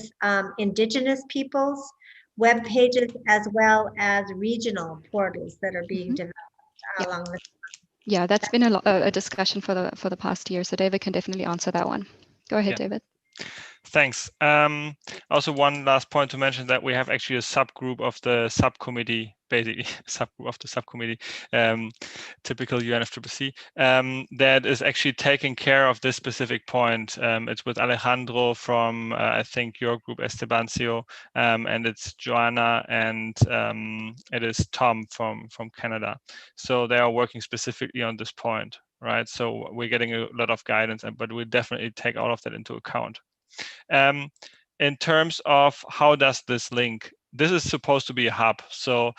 Indigenous peoples web pages as well as regional portals that are being developed along the. Yeah, that's been a discussion for the past year, so David can definitely answer that one. Go ahead, David. Thanks. Also, one last point to mention that we have actually a subgroup of the subcommittee, basically subgroup of the subcommittee, typical UNFCCC, that is actually taking care of this specific point. It's with Alejandro from, I think, your group, Estebancio, and it's Joanna, and it is Tom from Canada. So they are working specifically on this point, right? So we're getting a lot of guidance, but we definitely take all of that into account. In terms of how does this link, this is supposed to be a hub. So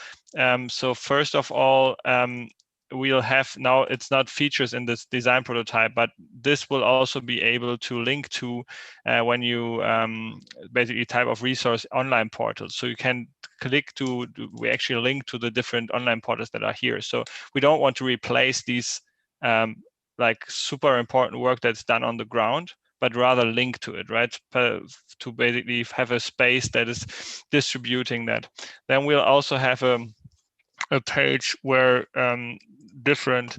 first of all, we'll have now, it's not features in this design prototype, but this will also be able to link to when you basically type of resource online portals. So you can click to, we actually link to the different online portals that are here. So we don't want to replace these like super important work that's done on the ground, but rather link to it, right? To basically have a space that is distributing that. Then we'll also have a page where different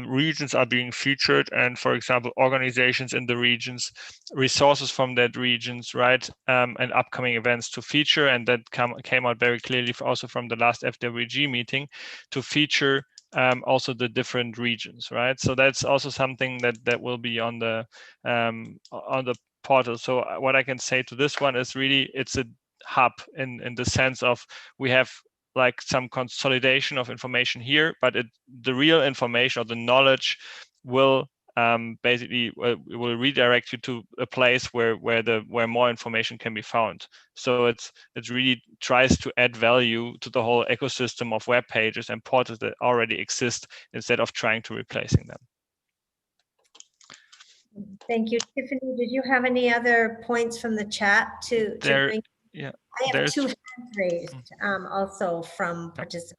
regions are being featured, and for example, organizations in the regions, resources from that regions, right? And upcoming events to feature, and that came out very clearly also from the last FWG meeting, to feature also the different regions, right? So that's also something that will be on the portal. So what I can say to this one is really it's a hub in the sense of we have like some consolidation of information here, but the real information or the knowledge will basically will redirect you to a place where more information can be found. So it really tries to add value to the whole ecosystem of web pages and portals that already exist instead of trying to replacing them. Thank you. Tiffany, did you have any other points from the chat to bring? Yeah, I have 2 hands raised also from participants.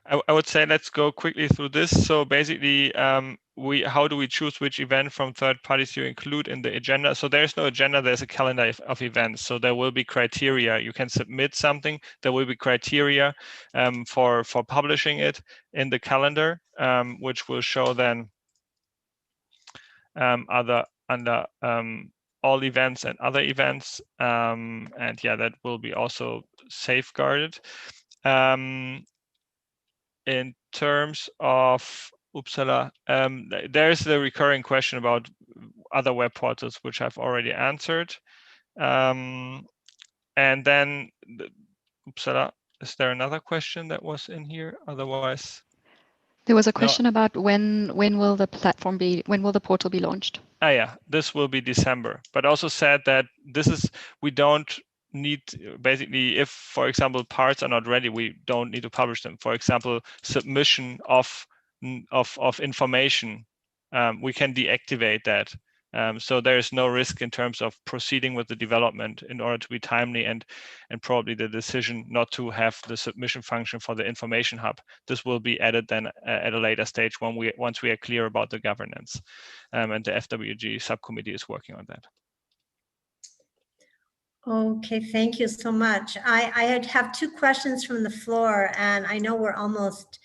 I would say let's go quickly through this. So basically, how do we choose which event from third parties you include in the agenda? So there's no agenda, there's a calendar of events. So there will be criteria. You can submit something. There will be criteria for publishing it in the calendar, which will show then under all events and other events. And yeah, that will be also safeguarded. In terms of Uppsala, there's the recurring question about other web portals, which I've already answered. And then Uppsala, is there another question that was in here? Otherwise, there was a question about when will the platform be, when will the portal be launched? Yeah, this will be December, but also said that we don't need, basically, if, for example, parts are not ready, we don't need to publish them. For example, submission of information, we can deactivate that. So there is no risk in terms of proceeding with the development in order to be timely, and probably the decision not to have the submission function for the information hub. This will be added then at a later stage once we are clear about the governance, and the FWG subcommittee is working on that. Okay, thank you so much. I have 2 questions from the floor, and I know we're almost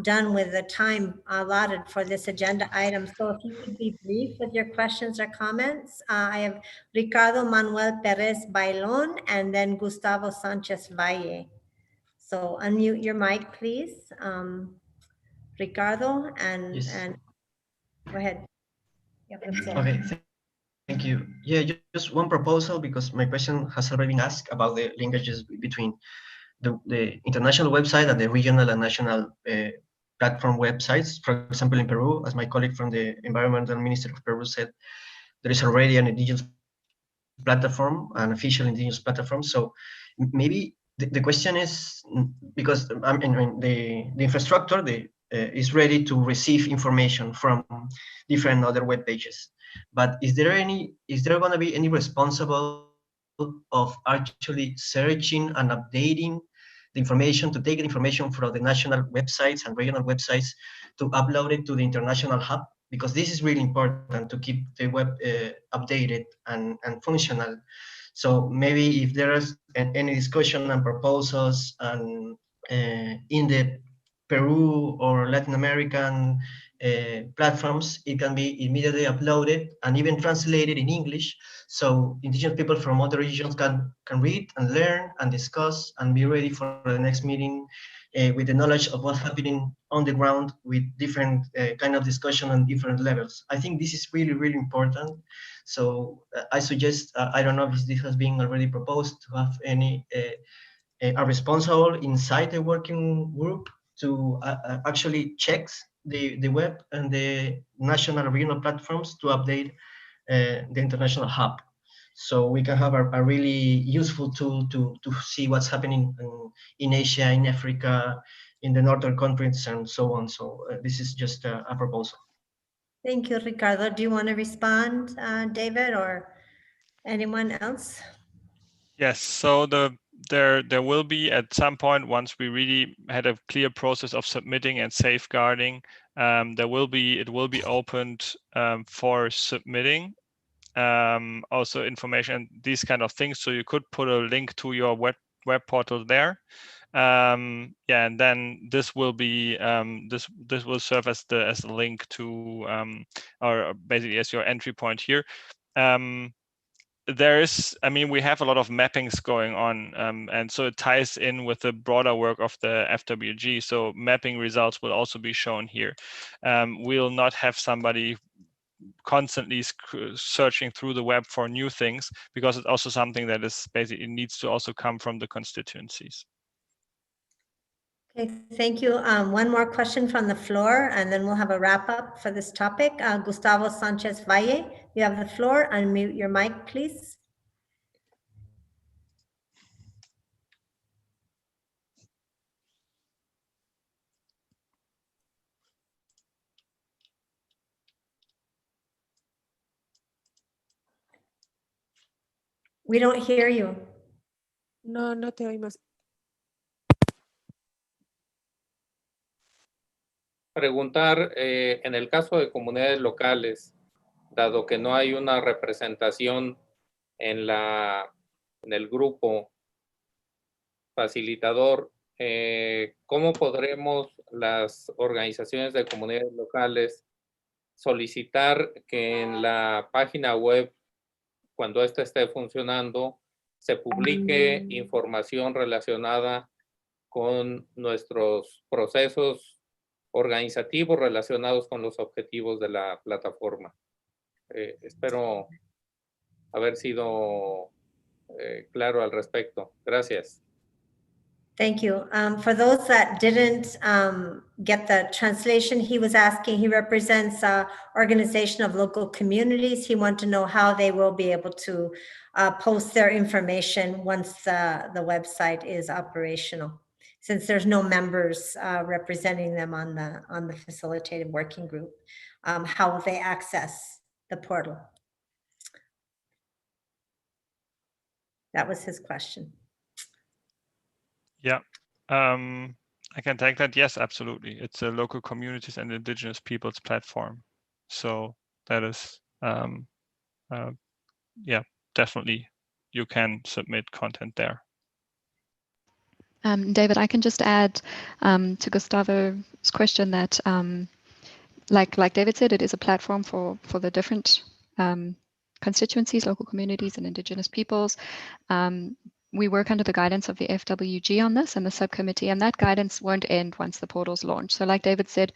done with the time allotted for this agenda item. So if you could be brief with your questions or comments. I have Ricardo Manuel Perez Bailon and then Gustavo Sanchez Valle. So unmute your mic, please. Ricardo, and go ahead. You have the floor. Okay, thank you. Yeah, just one proposal, because my question has already been asked about the linkages between the international website and the regional and national platform websites. For example, in Peru, as my colleague from the Environmental Ministry of Peru said, there is already an indigenous platform, an official indigenous platform. So maybe the question is, because I mean, the infrastructure is ready to receive information from different other web pages, but is there going to be any responsible of actually searching and updating the information, to take the information from the national websites and regional websites to upload it to the international hub? Because this is really important to keep the web updated and functional. So maybe if there is any discussion and proposals and in the Peru or Latin American platforms, it can be immediately uploaded and even translated in English, so indigenous people from other regions can read and learn and discuss and be ready for the next meeting with the knowledge of what's happening on the ground, with different kind of discussion on different levels. I think this is really, really important. So I suggest, I don't know if this has been already proposed, to have a responsible inside the working group to actually checks the web and the national regional platforms to update the international hub. So we can have a really useful tool to see what's happening in Asia, in Africa, in the northern countries, and so on. So this is just a proposal. Thank you, Ricardo. Do you want to respond, David, or anyone else? Yes, so there will be at some point, once we really had a clear process of submitting and safeguarding, it will be opened for submitting also information, these kind of things. So you could put a link to your web portal there. Yeah, and then this will be this will serve as the link to or basically as your entry point here. there is, I mean, we have a lot of mappings going on, and so it ties in with the broader work of the FWG. So mapping results will also be shown here. We'll not have somebody constantly searching through the web for new things, because it's also something that is basically needs to also come from the constituencies. Okay, thank you. One more question from the floor, and then we'll have a wrap up for this topic. Gustavo Sanchez Valle, you have the floor. Unmute your mic, please. We don't hear you. No, no te oímos. Preguntar, en el caso de comunidades locales, dado que no hay una representación en el grupo facilitador, ¿cómo podremos las organizaciones de comunidades locales solicitar que en la página web, cuando ésta esté funcionando, se publique información relacionada con nuestros procesos organizativos relacionados con los objetivos de la plataforma? Espero haber sido claro al respecto. Gracias. Thank you. For those that didn't get the translation, he was asking, he represents an organization of local communities. He wanted to know how they will be able to post their information once the website is operational, since there's no members representing them on the Facilitative Working Group. How will they access the portal? That was his question. Yeah, I can take that. Yes, absolutely. It's a local communities and indigenous peoples platform. So that is, yeah, definitely you can submit content there. David, I can just add to Gustavo's question that, like David said, it is a platform for the different constituencies, local communities, and indigenous peoples. We work under the guidance of the FWG on this and the subcommittee, and that guidance won't end once the portal's launched. So like David said,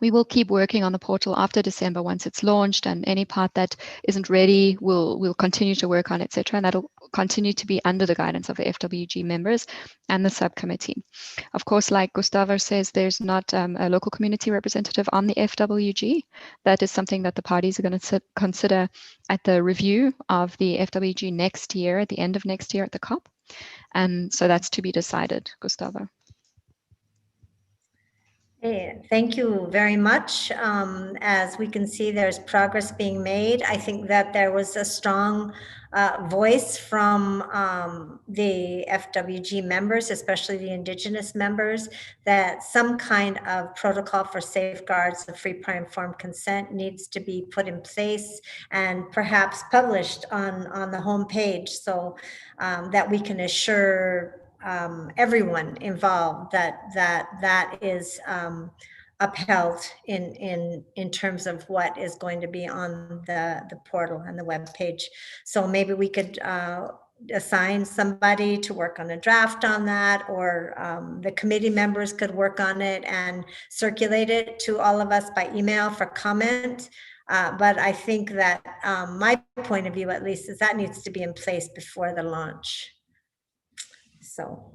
we will keep working on the portal after December once it's launched, and any part that isn't ready, we'll continue to work on, etc. And that'll continue to be under the guidance of the FWG members and the subcommittee. Of course, like Gustavo says, there's not a local community representative on the FWG. That is something that the parties are going to consider at the review of the FWG next year, at the end of next year at the COP. And so that's to be decided, Gustavo. Hey, thank you very much. As we can see, there's progress being made. I think that there was a strong voice from the FWG members, especially the indigenous members, that some kind of protocol for safeguards of free, prior, informed consent needs to be put in place and perhaps published on the homepage, so that we can assure everyone involved that is upheld in terms of what is going to be on the portal and the web page. So maybe we could assign somebody to work on a draft on that, or the committee members could work on it and circulate it to all of us by email for comment. But I think that my point of view, at least, is that needs to be in place before the launch. So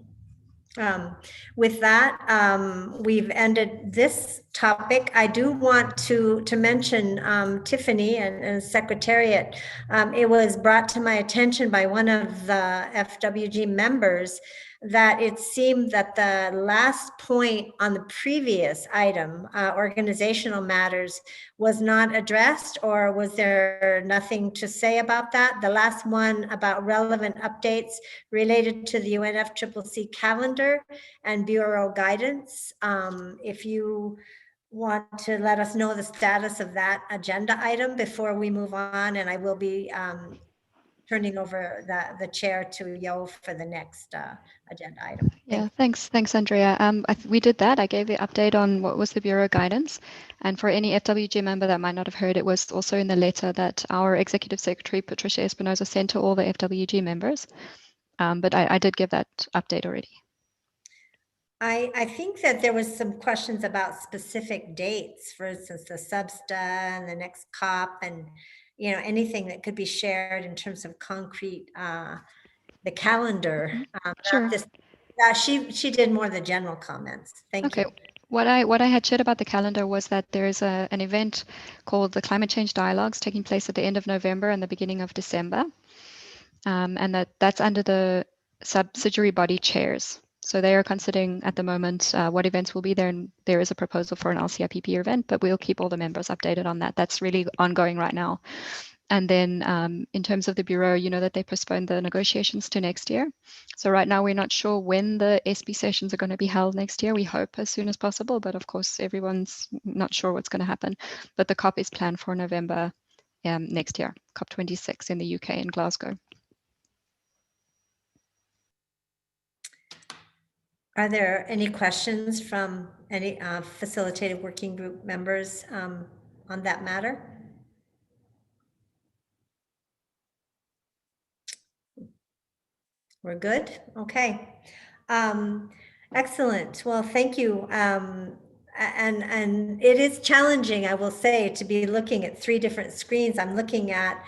with that, we've ended this topic. I do want to mention Tiffany and Secretariat. It was brought to my attention by one of the FWG members that it seemed that the last point on the previous item, organizational matters, was not addressed, or was there nothing to say about that? The last one about relevant updates related to the UNFCCC calendar and Bureau guidance. If you want to let us know the status of that agenda item before we move on, and I will be turning over the chair to Yo for the next agenda item. Yeah, thanks, Andrea. We did that. I gave the update on what was the Bureau guidance. And for any FWG member that might not have heard, it was also in the letter that our Executive Secretary, Patricia Espinosa, sent to all the FWG members. But I did give that update already. I think that there was some questions about specific dates, for instance, the Substa and the next COP, and anything that could be shared in terms of concrete, the calendar. Sure. She did more of the general comments. Thank you. What I had shared about the calendar was that there is an event called the Climate Change Dialogues taking place at the end of November and the beginning of December, and that's under the subsidiary body chairs. So they are considering at the moment what events will be there, and there is a proposal for an LCIPP event, but we'll keep all the members updated on that. That's really ongoing right now. And then in terms of the Bureau, you know that they postponed the negotiations to next year. So right now we're not sure when the SB sessions are going to be held next year. We hope as soon as possible, but of course everyone's not sure what's going to happen. But the COP is planned for November next year, COP26 in the UK in Glasgow. Are there any questions from any facilitative working group members on that matter? We're good? Okay. Excellent. Well, thank you. And it is challenging, I will say, to be looking at 3 different screens. I'm looking at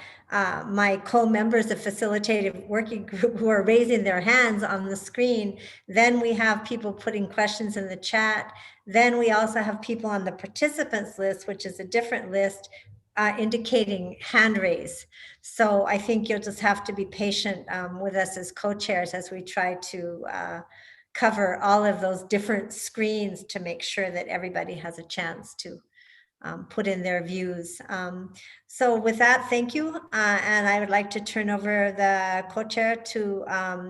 my co-members of Facilitative Working Group who are raising their hands on the screen. Then we have people putting questions in the chat. Then we also have people on the participants list, which is a different list, indicating hand raise. So I think you'll just have to be patient with us as co-chairs as we try to cover all of those different screens to make sure that everybody has a chance to put in their views. So with that, thank you. And I would like to turn over the co-chair to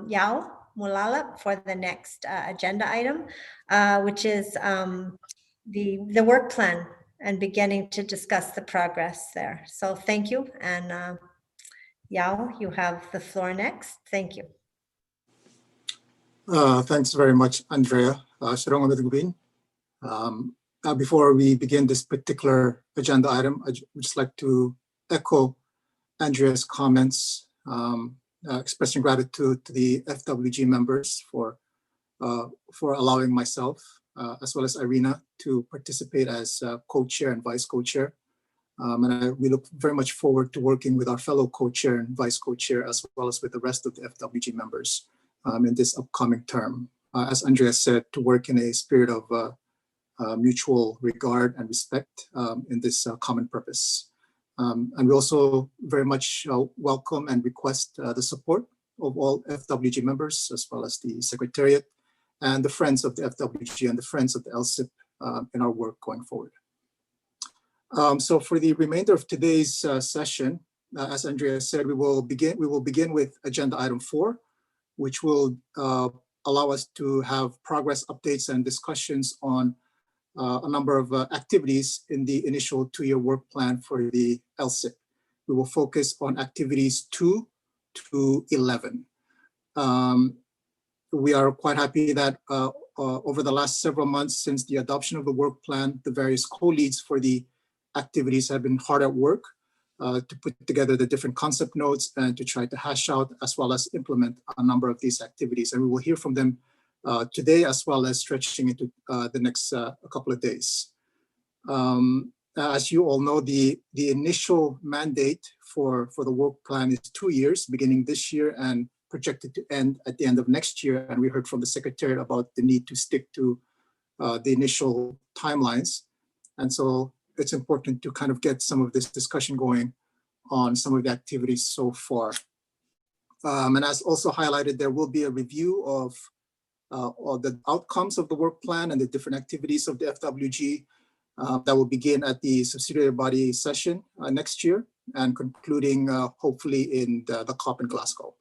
Yao Mulala for the next agenda item, which is the work plan and beginning to discuss the progress there. So thank you. And Yao, you have the floor next. Thank you. Thanks very much, Andrea. Before we begin this particular agenda item, I would just like to echo Andrea's comments, expressing gratitude to the FWG members for allowing myself, as well as Irina, to participate as co-chair and vice co-chair. We look very much forward to working with our fellow co-chair and vice co-chair, as well as with the rest of the FWG members in this upcoming term. As Andrea said, to work in a spirit of mutual regard and respect in this common purpose. And we also very much welcome and request the support of all FWG members, as well as the Secretariat and the friends of the FWG and the friends of the LCIPP in our work going forward. So for the remainder of today's session, as Andrea said, we will begin with agenda item 4, which will allow us to have progress updates and discussions on a number of activities in the initial 2-year work plan for the LCIPP. We will focus on activities 2 to 11. We are quite happy that over the last several months since the adoption of the work plan, the various co-leads for the activities have been hard at work to put together the different concept notes and to try to hash out as well as implement a number of these activities. And we will hear from them today, as well as stretching into the next couple of days. As you all know, the initial mandate for the work plan is 2 years, beginning this year and projected to end at the end of next year. And we heard from the Secretariat about the need to stick to the initial timelines. And so it's important to kind of get some of this discussion going on some of the activities so far. And as also highlighted, there will be a review of the outcomes of the work plan and the different activities of the FWG that will begin at the subsidiary body session next year and concluding hopefully in the COP in Glasgow.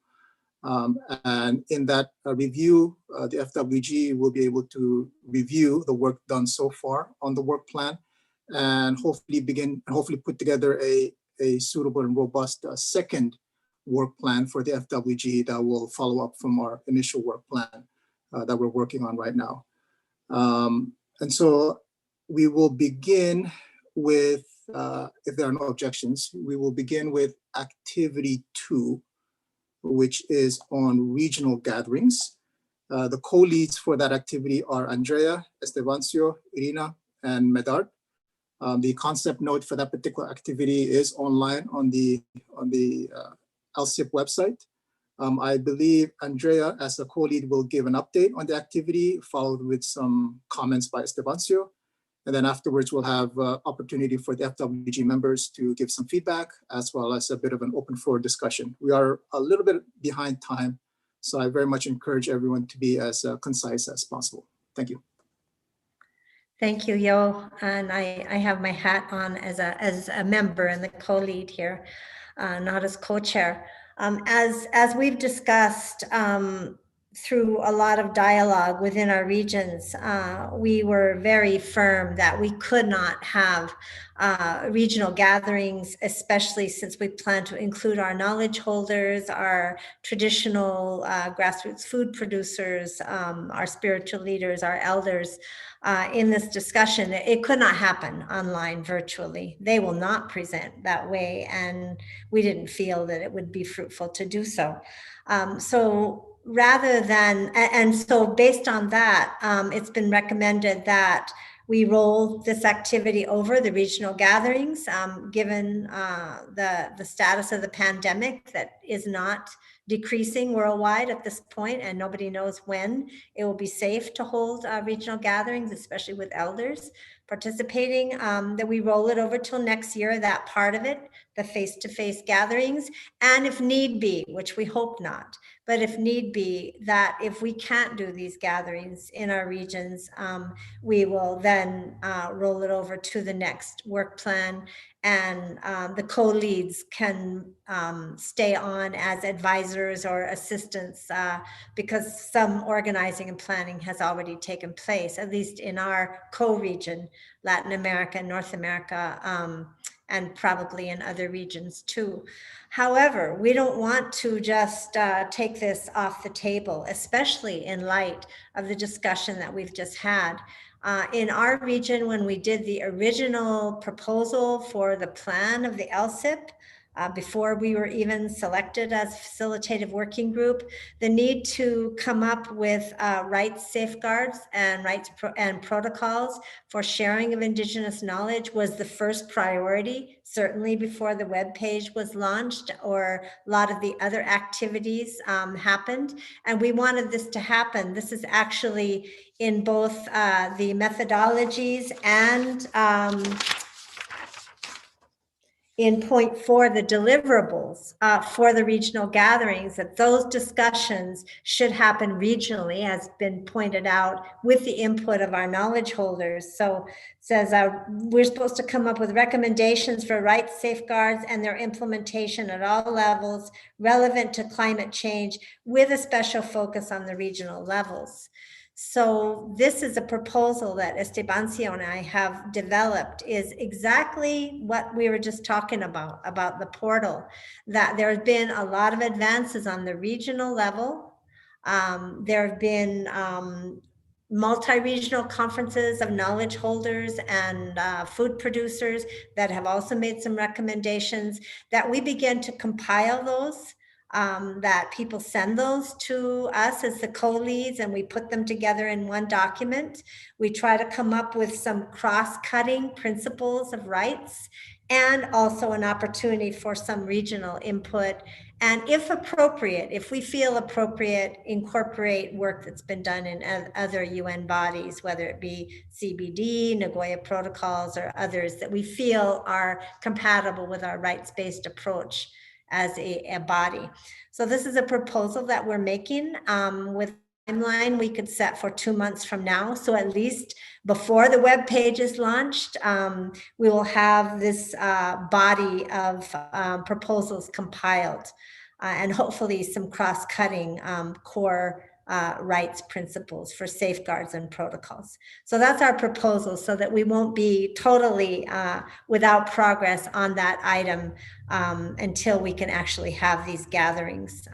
And in that review, the FWG will be able to review the work done so far on the work plan and hopefully put together a suitable and robust second work plan for the FWG that will follow up from our initial work plan that we're working on right now. And so we will begin with, if there are no objections, we will begin with activity 2, which is on regional gatherings. The co-leads for that activity are Andrea, Estebancio, Irina, and Medard. The concept note for that particular activity is online on the LCIPP website. I believe Andrea, as a co-lead, will give an update on the activity, followed with some comments by Estebancio. And then afterwards, we'll have opportunity for the FWG members to give some feedback, as well as a bit of an open floor discussion. We are a little bit behind time, so I very much encourage everyone to be as concise as possible. Thank you. Thank you, Yo. And I have my hat on as a member and the co-lead here, not as co-chair. As we've discussed through a lot of dialogue within our regions, we were very firm that we could not have regional gatherings, especially since we plan to include our knowledge holders, our traditional grassroots food producers, our spiritual leaders, our elders, in this discussion. It could not happen online virtually. They will not present that way, and we didn't feel that it would be fruitful to do so. So rather than, and so based on that, it's been recommended that we roll this activity over the regional gatherings, given the status of the pandemic that is not decreasing worldwide at this point, and nobody knows when it will be safe to hold regional gatherings, especially with elders participating, that we roll it over till next year, that part of it, the face-to-face gatherings, and if need be, which we hope not, but if need be, that if we can't do these gatherings in our regions, we will then roll it over to the next work plan, and the co-leads can stay on as advisors or assistants, because some organizing and planning has already taken place, at least in our co-region, Latin America, North America, and probably in other regions too. However, we don't want to just take this off the table, especially in light of the discussion that we've just had. In our region, when we did the original proposal for the plan of the LCIPP, before we were even selected as Facilitative Working Group, the need to come up with rights safeguards and and protocols for sharing of Indigenous knowledge was the first priority, certainly before the webpage was launched or a lot of the other activities happened. And we wanted this to happen. This is actually in both the methodologies and in point 4, the deliverables for the regional gatherings, that those discussions should happen regionally, as been pointed out, with the input of our knowledge holders. So it says we're supposed to come up with recommendations for rights safeguards and their implementation at all levels relevant to climate change, with a special focus on the regional levels. So this is a proposal that Estebancio and I have developed, is exactly what we were just talking about the portal, that there have been a lot of advances on the regional level. There have been multi-regional conferences of knowledge holders and food producers that have also made some recommendations, that we begin to compile those, that people send those to us as the co-leads, and we put them together in one document. We try to come up with some cross-cutting principles of rights, and also an opportunity for some regional input. And if appropriate, if we feel appropriate, incorporate work that's been done in other UN bodies, whether it be CBD, Nagoya protocols, or others that we feel are compatible with our rights-based approach as a body. So this is a proposal that we're making with a timeline we could set for 2 months from now. So at least before the web page is launched, we will have this body of proposals compiled, and hopefully some cross-cutting core rights principles for safeguards and protocols. So that's our proposal, so that we won't be totally without progress on that item until we can actually have these gatherings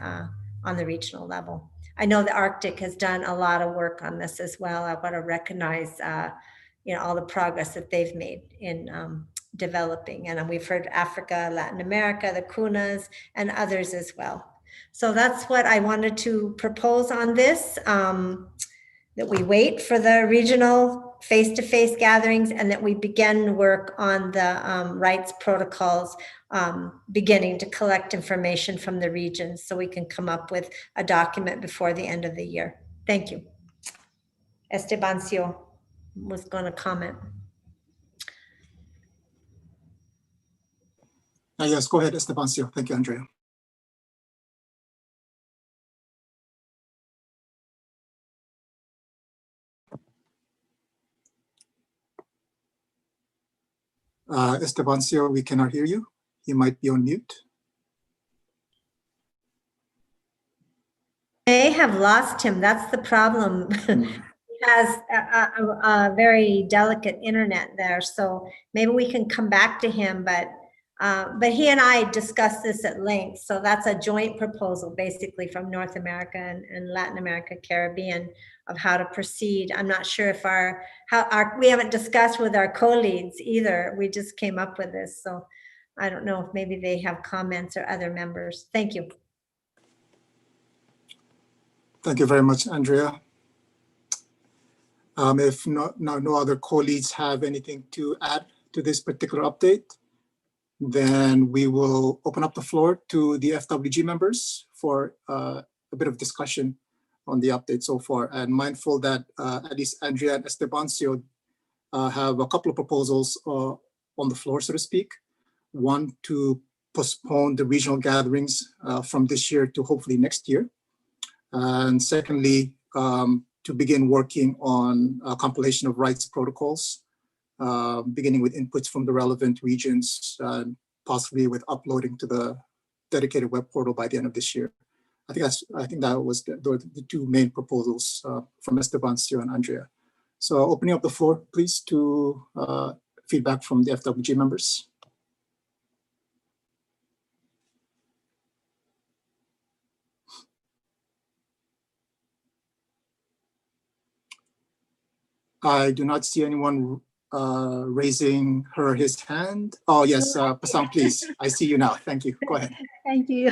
on the regional level. I know the Arctic has done a lot of work on this as well. I want to recognize all the progress that they've made in developing. And we've heard Africa, Latin America, the Kunas, and others as well. So that's what I wanted to propose on this, that we wait for the regional face-to-face gatherings and that we begin work on the rights protocols, beginning to collect information from the regions so we can come up with a document before the end of the year. Thank you. Estebancio was going to comment. Yes, go ahead, Estebancio. Thank you, Andrea. Estebancio, we cannot hear you. You might be on mute. May have lost him. That's the problem. He has a very delicate internet there, so maybe we can come back to him. But he and I discussed this at length. So that's a joint proposal, basically from North America and Latin America, Caribbean, of how to proceed. I'm not sure if we haven't discussed with our co-leads either. We just came up with this, so I don't know if maybe they have comments or other members. Thank you. Thank you very much, Andrea. If no other co-leads have anything to add to this particular update, then we will open up the floor to the FWG members for a bit of discussion on the update so far. And mindful that at least Andrea and Estebancio have a couple of proposals on the floor, so to speak. One, to postpone the regional gatherings from this year to hopefully next year. And secondly, to begin working on a compilation of rights protocols, beginning with inputs from the relevant regions, possibly with uploading to the dedicated web portal by the end of this year. I think that was the two main proposals from Estebancio and Andrea. So opening up the floor, please, to feedback from the FWG members. I do not see anyone raising his hand. Oh, yes, Pasang, please. I see you now. Thank you. Go ahead. Thank you.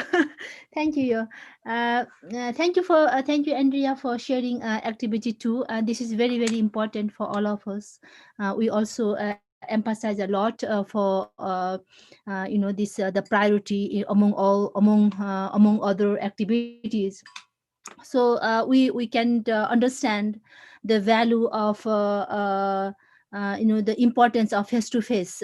Thank you. Thank you, Andrea, for sharing activity 2. This is very, very important for all of us. We also emphasize a lot for this the priority among other activities. So we can understand the value of the importance of face-to-face,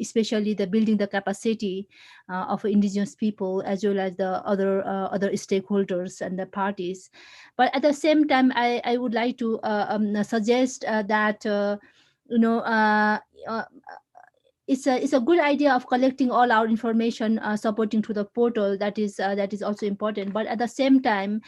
especially the building the capacity of indigenous people as well as the other stakeholders and the parties. But at the same time, I would like to suggest that it's a good idea of collecting all our information supporting to the portal. That is also important. But at the same time,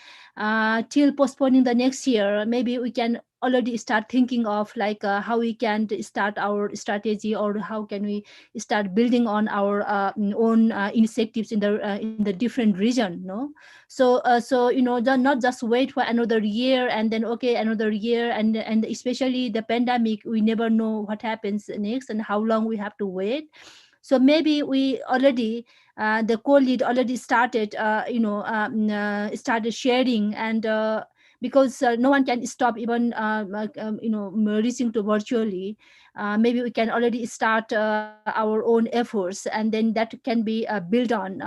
till postponing the next year, maybe we can already start thinking of like how we can start our strategy, or how can we start building on our own initiatives in the different region. No, so not just wait for another year and then another year, and especially the pandemic, we never know what happens next and how long we have to wait. So maybe we already the co-lead already started started sharing, and because no one can stop even reaching to virtually, maybe we can already start our own efforts, and then that can be built on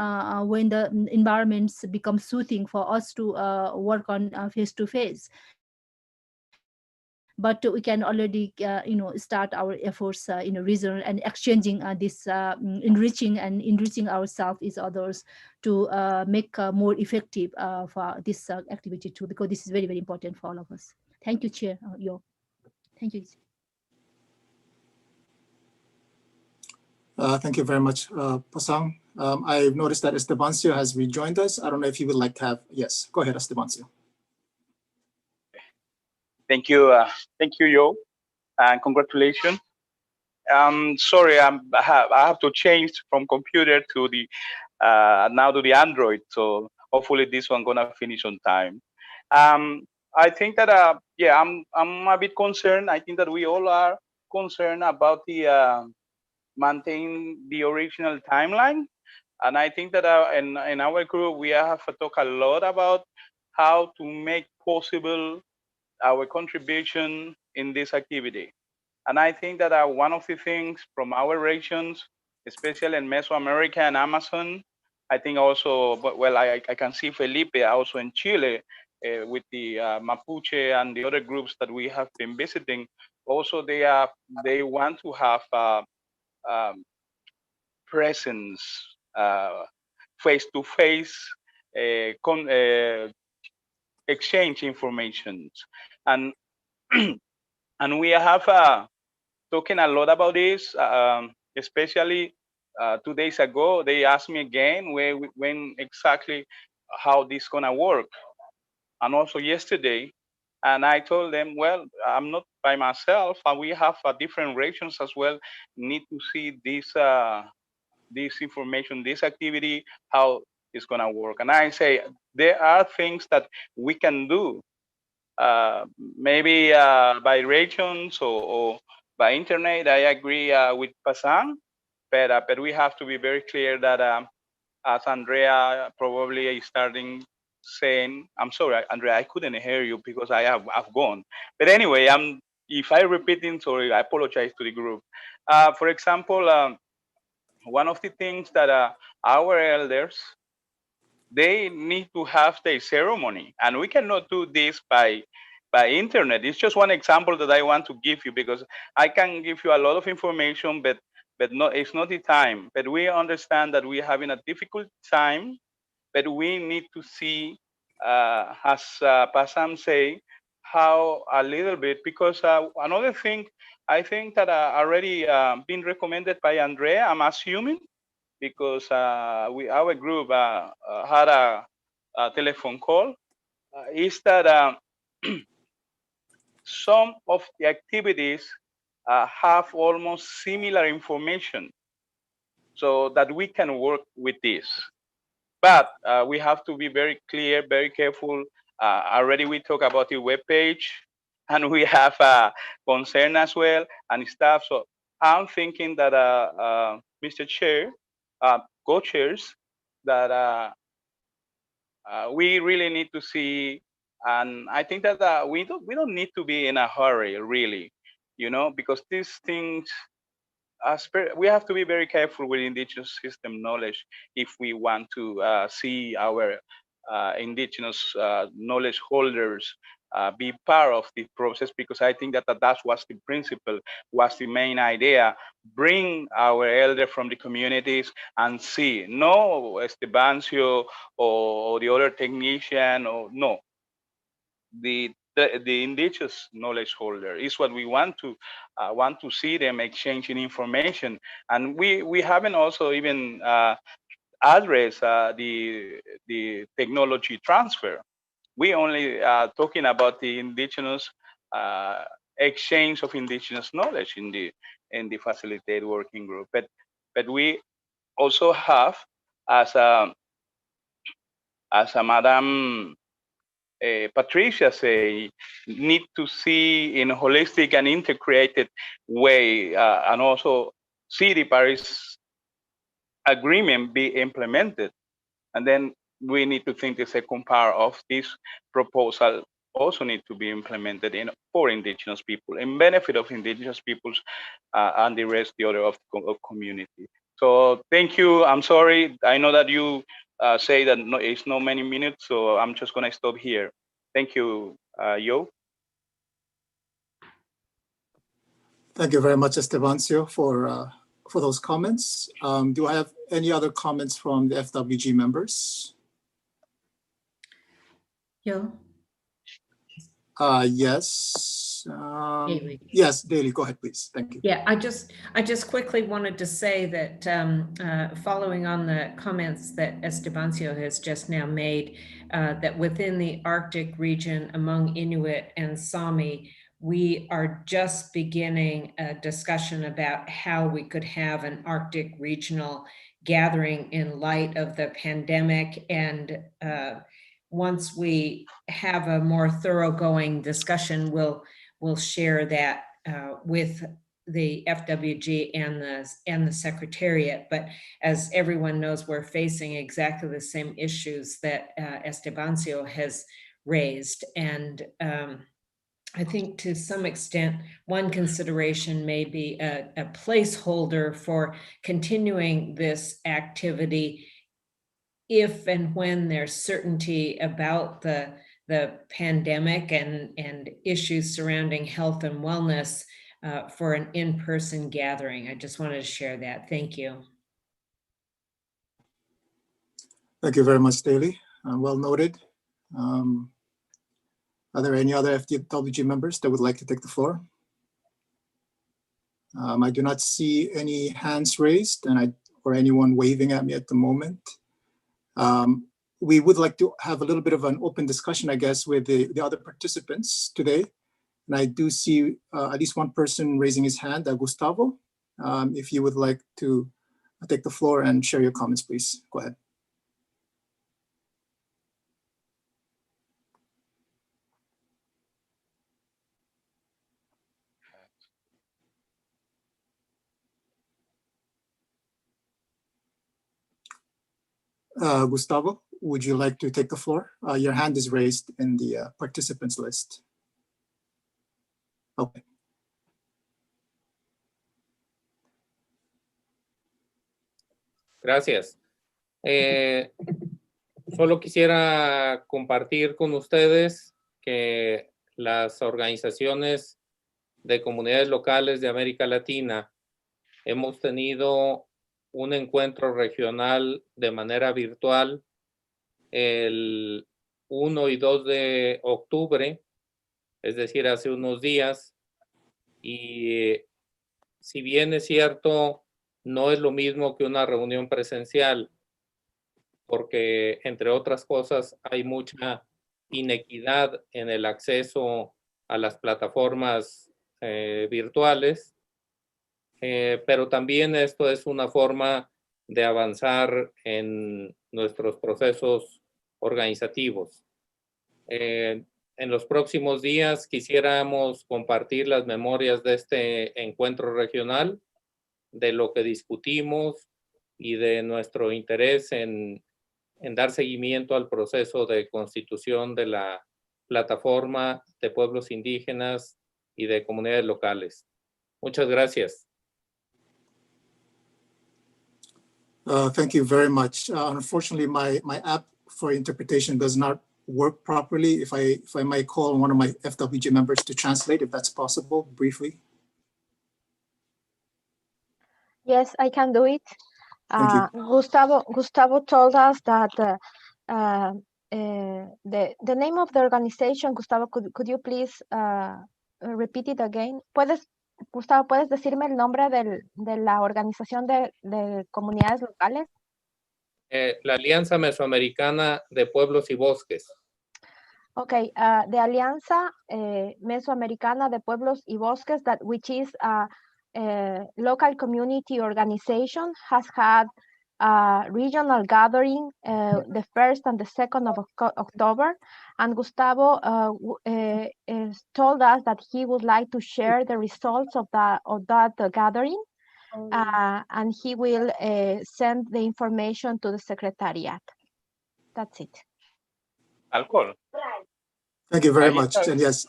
when the environments become soothing for us to work on face-to-face. But we can already start our efforts in a region and exchanging this enriching ourselves with others to make more effective for this activity too, because this is very, very important for all of us. Thank you, Chair. Thank you. Thank you very much, Pasang. I've noticed that Estebancio has rejoined us. I don't know if you would like to have, yes, go ahead, Estebancio. Thank you, Yo, and congratulations. Sorry, I have to change from computer to the now to the Android. So hopefully this one gonna finish on time. I think that yeah, I'm a bit concerned. I think that we all are concerned about the maintain the original timeline. And I think that in our group, we have to talk a lot about how to make possible our contribution in this activity. And I think that one of the things from our regions, especially in Mesoamerica and Amazon, I think also, but well, I can see Felipe also in Chile with the Mapuche and the other groups that we have been visiting. Also, they want to have presence, face-to-face exchange information, and and we have talking a lot about this, especially 2 days ago. They asked me again when exactly how this gonna work, and also yesterday, and I told them, well, I'm not by myself, and we have different regions as well. Need to see this information, this activity, how it's gonna work. And I say there are things that we can do, maybe by regions or by internet. I agree with Pasan, but we have to be very clear that as Andrea probably is starting saying, I'm sorry, Andrea, I couldn't hear you because I've gone. But anyway, if I repeating, sorry, I apologize to the group. For example, one of the things that our elders, they need to have their ceremony, and we cannot do this by internet. It's just one example that I want to give you, because I can give you a lot of information, but it's not the time. But we understand that we're having a difficult time, but we need to see, as Pasam say, how a little bit, because another thing I think that already been recommended by Andrea, I'm assuming, because our group had a telephone call, is that some of the activities have almost similar information, so that we can work with this. But we have to be very clear, very careful. Already we talk about the web page, and we have concern as well and stuff. So I'm thinking that Mr. Chair, co-chairs, that we really need to see, and I think that we don't need to be in a hurry, really, because these things, we have to be very careful with indigenous system knowledge if we want to see our indigenous knowledge holders be part of the process, because I think that was the principle, was the main idea. Bring our elder from the communities and see, no Estebancio or the other technician, or no, the indigenous knowledge holder is what we want to see them exchanging information. And we haven't also even addressed the technology transfer. We only talking about the indigenous exchange of indigenous knowledge in the Facilitative Working Group. But we also have, as a Madam Patricia say, need to see in a holistic and integrated way, and also see the Paris Agreement be implemented. And then we need to think the second part of this proposal also need to be implemented for indigenous people, in benefit of indigenous peoples and the rest, the other of community. So thank you. I'm sorry. I know that you say that it's not many minutes, so I'm just gonna stop here. Thank you, Yo. Thank you very much, Estebancio, for those comments. Do I have any other comments from the FWG members? Yo. Yes. Haley. Yes, Daly, go ahead, please. Thank you. Yeah, I just quickly wanted to say that following on the comments that Estebancio has just now made, that within the Arctic region among Inuit and Sami, we are just beginning a discussion about how we could have an Arctic regional gathering in light of the pandemic. And once we have a more thoroughgoing discussion, we'll share that with the FWG and the Secretariat. But as everyone knows, we're facing exactly the same issues that Estebancio has raised. And I think to some extent, one consideration may be a placeholder for continuing this activity if and when there's certainty about the pandemic and issues surrounding health and wellness for an in-person gathering. I just wanted to share that. Thank you. Thank you very much, Daly. Well noted. Are there any other FWG members that would like to take the floor? I do not see any hands raised or anyone waving at me at the moment. We would like to have a little bit of an open discussion, I guess, with the other participants today. And I do see at least one person raising his hand, Gustavo. If you would like to take the floor and share your comments, please go ahead. Gustavo, would you like to take the floor? Your hand is raised in the participants list. Okay. Gracias. Solo quisiera compartir con ustedes que las organizaciones de comunidades locales de América Latina hemos tenido un encuentro regional de manera virtual el 1 y 2 de octubre, es decir, hace unos días. Y si bien es cierto, no es lo mismo que una reunión presencial, porque entre otras cosas hay mucha inequidad en el acceso a las plataformas virtuales, pero también esto es una forma de avanzar en nuestros procesos organizativos. En los próximos días quisiéramos compartir las memorias de este encuentro regional, de lo que discutimos y de nuestro interés en dar seguimiento al proceso de constitución de la plataforma de pueblos indígenas y de comunidades locales. Muchas gracias. Thank you very much. Unfortunately, my app for interpretation does not work properly. If I might call one of my FWG members to translate, if that's possible, briefly. Yes, I can do it. Thank you. Gustavo told us that the name of the organization. Gustavo, could you please repeat it again? Gustavo, ¿puedes decirme el nombre de la organización de comunidades locales? La Alianza Mesoamericana de Pueblos y Bosques. Okay, the Alianza Mesoamericana de Pueblos y Bosques, which is a local community organization, has had a regional gathering the 1st and the 2nd of October. And Gustavo told us that he would like to share the results of that gathering. And he will send the information to the Secretariat. That's it. Alcohol. Thank you very much. And yes,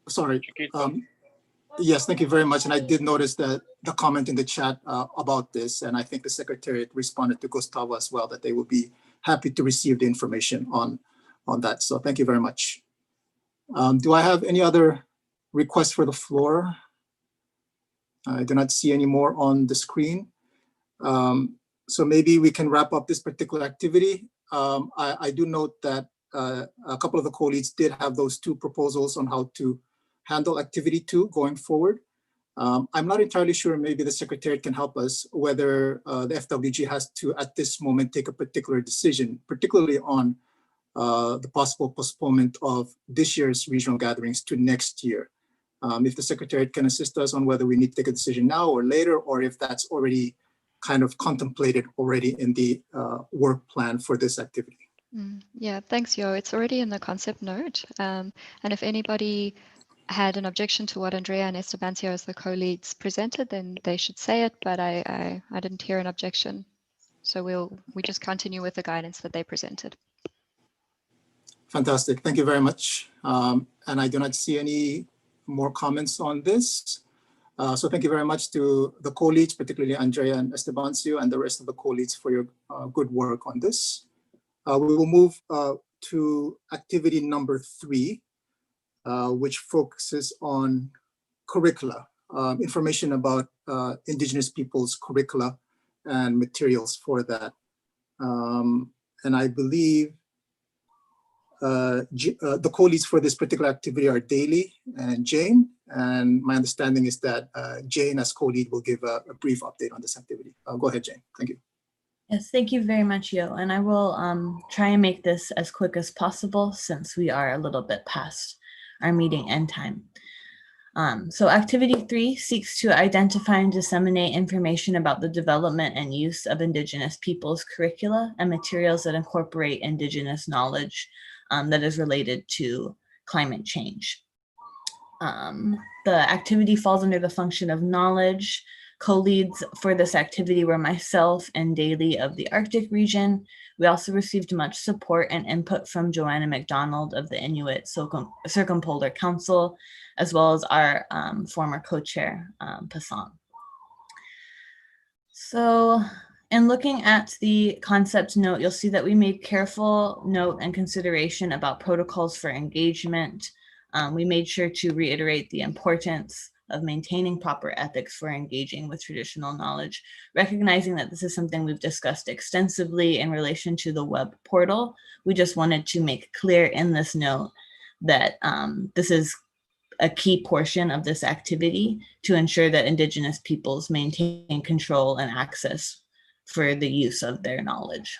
sorry. Yes, thank you very much. And I did notice that the comment in the chat about this, and I think the Secretariat responded to Gustavo as well, that they will be happy to receive the information on that. So thank you very much. Do I have any other requests for the floor? I do not see any more on the screen. So maybe we can wrap up this particular activity. I do note that a couple of the co-leads did have those 2 proposals on how to handle activity 2 going forward. I'm not entirely sure, maybe the Secretariat can help us, whether the FWG has to, at this moment, take a particular decision, particularly on the possible postponement of this year's regional gatherings to next year. If the Secretariat can assist us on whether we need to take a decision now or later, or if that's already kind of contemplated already in the work plan for this activity. Yeah, thanks, Yo. It's already in the concept note. And if anybody had an objection to what Andrea and Estebancio as the co-leads presented, then they should say it, but I didn't hear an objection. So we just continue with the guidance that they presented. Fantastic, thank you very much. And I do not see any more comments on this. So thank you very much to the co-leads, particularly Andrea and Estebancio, and the rest of the co-leads for your good work on this. We will move to activity number 3, which focuses on curricula, information about Indigenous peoples' curricula and materials for that. And I believe the co-leads for this particular activity are Daly and Jane. And my understanding is that Jane as co-lead will give a brief update on this activity. Go ahead, Jane. Thank you. Yes, thank you very much, Yo. And I will try and make this as quick as possible since we are a little bit past our meeting end time. So activity 3 seeks to identify and disseminate information about the development and use of Indigenous peoples' curricula and materials that incorporate Indigenous knowledge that is related to climate change. The activity falls under the function of knowledge. Co-leads for this activity were myself and Daly of the Arctic region. We also received much support and input from Joanna McDonald of the Inuit Circumpolar Council, as well as our former co-chair, Pasang. So in looking at the concept note, you'll see that we made careful note and consideration about protocols for engagement. We made sure to reiterate the importance of maintaining proper ethics for engaging with traditional knowledge, recognizing that this is something we've discussed extensively in relation to the web portal. We just wanted to make clear in this note that this is a key portion of this activity to ensure that Indigenous peoples maintain control and access for the use of their knowledge.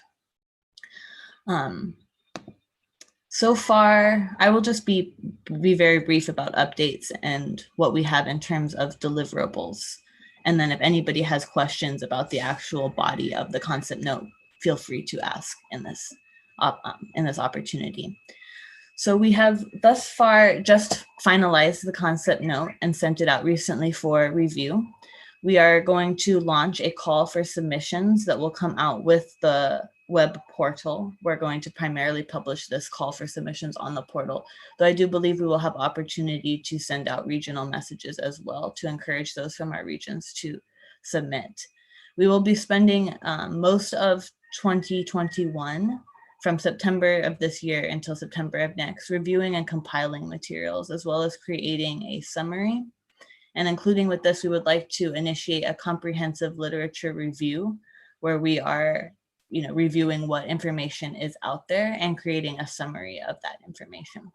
So far, I will just be very brief about updates and what we have in terms of deliverables. And then if anybody has questions about the actual body of the concept note, feel free to ask in this opportunity. So we have thus far just finalized the concept note and sent it out recently for review. We are going to launch a call for submissions that will come out with the web portal. We're going to primarily publish this call for submissions on the portal, though I do believe we will have opportunity to send out regional messages as well to encourage those from our regions to submit. We will be spending most of 2021 from September of this year until September of next, reviewing and compiling materials, as well as creating a summary. And including with this, we would like to initiate a comprehensive literature review where we are reviewing what information is out there and creating a summary of that information.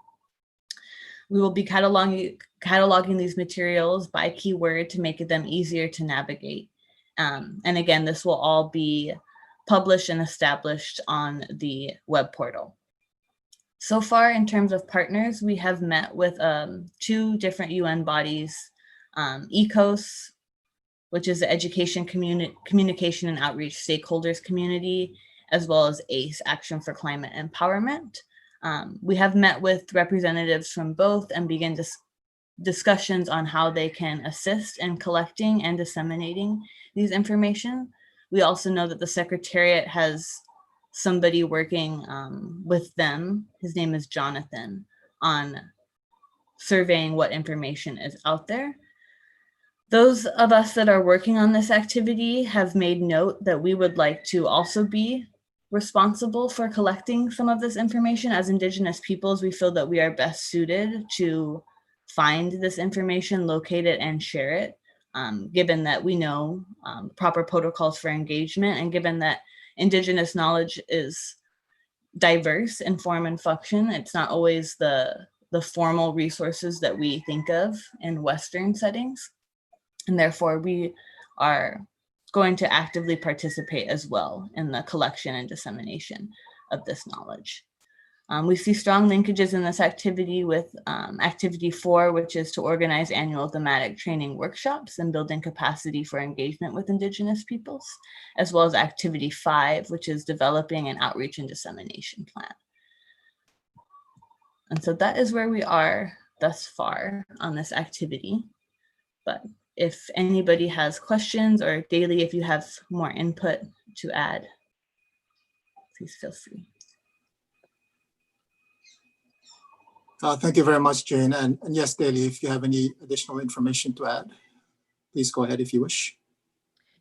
We will be cataloging these materials by keyword to make them easier to navigate. And again, this will all be published and established on the web portal. So far, in terms of partners, we have met with 2 different UN bodies, ECOS, which is the Education, Communication and Outreach Stakeholders Community, as well as ACE, Action for Climate Empowerment. We have met with representatives from both and begin discussions on how they can assist in collecting and disseminating these information. We also know that the Secretariat has somebody working with them, his name is Jonathan, on surveying what information is out there. Those of us that are working on this activity have made note that we would like to also be responsible for collecting some of this information. As Indigenous peoples, we feel that we are best suited to find this information, locate it, and share it, given that we know proper protocols for engagement, and given that Indigenous knowledge is diverse in form and function. It's not always the the formal resources that we think of in Western settings. And therefore we are going to actively participate as well in the collection and dissemination of this knowledge. We see strong linkages in this activity with activity 4, which is to organize annual thematic training workshops and building capacity for engagement with Indigenous peoples, as well as activity 5, which is developing an outreach and dissemination plan. And so that is where we are thus far on this activity. But if anybody has questions, or Daily, if you have more input to add, please feel free. Thank you very much, Jane. And yes, Daly, if you have any additional information to add, please go ahead if you wish.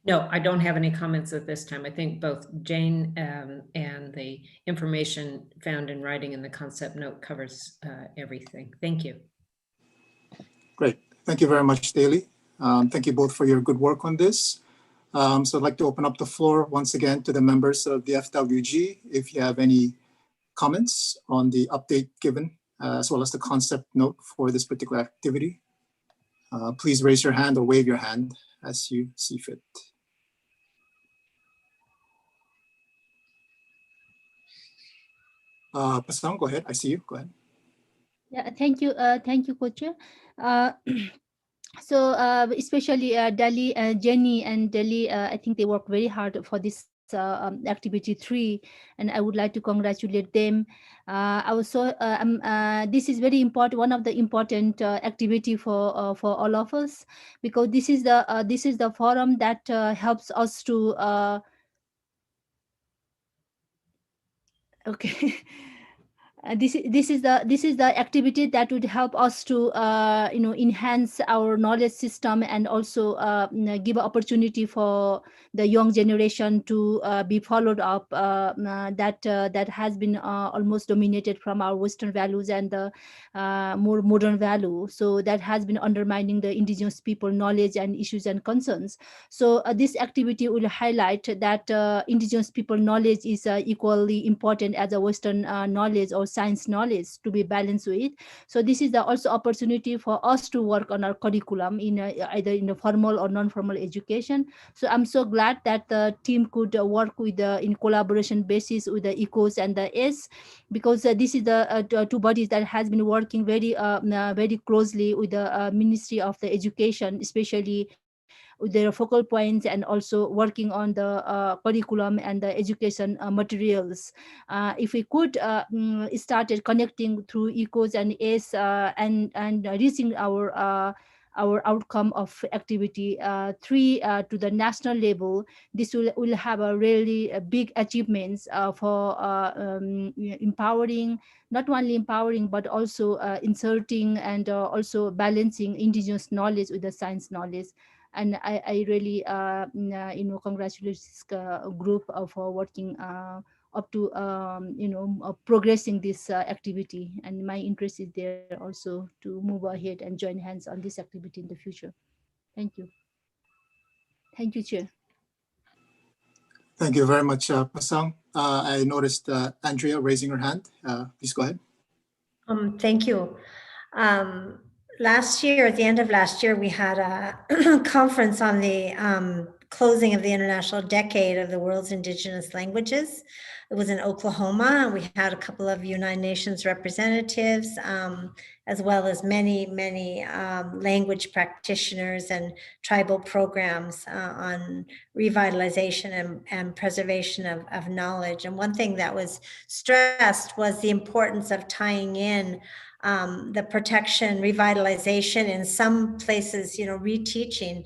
No, I don't have any comments at this time. I think both Jane and the information found in writing in the concept note covers everything. Thank you. Great. Thank you very much, Daly. Thank you both for your good work on this. So I'd like to open up the floor once again to the members of the FWG. If you have any comments on the update given, as well as the concept note for this particular activity, please raise your hand or wave your hand as you see fit. Pasang, go ahead. I see you. Go ahead. Yeah, thank you, Coach. So especially Dali, Jenny and Dali, I think they work very hard for this activity 3, and I would like to congratulate them. This is very important, one of the important activity for all of us, because this is the forum that helps us to okay. This is the activity that would help us to enhance our knowledge system, and also give an opportunity for the young generation to be followed up, that has been almost dominated from our Western values and the more modern value. So that has been undermining the Indigenous people knowledge and issues and concerns. So this activity will highlight that Indigenous people knowledge is equally important as a Western knowledge or science knowledge to be balanced with. So this is the also opportunity for us to work on our curriculum in either in a formal or non-formal education. So I'm so glad that the team could work with in collaboration basis with the ECOS and the S, because this is the two bodies that has been working very closely with the Ministry of the Education, especially with their focal points, and also working on the curriculum and the education materials. If we could started connecting through ECOS and S and reaching our outcome of activity 3 to the national level, this will have a really big achievements for empowering, not only empowering, but also inserting and also balancing Indigenous knowledge with the science knowledge. And I really congratulate this group for working up to progressing this activity, and my interest is there also to move ahead and join hands on this activity in the future. Thank you, Chair. Thank you very much, Pasang. I noticed Andrea raising her hand. Please go ahead. Thank you. Last year, at the end of last year, we had a conference on the closing of the International Decade of the World's Indigenous Languages. It was in Oklahoma. We had a couple of United Nations representatives, as well as many language practitioners and tribal programs on revitalization and preservation of knowledge. And one thing that was stressed was the importance of tying in the protection, revitalization, in some places, reteaching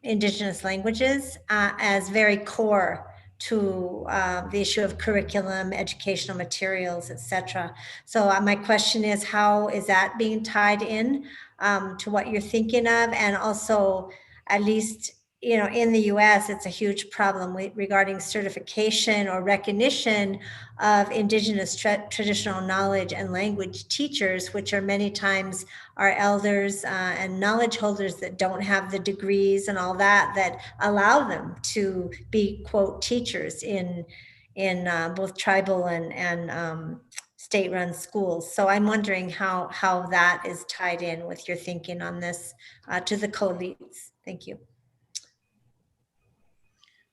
Indigenous languages as very core to the issue of curriculum, educational materials, etc. So my question is, how is that being tied in to what you're thinking of? And also, at least, in the US, it's a huge problem regarding certification or recognition of Indigenous traditional knowledge and language teachers, which are many times our elders and knowledge holders that don't have the degrees and all that allow them to be, quote, teachers in both tribal and state-run schools. So I'm wondering how that is tied in with your thinking on this to the co-leads. Thank you.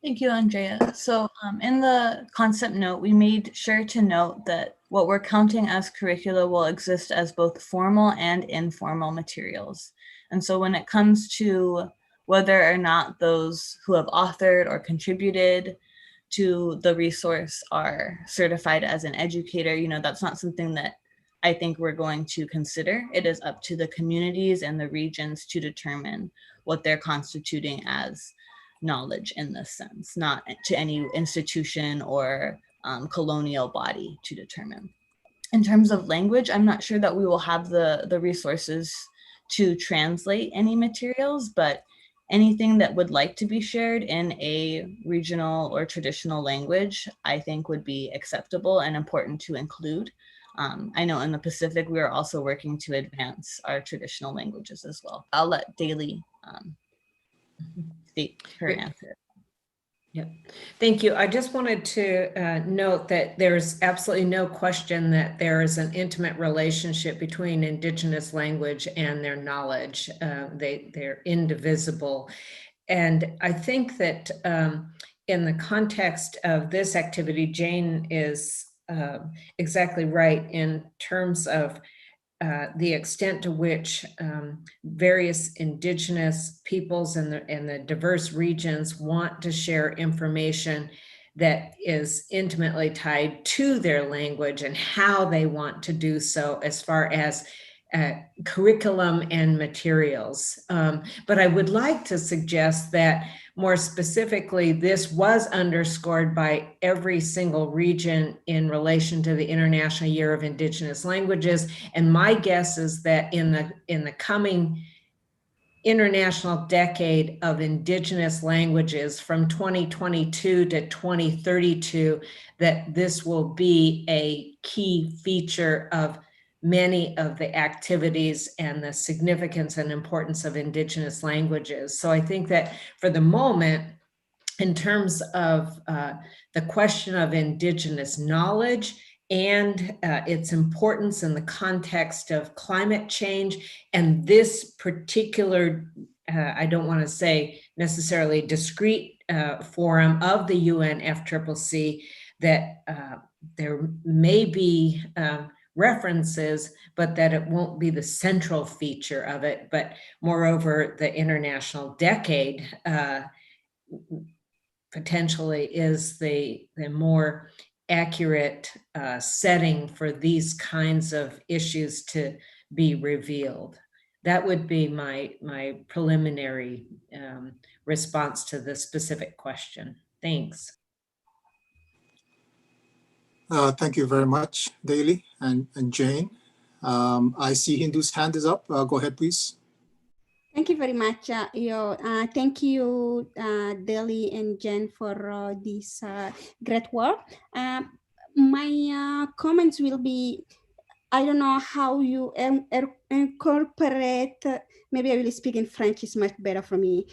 Thank you, Andrea. So in the concept note, we made sure to note that what we're counting as curricula will exist as both formal and informal materials. And so when it comes to whether or not those who have authored or contributed to the resource are certified as an educator, you know, that's not something that I think we're going to consider. It is up to the communities and the regions to determine what they're constituting as knowledge in this sense, not to any institution or colonial body to determine. In terms of language, I'm not sure that we will have the resources to translate any materials, but anything that would like to be shared in a regional or traditional language, I think would be acceptable and important to include. I know in the Pacific, we are also working to advance our traditional languages as well. I'll let Daly state her answer. Yeah, thank you. I just wanted to note that there's absolutely no question that there is an intimate relationship between Indigenous language and their knowledge. They're indivisible. And I think that in the context of this activity, Jane is exactly right in terms of the extent to which various Indigenous peoples and the diverse regions want to share information that is intimately tied to their language and how they want to do so as far as curriculum and materials. But I would like to suggest that more specifically, this was underscored by every single region in relation to the International Year of Indigenous Languages. And my guess is that in the coming International Decade of Indigenous Languages from 2022 to 2032, that this will be a key feature of many of the activities and the significance and importance of Indigenous languages. So I think that for the moment, in terms of the question of Indigenous knowledge and its importance in the context of climate change and this particular, I don't want to say necessarily discrete forum of the UNFCCC, that there may be references, but that it won't be the central feature of it. But moreover, the International Decade potentially is the more accurate setting for these kinds of issues to be revealed. That would be my preliminary response to the specific question. Thanks. Thank you very much, Daly and Jane. I see Hindu's hand is up. Go ahead, please. Thank you very much, thank you, Daly and Jen, for this great work. My comments will be, I don't know how you incorporate, maybe I will speak in French, it's much better for me.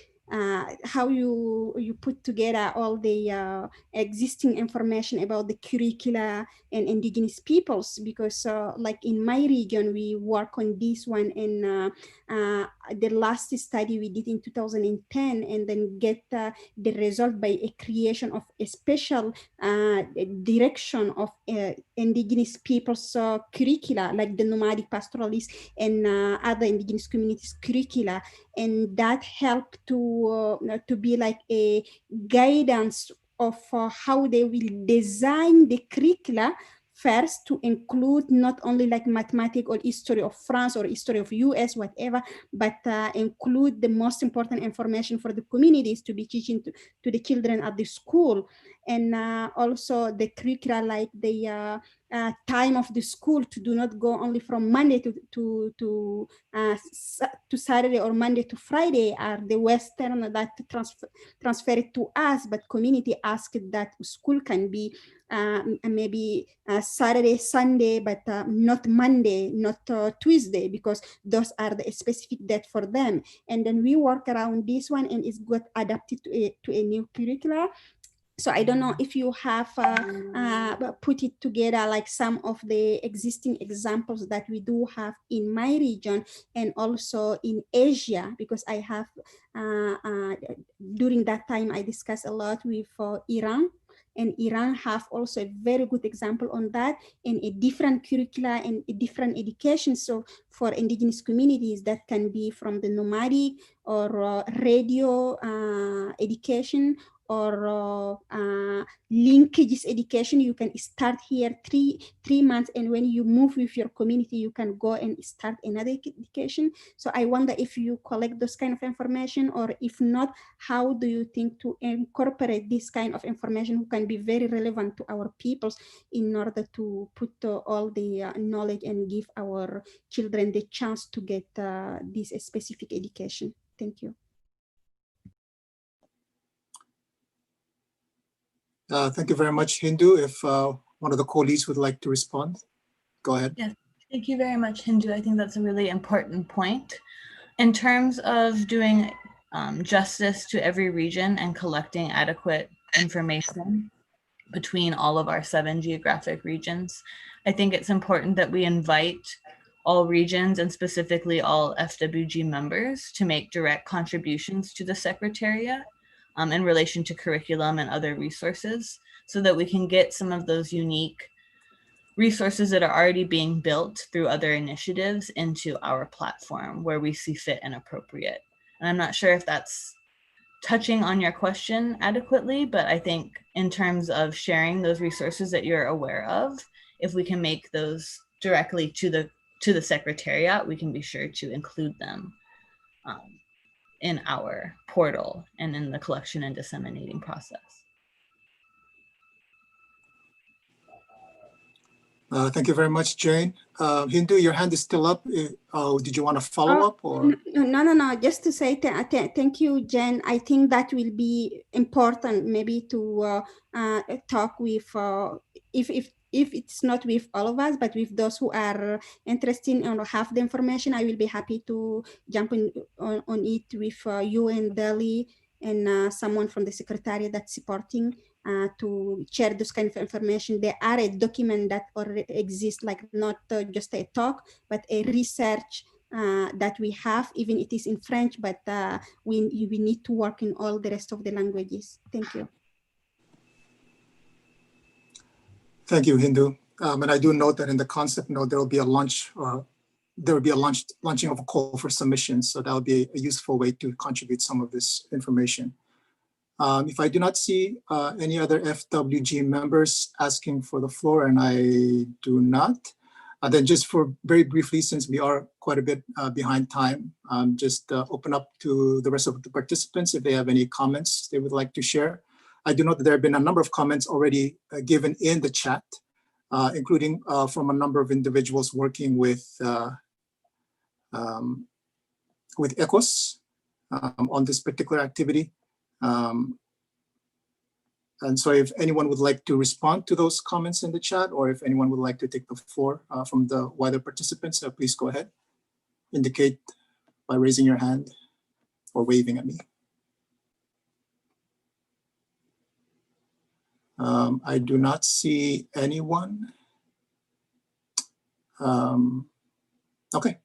How you put together all the existing information about the curricula and Indigenous peoples, because like in my region, we work on this one in the last study we did in 2010, and then get the result by a creation of a special direction of Indigenous peoples curricula, like the nomadic pastoralists and other Indigenous communities curricula, and that helped to be like a guidance of how they will design the curricula first, to include not only like mathematics or history of France or history of US, whatever, but include the most important information for the communities to be teaching to the children at the school. And also the curricula, like the time of the school, to do not go only from Monday to Saturday or Monday to Friday, are the Western that transfer it to us, but community asked that school can be maybe Saturday, Sunday, but not Monday, not Tuesday, because those are the specific date for them. And then we work around this one, and it's got adapted to a new curricula. So I don't know if you have put it together, like some of the existing examples that we do have in my region and also in Asia, because I have, during that time, I discussed a lot with Iran, and Iran have also a very good example on that, and a different curricula and a different education. So for indigenous communities, that can be from the nomadic or radio education, or linkages education. You can start here three months, and when you move with your community, you can go and start another education. So I wonder if you collect those kind of information, or if not, how do you think to incorporate this kind of information who can be very relevant to our peoples in order to put all the knowledge and give our children the chance to get this specific education. Thank you. Thank you very much, Hindu. If one of the co-leads would like to respond, go ahead. Yes, thank you very much, Hindu. I think that's a really important point. In terms of doing justice to every region and collecting adequate information between all of our 7 geographic regions, I think it's important that we invite all regions and specifically all FWG members to make direct contributions to the Secretariat in relation to curriculum and other resources, so that we can get some of those unique resources that are already being built through other initiatives into our platform where we see fit and appropriate. And I'm not sure if that's touching on your question adequately, but I think in terms of sharing those resources that you're aware of, if we can make those directly to the Secretariat, we can be sure to include them in our portal and in the collection and disseminating process. Thank you very much, Jane. Hindu, your hand is still up. Did you want to follow up? Or? No. Just to say thank you, Jen. I think that will be important, maybe to talk with, if it's not with all of us, but with those who are interested or have the information. I will be happy to jump on it with you and Delhi and someone from the Secretariat that's supporting. To share this kind of information. There are a document that already exists, like not just a talk, but a research that we have, even it is in French, but we need to work in all the rest of the languages. Thank you. Thank you, Hindu. And I do note that in the concept note, there will be a launch, or there will be a launching of a call for submissions. So that will be a useful way to contribute some of this information. If I do not see any other FWG members asking for the floor, and I do not, then just for very briefly, since we are quite a bit behind time, just open up to the rest of the participants if they have any comments they would like to share. I do know that there have been a number of comments already given in the chat, including from a number of individuals working with ECOS on this particular activity. And so if anyone would like to respond to those comments in the chat, or if anyone would like to take the floor from the wider participants, please go ahead. Indicate by raising your hand or waving at me. I do not see anyone. Okay.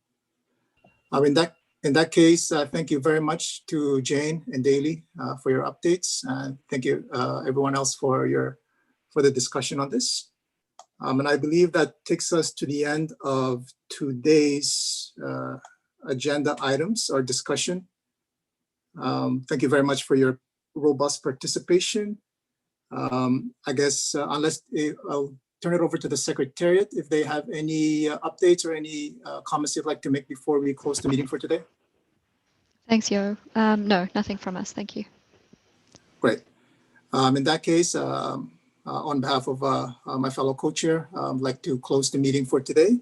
In that case, thank you very much to Jane and Daly for your updates. Thank you everyone else for the discussion on this. And I believe that takes us to the end of today's agenda items or discussion. Thank you very much for your robust participation. I guess unless I'll turn it over to the Secretariat if they have any updates or any comments you'd like to make before we close the meeting for today. Thanks, Yo. No, nothing from us. Thank you. Great. In that case, on behalf of my fellow co-chair, I'd like to close the meeting for today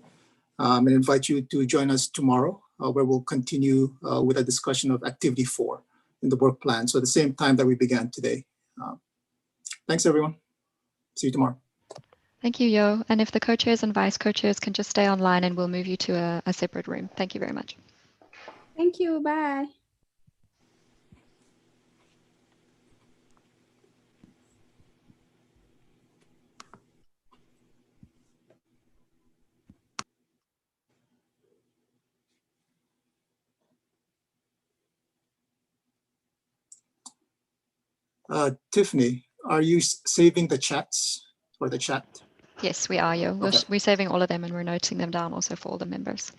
and invite you to join us tomorrow, where we'll continue with a discussion of activity 4 in the work plan. So at the same time that we began today. Thanks, everyone. See you tomorrow. Thank you, Yo. And if the co-chairs and vice co-chairs can just stay online, and we'll move you to a separate room. Thank you very much. Thank you. Bye. Tiffany, are you saving the chats or the chat? Yes, we are. Yeah, Okay. we're saving all of them and we're noting them down also for all the members.